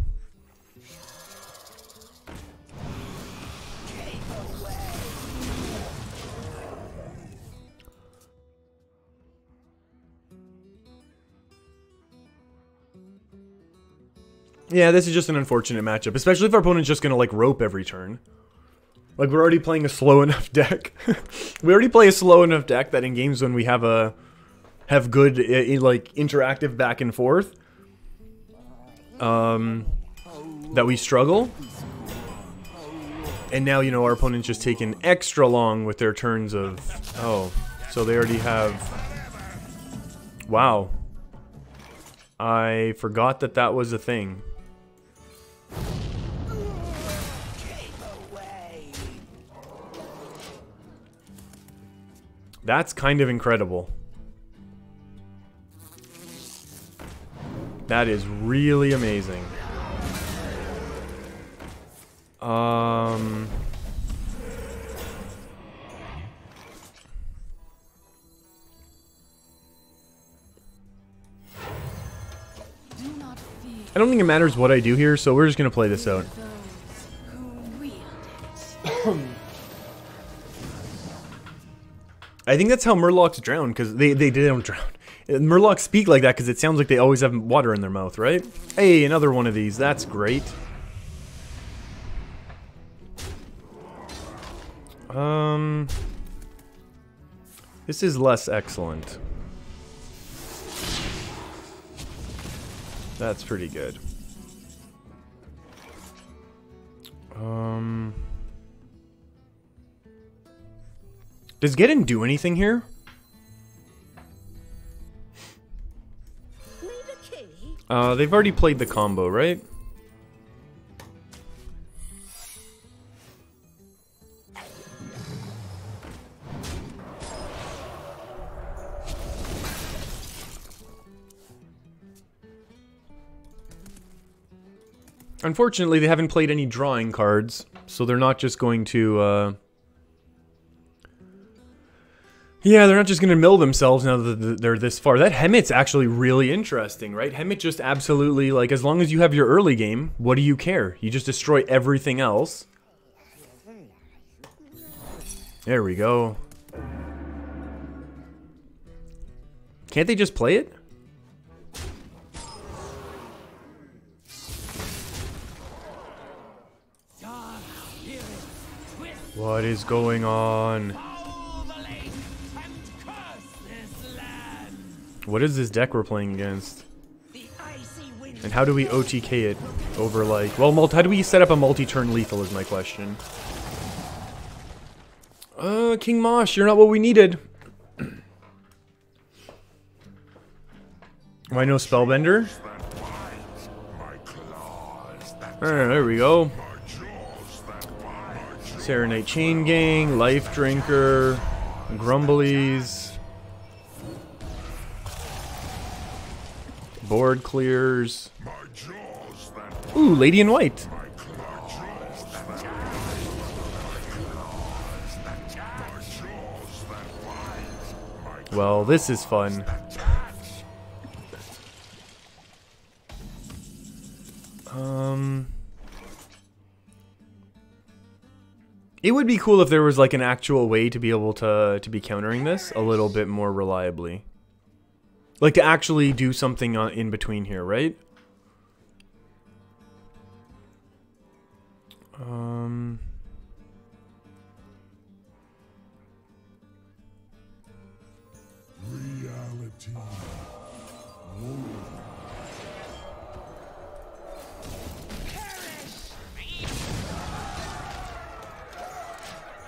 Yeah, this is just an unfortunate matchup, especially if our opponent's just gonna, like, rope every turn. Like, we're already playing a slow enough deck. We already play a slow enough deck that in games when we have good, like, interactive back and forth, that we struggle. And now, you know, our opponent's just taking extra long with their turns of... Oh, so they already have... Wow. I forgot that that was a thing. That's kind of incredible. That is really amazing. I don't think it matters what I do here, so we're just gonna play this out. I think that's how Murlocs drown, because they don't drown. Murlocs speak like that because it sounds like they always have water in their mouth, right? Hey, another one of these. That's great. This is less excellent. That's pretty good. Does Geddon do anything here? They've already played the combo, right? Unfortunately, they haven't played any drawing cards, so they're not just going to, yeah, they're not just going to mill themselves now that they're this far. That Hemet's actually really interesting, right? Hemet just absolutely, like, as long as you have your early game, what do you care? You just destroy everything else. There we go. Can't they just play it? What is going on? What is this deck we're playing against? The icy winds And how do we OTK it over, like... Well, how do we set up a multi-turn lethal is my question. King Mosh, you're not what we needed. Why no Spellbender? Alright, there we go. Serenite Chain Gang, Life Drinker, Grumblies. Board clears. Ooh, Lady in White. Well, this is fun. It would be cool if there was like an actual way to be able to be countering this a little bit more reliably. Like to actually do something in between here, right? Reality.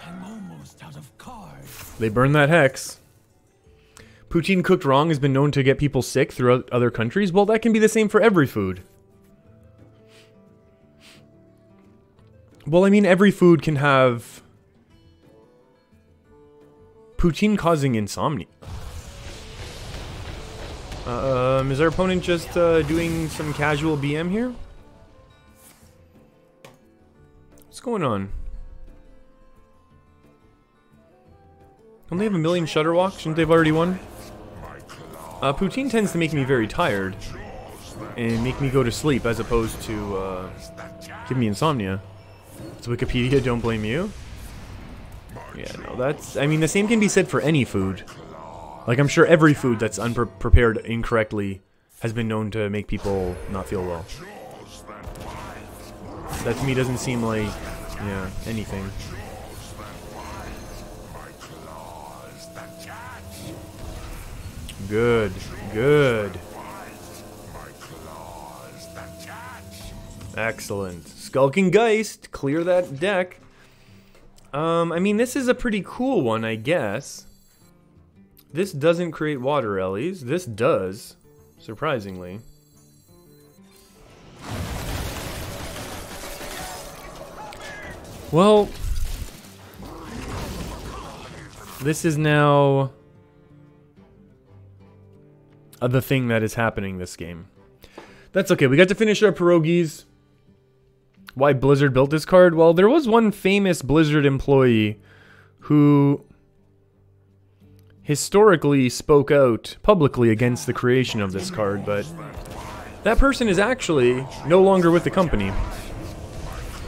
I'm almost out of cards. They burn that hex. Poutine cooked wrong has been known to get people sick throughout other countries. Well, that can be the same for every food. Well, I mean, every food can have poutine causing insomnia. Is our opponent just doing some casual BM here? What's going on? Don't they have a million Shutter Walks? Shouldn't they have already won? Poutine tends to make me very tired and make me go to sleep as opposed to give me insomnia. It's Wikipedia, don't blame you. Yeah, no, that's... I mean, the same can be said for any food. Like, I'm sure every food that's prepared incorrectly has been known to make people not feel well. That to me doesn't seem like, yeah, anything. Good, good. Excellent. Skulking Geist, clear that deck. I mean, this is a pretty cool one, I guess. This doesn't create water ellies. This does, surprisingly. Well, this is now the thing that is happening this game. That's okay. We got to finish our pierogies. Why Blizzard built this card? Well, there was one famous Blizzard employee who historically spoke out publicly against the creation of this card, but that person is actually no longer with the company,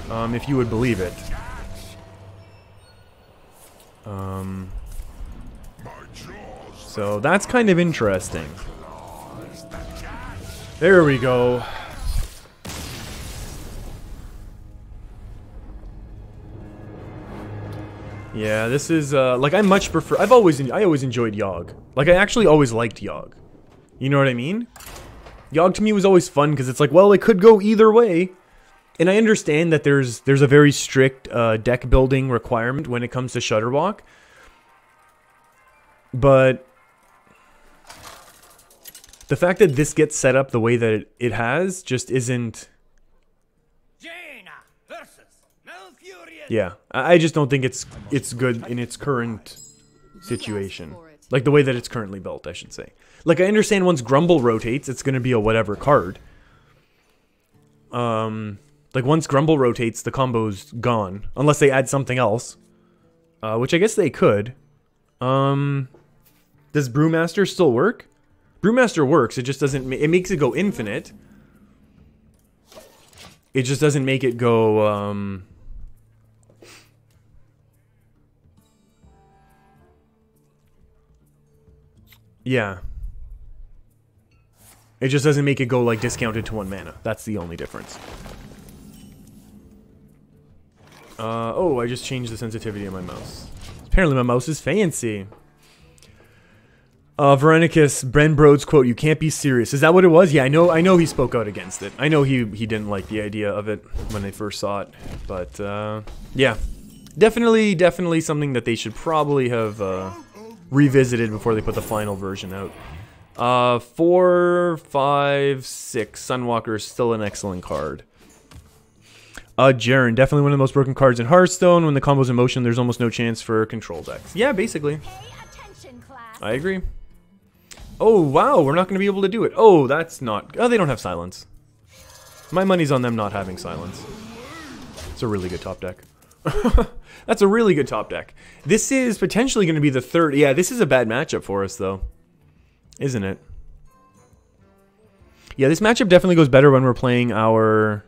if you would believe it. So that's kind of interesting. There we go. Yeah, this is like I much prefer. I always enjoyed Yogg. Like I actually always liked Yogg. You know what I mean? Yogg to me was always fun because it's like, well, it could go either way. And I understand that there's a very strict deck building requirement when it comes to Shutterwalk. But the fact that this gets set up the way that it has just isn't... Yeah, I just don't think it's good in its current situation. Like the way that it's currently built, I should say. Like I understand once Grumble rotates, it's going to be a whatever card. Like once Grumble rotates, the combo's gone. Unless they add something else. Which I guess they could. Does Brewmaster still work? Brewmaster works, it just doesn't... It makes it go infinite. It just doesn't make it go, Yeah. It just doesn't make it go, like, discounted to 1 mana. That's the only difference. Oh, I just changed the sensitivity of my mouse. Apparently my mouse is fancy. Veronicus, Bren Broad's quote, "You can't be serious." Is that what it was? Yeah, I know he spoke out against it. I know he didn't like the idea of it when they first saw it. But, yeah. Definitely something that they should probably have revisited before they put the final version out. 4, 5, 6. Sunwalker is still an excellent card. Jaren, definitely one of the most broken cards in Hearthstone. When the combo's in motion, there's almost no chance for control decks. Yeah, basically. I agree. Oh, wow, we're not going to be able to do it. Oh, that's not... Oh, they don't have silence. My money's on them not having silence. It's a really good top deck. That's a really good top deck. This is potentially going to be the third... Yeah, this is a bad matchup for us, though. Isn't it? Yeah, this matchup definitely goes better when we're playing our...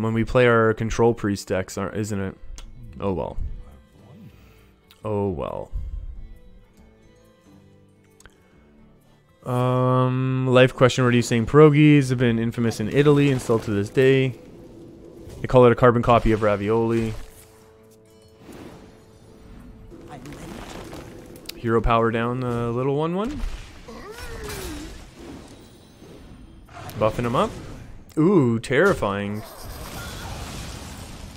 when we play our control priest decks, isn't it? Oh well. Oh well. Life question reducing pierogies have been infamous in Italy and still to this day. They call it a carbon copy of ravioli. Hero power down the little 1/1. Buffing him up. Ooh, terrifying.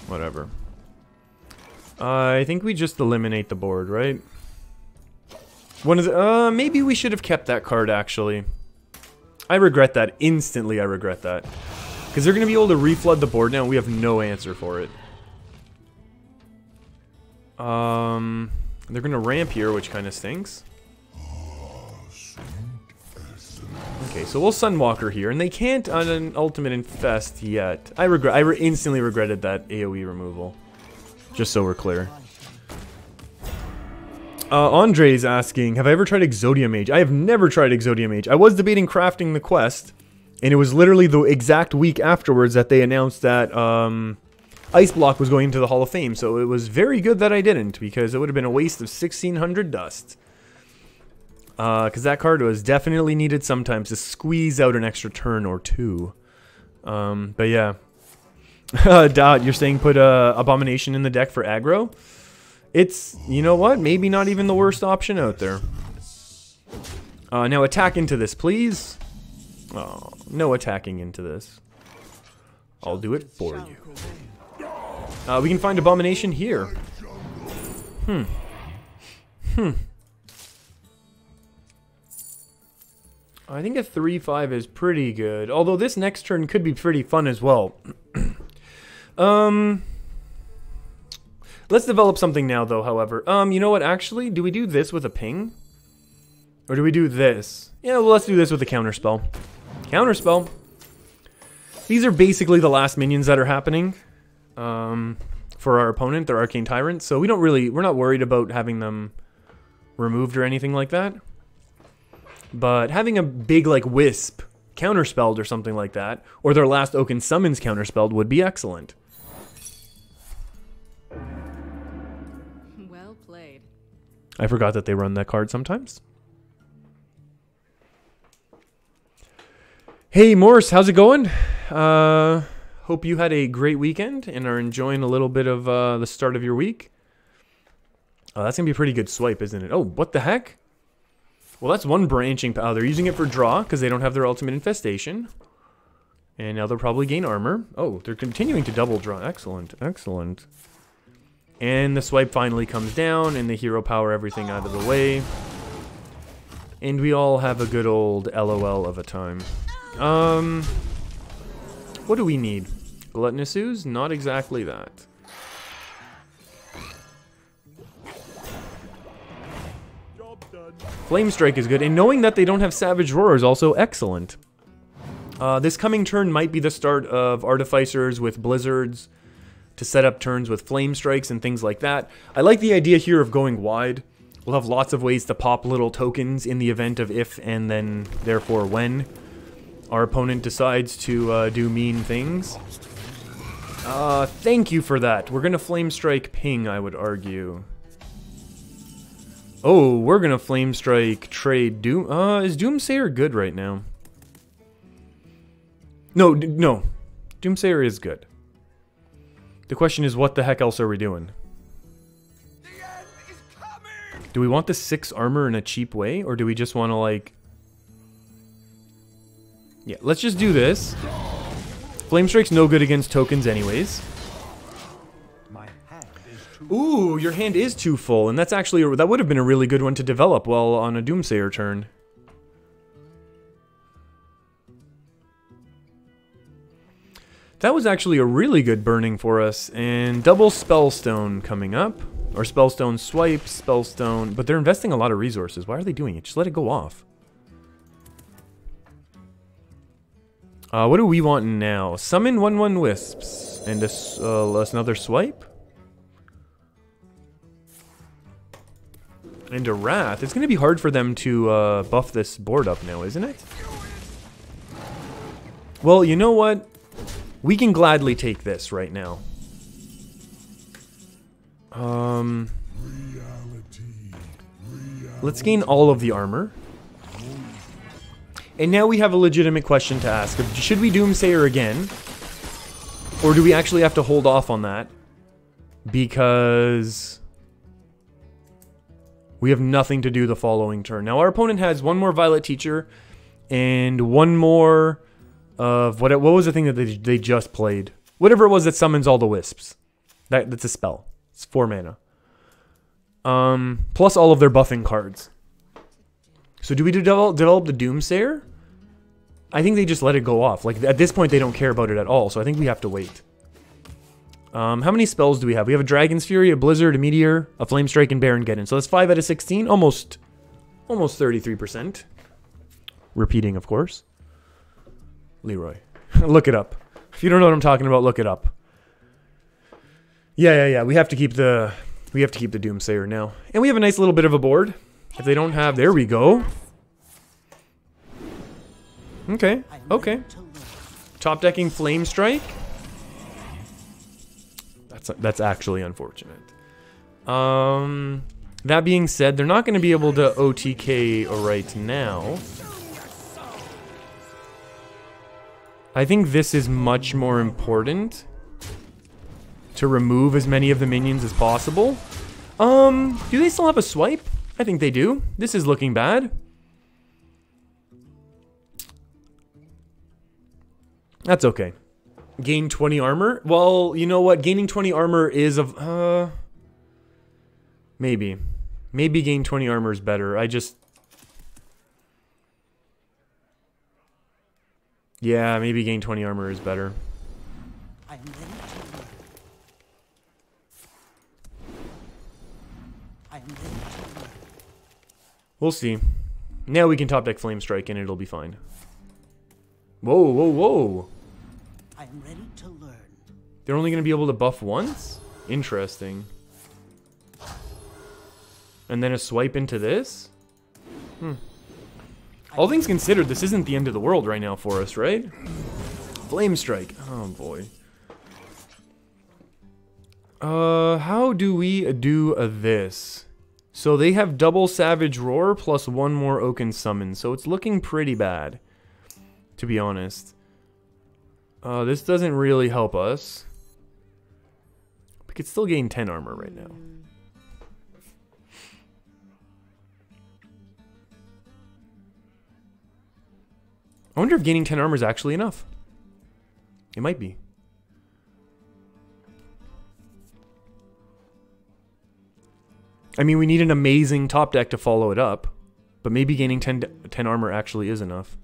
Whatever. I think we just eliminate the board, right? One of the, maybe we should have kept that card, actually. I regret that. Instantly, I regret that. Because they're going to be able to reflood the board now, and we have no answer for it. They're going to ramp here, which kind of stinks. Okay, so we'll Sunwalker here, and they can't on an Ultimate Infest yet. I instantly regretted that AoE removal. Just so we're clear. Andre's asking, have I ever tried Exodia Mage? I have never tried Exodia Mage. I was debating crafting the quest, and it was literally the exact week afterwards that they announced that Ice Block was going into the Hall of Fame, so it was very good that I didn't, because it would have been a waste of 1,600 dust. Because that card was definitely needed sometimes to squeeze out an extra turn or two. But yeah. Dot, you're saying put Abomination in the deck for aggro? It's, you know what, maybe not even the worst option out there. Now attack into this, please. Oh, no attacking into this. I'll do it for you. We can find Abomination here. I think a 3/5 is pretty good. Although this next turn could be pretty fun as well. Let's develop something now, though, however. You know what, actually? Do we do this with a ping? Or do we do this? Yeah, well, let's do this with a counterspell. Counterspell. These are basically the last minions that are happening. For our opponent, they're Arcane Tyrants. So we're not worried about having them removed or anything like that. But having a big, like, Wisp counterspelled or something like that, or their last Oaken Summons counterspelled would be excellent. Well played. I forgot that they run that card sometimes. Hey, Morse, how's it going? Hope you had a great weekend and are enjoying a little bit of the start of your week. Oh, that's going to be a pretty good swipe, isn't it? Oh, what the heck? Well, that's one branching. Oh, they're using it for draw because they don't have their ultimate infestation. And now they'll probably gain armor. Oh, they're continuing to double draw. Excellent, excellent. And the swipe finally comes down and the hero power everything out of the way. And we all have a good old LOL of a time. What do we need? Gluttonous Ooze? Not exactly that. Flame Strike is good, and knowing that they don't have Savage Roar is also excellent. This coming turn might be the start of Artificers with Blizzards to set up turns with Flame Strikes and things like that. I like the idea here of going wide. We'll have lots of ways to pop little tokens in the event of if and then therefore when our opponent decides to do mean things. Thank you for that. We're gonna Flame Strike Ping, I would argue. Oh, we're gonna Flame Strike trade Doom. Is Doomsayer good right now? No, no. Doomsayer is good. The question is, what the heck else are we doing? Do we want the 6 armor in a cheap way, or do we just want to, like... Yeah, let's just do this. Flame Strike's no good against tokens anyways. Ooh, your hand is too full, and that's actually... that would have been a really good one to develop while on a Doomsayer turn. That was actually a really good burning for us, and double Spellstone coming up. Or Spellstone swipe, Spellstone... But they're investing a lot of resources. Why are they doing it? Just let it go off. What do we want now? Summon 1/1 Wisps. And another swipe? And a Wrath. It's going to be hard for them to buff this board up now, isn't it? Well, you know what? We can gladly take this right now. Let's gain all of the armor. And now we have a legitimate question to ask. Should we Doomsayer again? Or do we actually have to hold off on that? Because we have nothing to do the following turn. Now our opponent has one more Violet Teacher and one more of what was the thing that they just played? Whatever it was that summons all the wisps. That's a spell. It's 4 mana. Plus all of their buffing cards. So do we develop the Doomsayer? I think they just let it go off. Like, at this point, they don't care about it at all. So I think we have to wait. How many spells do we have? We have a Dragon's Fury, a Blizzard, a Meteor, a Flame Strike, and Baron-Geddon. So that's 5 out of 16. Almost 33%. Repeating, of course. Leroy. Look it up. If you don't know what I'm talking about, look it up. Yeah. We have to keep the Doomsayer now. And we have a nice little bit of a board. If they don't have... There we go. Okay. Top decking Flame Strike. That's actually unfortunate. That being said, they're not going to be able to OTK right now. I think this is much more important to remove as many of the minions as possible. Do they still have a swipe? I think they do. This is looking bad. That's okay. Gain 20 armor? Well, you know what? Gaining 20 armor is of... maybe. Maybe gain 20 armor is better. Yeah, maybe gain 20 armor is better. We'll see. Now we can top deck Flame Strike and it'll be fine. Whoa. I'm ready to learn. They're only going to be able to buff once? Interesting. And then a swipe into this? All things considered, this isn't the end of the world right now for us, right? Flame Strike. Oh, boy. How do we do this? So they have double Savage Roar plus one more Oaken Summon. So it's looking pretty bad, to be honest. This doesn't really help us. We could still gain 10 armor right now. I wonder if gaining 10 armor is actually enough. It might be. I mean, we need an amazing top deck to follow it up. But maybe gaining 10 armor actually is enough.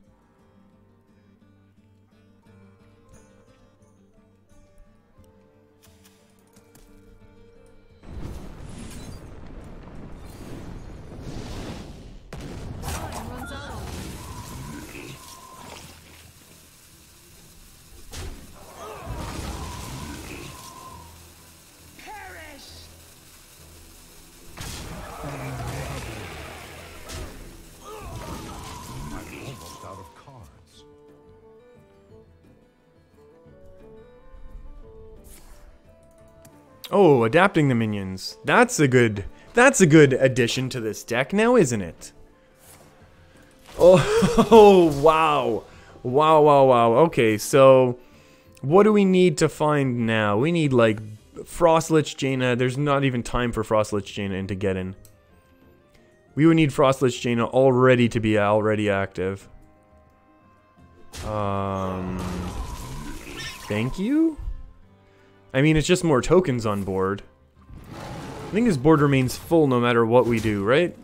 Oh, adapting the minions. That's a good addition to this deck now, isn't it? Oh, wow. Wow. Okay, so what do we need to find now? We need, like, Frostlich Jaina. There's not even time for Frostlich Jaina into Geddon. We would need Frostlich Jaina already to be already active. Thank you? I mean, it's just more tokens on board. I think this board remains full no matter what we do, right?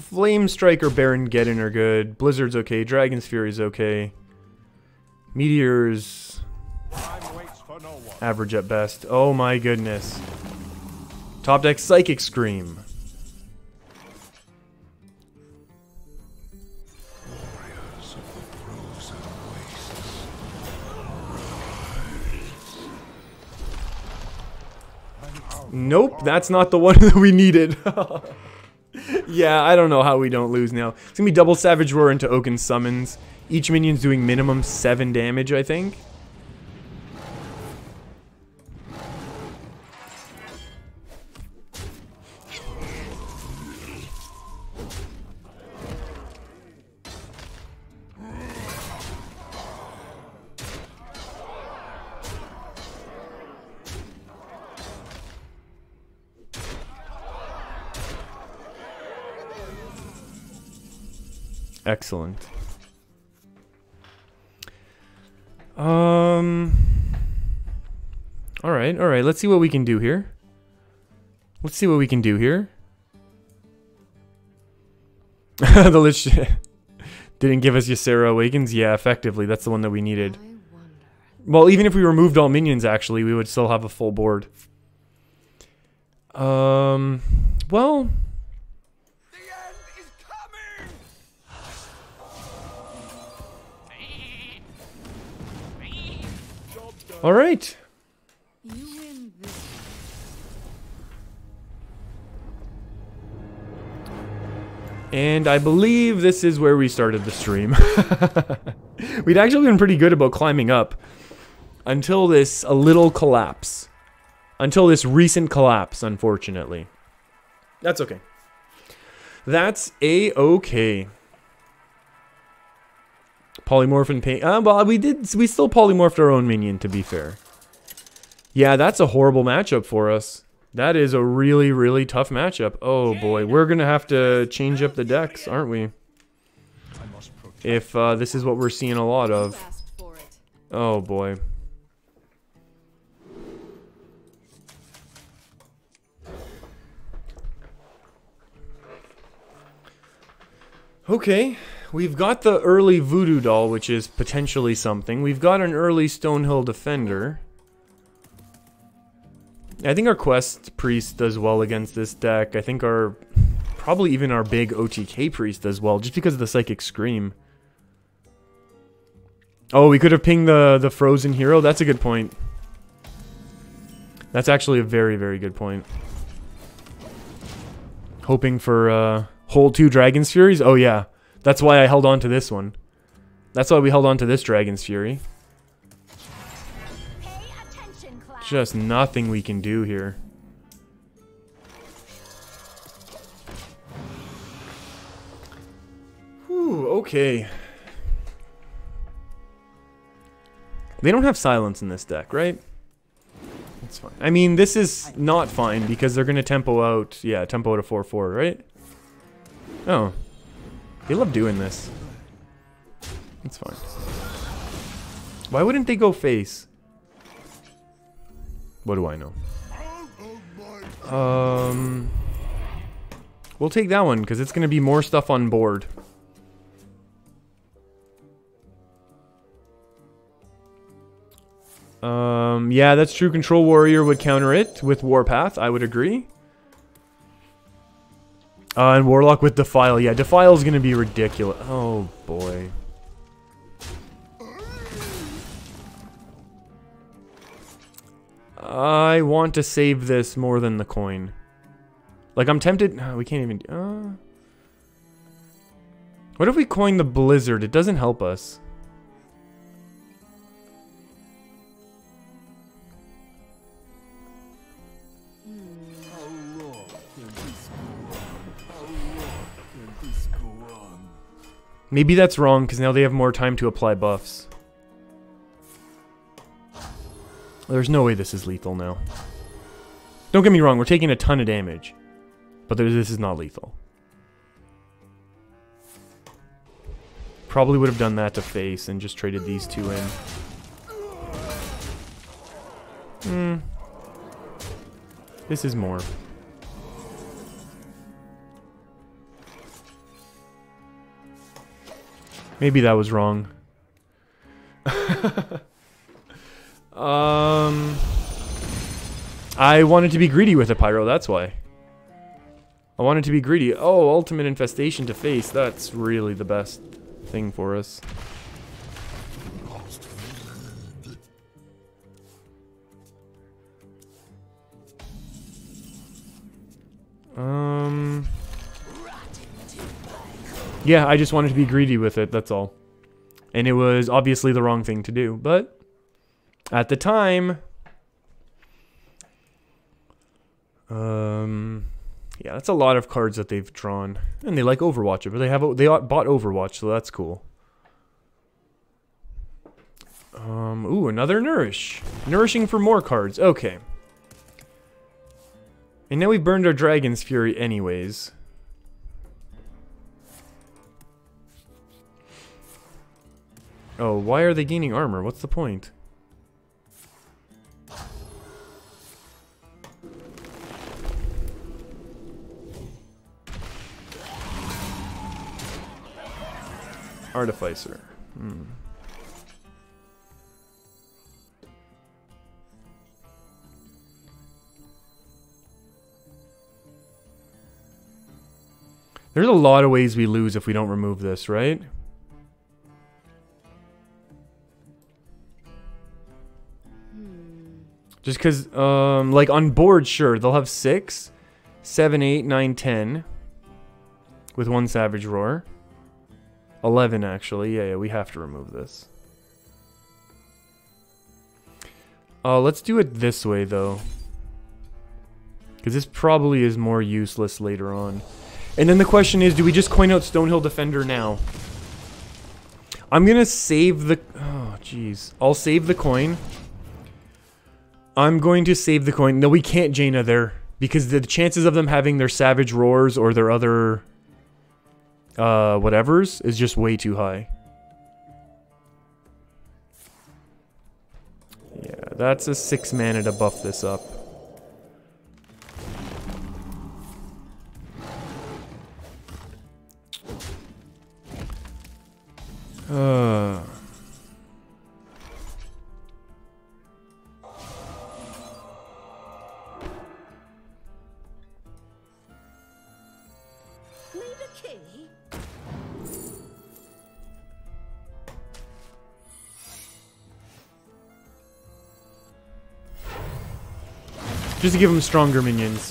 Flame Strike or Baron Geddon are good. Blizzard's okay. Dragon's Fury's okay. Meteor's average at best. Oh my goodness. Top deck Psychic Scream. Nope, that's not the one that we needed. Yeah, I don't know how we don't lose now. It's gonna be double Savage Roar into Oaken Summons. Each minion's doing minimum 7 damage, I think. Excellent. Alright, let's see what we can do here. The Lich didn't give us Ysera Awakens. Yeah, effectively, that's the one that we needed. Well, even if we removed all minions, actually, we would still have a full board. Well... Alright. And I believe this is where we started the stream. We'd actually been pretty good about climbing up. Until this recent collapse, unfortunately. That's okay. That's A-okay. Polymorph and paint. Well, we still polymorphed our own minion, to be fair. Yeah, that's a horrible matchup for us. That is a really, really tough matchup. Oh boy, we're gonna have to change up the decks, aren't we? If this is what we're seeing a lot of. Oh boy. Okay. We've got the early Voodoo Doll, which is potentially something. We've got an early Stonehill Defender. I think our Quest Priest does well against this deck. I think probably even our big OTK Priest does well, just because of the Psychic Scream. Oh, we could have pinged the Frozen Hero. That's a good point. That's actually a very, very good point. Hoping for hold 2 Dragon's Furies? Oh yeah. That's why I held on to this one. That's why we held on to this Dragon's Fury. Just nothing we can do here. Whew, okay. They don't have silence in this deck, right? That's fine. I mean, this is not fine because they're going to tempo out. Yeah, tempo out a 4-4, right? Oh. They love doing this. It's fine. Why wouldn't they go face? What do I know? We'll take that one because it's going to be more stuff on board. Yeah, that's true. Control Warrior would counter it with Warpath. I would agree. And Warlock with Defile. Yeah, Defile is going to be ridiculous. Oh, boy. I want to save this more than the coin. Like, I'm tempted... No, we can't even... What if we coin the Blizzard? It doesn't help us. Maybe that's wrong, because now they have more time to apply buffs. There's no way this is lethal now. Don't get me wrong, we're taking a ton of damage. But this is not lethal. Probably would have done that to face and just traded these two in. This is more. Maybe that was wrong. I wanted to be greedy with a pyro, that's why. I wanted to be greedy. Oh, ultimate infestation to face. That's really the best thing for us. Yeah, I just wanted to be greedy with it, that's all. And it was obviously the wrong thing to do, but at the time, yeah, that's a lot of cards that they've drawn, and they like Overwatch, but they bought Overwatch, so that's cool. Ooh, another Nourish, nourishing for more cards. Okay, and now we've burned our Dragon's Fury, anyways. Oh, why are they gaining armor? What's the point? Artificer. There's a lot of ways we lose if we don't remove this, right? Just because, like on board, sure, they'll have 6, 7, 8, 9, 10 with 1 Savage Roar. 11, actually. Yeah, we have to remove this. Let's do it this way, though. Because this probably is more useless later on. And then the question is, do we just coin out Stonehill Defender now? I'm going to save the... Oh, jeez. I'll save the coin. I'm going to save the coin. No, we can't Jaina there. Because the chances of them having their Savage Roars or their other... whatevers is just way too high. Yeah, that's a 6 mana to buff this up. Just to give them stronger minions.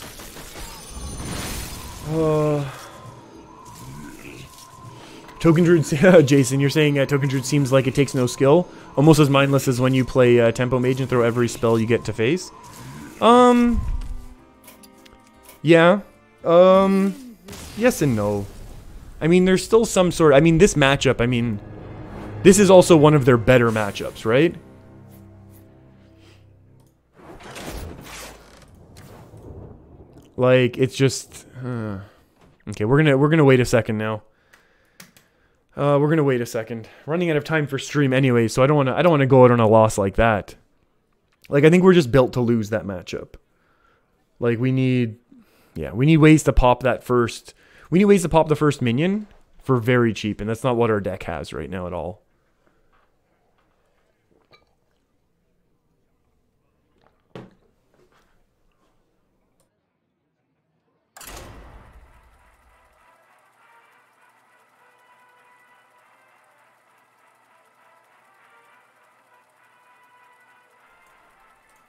Token Druid, Jason, you're saying Token Druid seems like it takes no skill. Almost as mindless as when you play Tempo Mage and throw every spell you get to face. Yeah. Yes and no. I mean, there's still some sort... I mean, this matchup, I mean... This is also one of their better matchups, right? Like, it's just... Okay, we're gonna wait a second now. We're gonna wait a second. Running out of time for stream anyway, so I don't wanna go out on a loss like that. Like, I think we're just built to lose that matchup. Like, we need ways to pop that first... We need ways to pop the first minion for very cheap, and that's not what our deck has right now at all.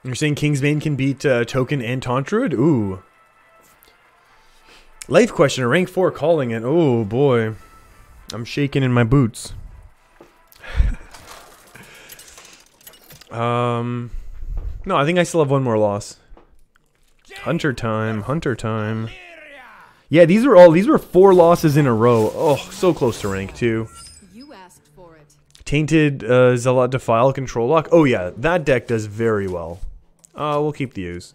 You're saying Kingsbane can beat Token and Taunt Druid? Ooh. Life Questioner, rank 4, calling it. Oh boy. I'm shaking in my boots. No, I think I still have one more loss. Hunter time, Hunter time. Yeah, these were 4 losses in a row. Oh, so close to rank 2. You asked for it. Tainted Zealot Defile Control Lock. Oh yeah, that deck does very well. We'll keep the use.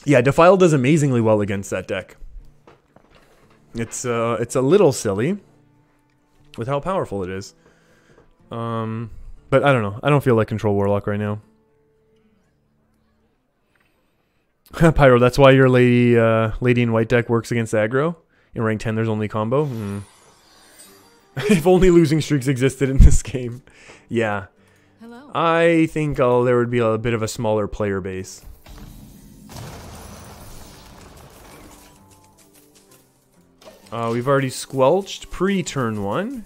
Yeah, Defile does amazingly well against that deck. It's a little silly with how powerful it is. But I don't know. I don't feel like Control Warlock right now. Pyro, that's why your lady in white deck works against aggro. In rank 10, there's only combo. If only losing streaks existed in this game. Yeah. Hello. I think there would be a bit of a smaller player base. We've already squelched pre-turn 1.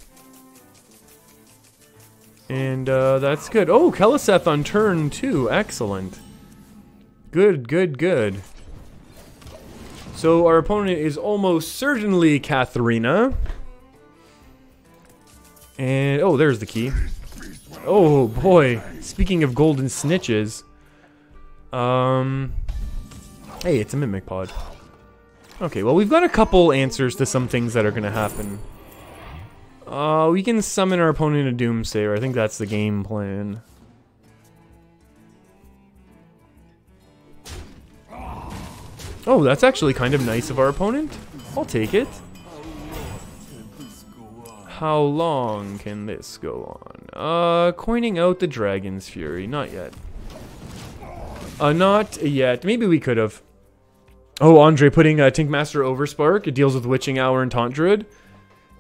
And that's good. Oh, Keliseth on turn 2. Excellent. Good, good, good. So our opponent is almost certainly Katharina. And, oh, there's the key. Oh, boy. Speaking of golden snitches. Hey, it's a Mimic Pod. Okay, well, we've got a couple answers to some things that are going to happen. We can summon our opponent a Doomsayer. I think that's the game plan. Oh, that's actually kind of nice of our opponent. I'll take it. How long can this go on? Coining out the Dragon's Fury. Not yet. Not yet. Maybe we could have. Oh, Andre putting Tinkmaster Overspark. It deals with Witching Hour and Taunt Druid.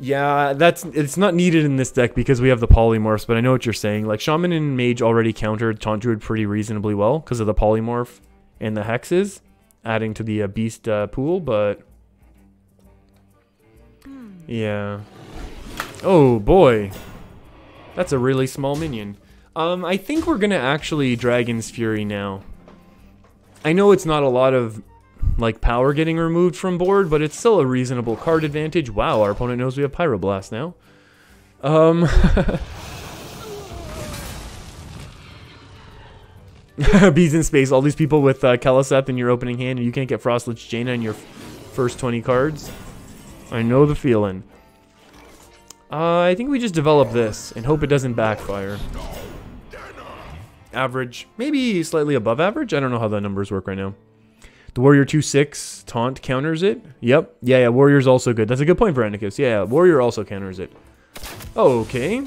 Yeah, it's not needed in this deck because we have the polymorphs, but I know what you're saying. Like, Shaman and Mage already countered Taunt Druid pretty reasonably well because of the polymorph and the hexes, adding to the beast pool, but... yeah. Oh, boy. That's a really small minion. I think we're gonna actually Dragon's Fury now. I know it's not a lot of, like, power getting removed from board, but it's still a reasonable card advantage. Wow, our opponent knows we have Pyroblast now. Bees in space. All these people with Keliseth in your opening hand, and you can't get Frostlich Jaina in your first 20 cards. I know the feeling. I think we just develop this and hope it doesn't backfire. Average. Maybe slightly above average? I don't know how the numbers work right now. The Warrior 2/6 taunt counters it. Yep. Yeah, Warrior's also good. That's a good point for Anikus. Yeah, Warrior also counters it. Okay.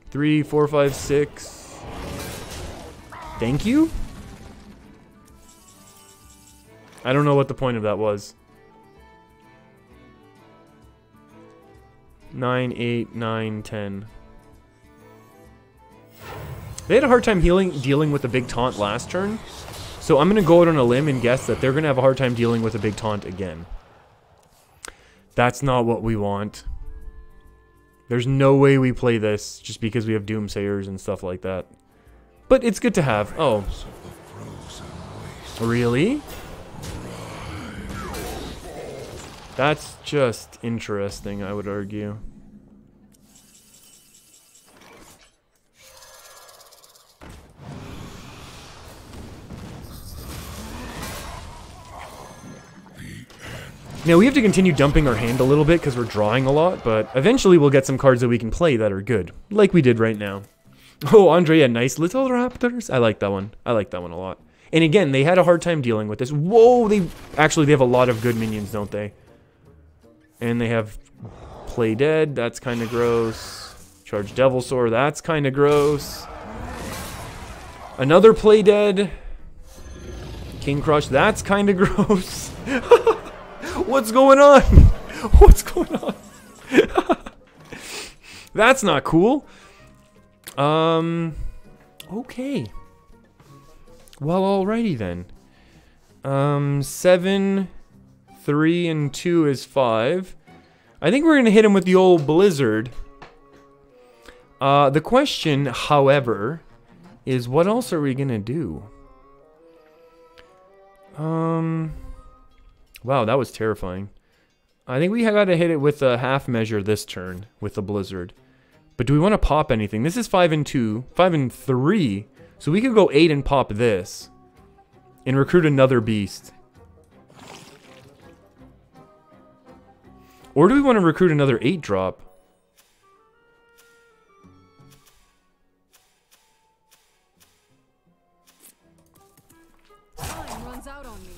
3, 4, 5, 6. Thank you? I don't know what the point of that was. 9, 8, 9, 10. They had a hard time dealing with the big taunt last turn. So I'm going to go out on a limb and guess that they're going to have a hard time dealing with a big taunt again. That's not what we want. There's no way we play this just because we have Doomsayers and stuff like that. But it's good to have. Oh. Really? That's just interesting, I would argue. Now, we have to continue dumping our hand a little bit because we're drawing a lot, but eventually we'll get some cards that we can play that are good, like we did right now. Oh, Andrea, nice little raptors. I like that one. I like that one a lot. And again, they had a hard time dealing with this. Whoa, they have a lot of good minions, don't they? And they have Play Dead, that's kind of gross. Charge Devilsaur, that's kind of gross. Another Play Dead. King Crush, that's kind of gross. What's going on? What's going on? That's not cool. Okay. Well, alrighty then. 7, 3, and 2 is 5. I think we're gonna hit him with the old Blizzard. The question, however, is what else are we gonna do? Wow, that was terrifying. I think we gotta hit it with a half measure this turn with the Blizzard. But do we want to pop anything? This is 5 and 2, 5 and 3. So we could go 8 and pop this. And recruit another beast. Or do we want to recruit another 8-drop? Time runs out on me.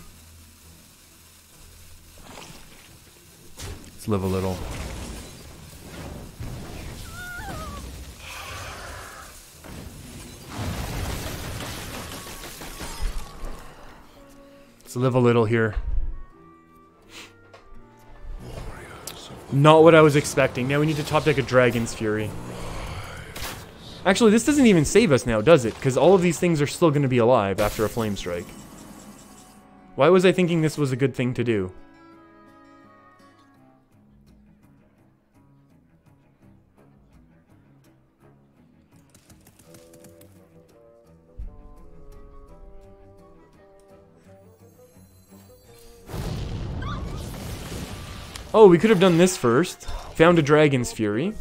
Let's live a little. Let's live a little here. Not what I was expecting. Now we need to top deck a Dragon's Fury. Actually, this doesn't even save us now, does it? Because all of these things are still going to be alive after a Flame Strike. Why was I thinking this was a good thing to do? Oh, we could have done this first. Found a Dragon's Fury.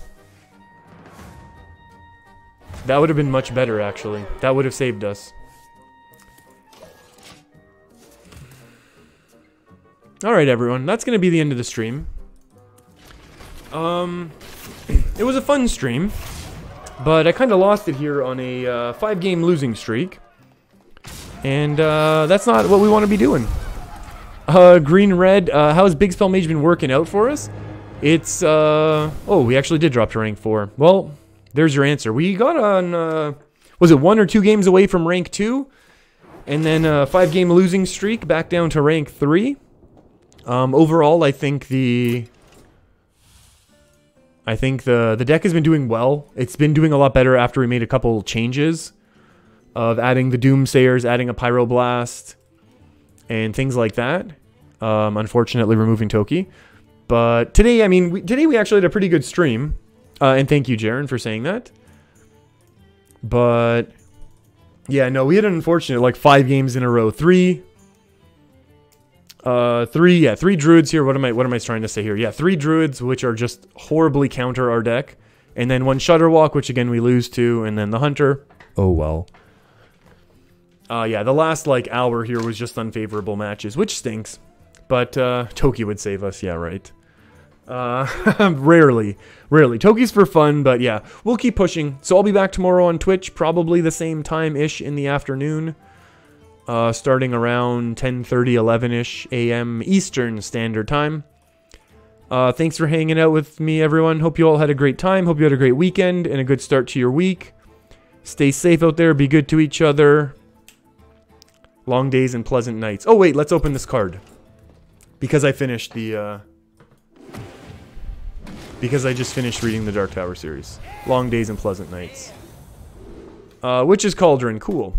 That would have been much better, actually. That would have saved us. Alright, everyone. That's going to be the end of the stream. It was a fun stream. But I kind of lost it here on a 5-game losing streak. And that's not what we want to be doing. Green Red, how's Big Spell Mage been working out for us? It's, oh, we actually did drop to rank 4. Well, there's your answer. We got on, was it 1 or 2 games away from rank 2? And then a 5-game losing streak back down to rank 3. Overall, I think the deck has been doing well. It's been doing a lot better after we made a couple changes of adding the Doomsayers, adding a Pyroblast, and things like that. Unfortunately, removing Toki. But today, I mean, today we actually had a pretty good stream. And thank you, Jaren, for saying that. But yeah, no, we had an unfortunate, like, 5 games in a row. 3 druids here. What am I trying to say here? Yeah, 3 druids, which are just horribly counter our deck. And then 1 Shutterwalk, which again we lose to, and then the Hunter. Oh well. Yeah, the last, like, hour here was just unfavorable matches, which stinks. But, Toki would save us, yeah, right. Rarely. Toki's for fun, but yeah, we'll keep pushing. So I'll be back tomorrow on Twitch, probably the same time-ish in the afternoon. Starting around 10:30, 11-ish a.m. Eastern Standard Time. Thanks for hanging out with me, everyone. Hope you all had a great time. Hope you had a great weekend and a good start to your week. Stay safe out there. Be good to each other. Long days and pleasant nights. Oh, wait, let's open this card. Because I finished the, because I just finished reading the Dark Tower series. Long days and pleasant nights. Witch's Cauldron. Cool.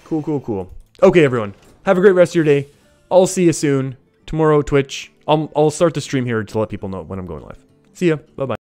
Cool. Okay, everyone. Have a great rest of your day. I'll see you soon. Tomorrow, Twitch. I'll start the stream here to let people know when I'm going live. See ya. Bye-bye.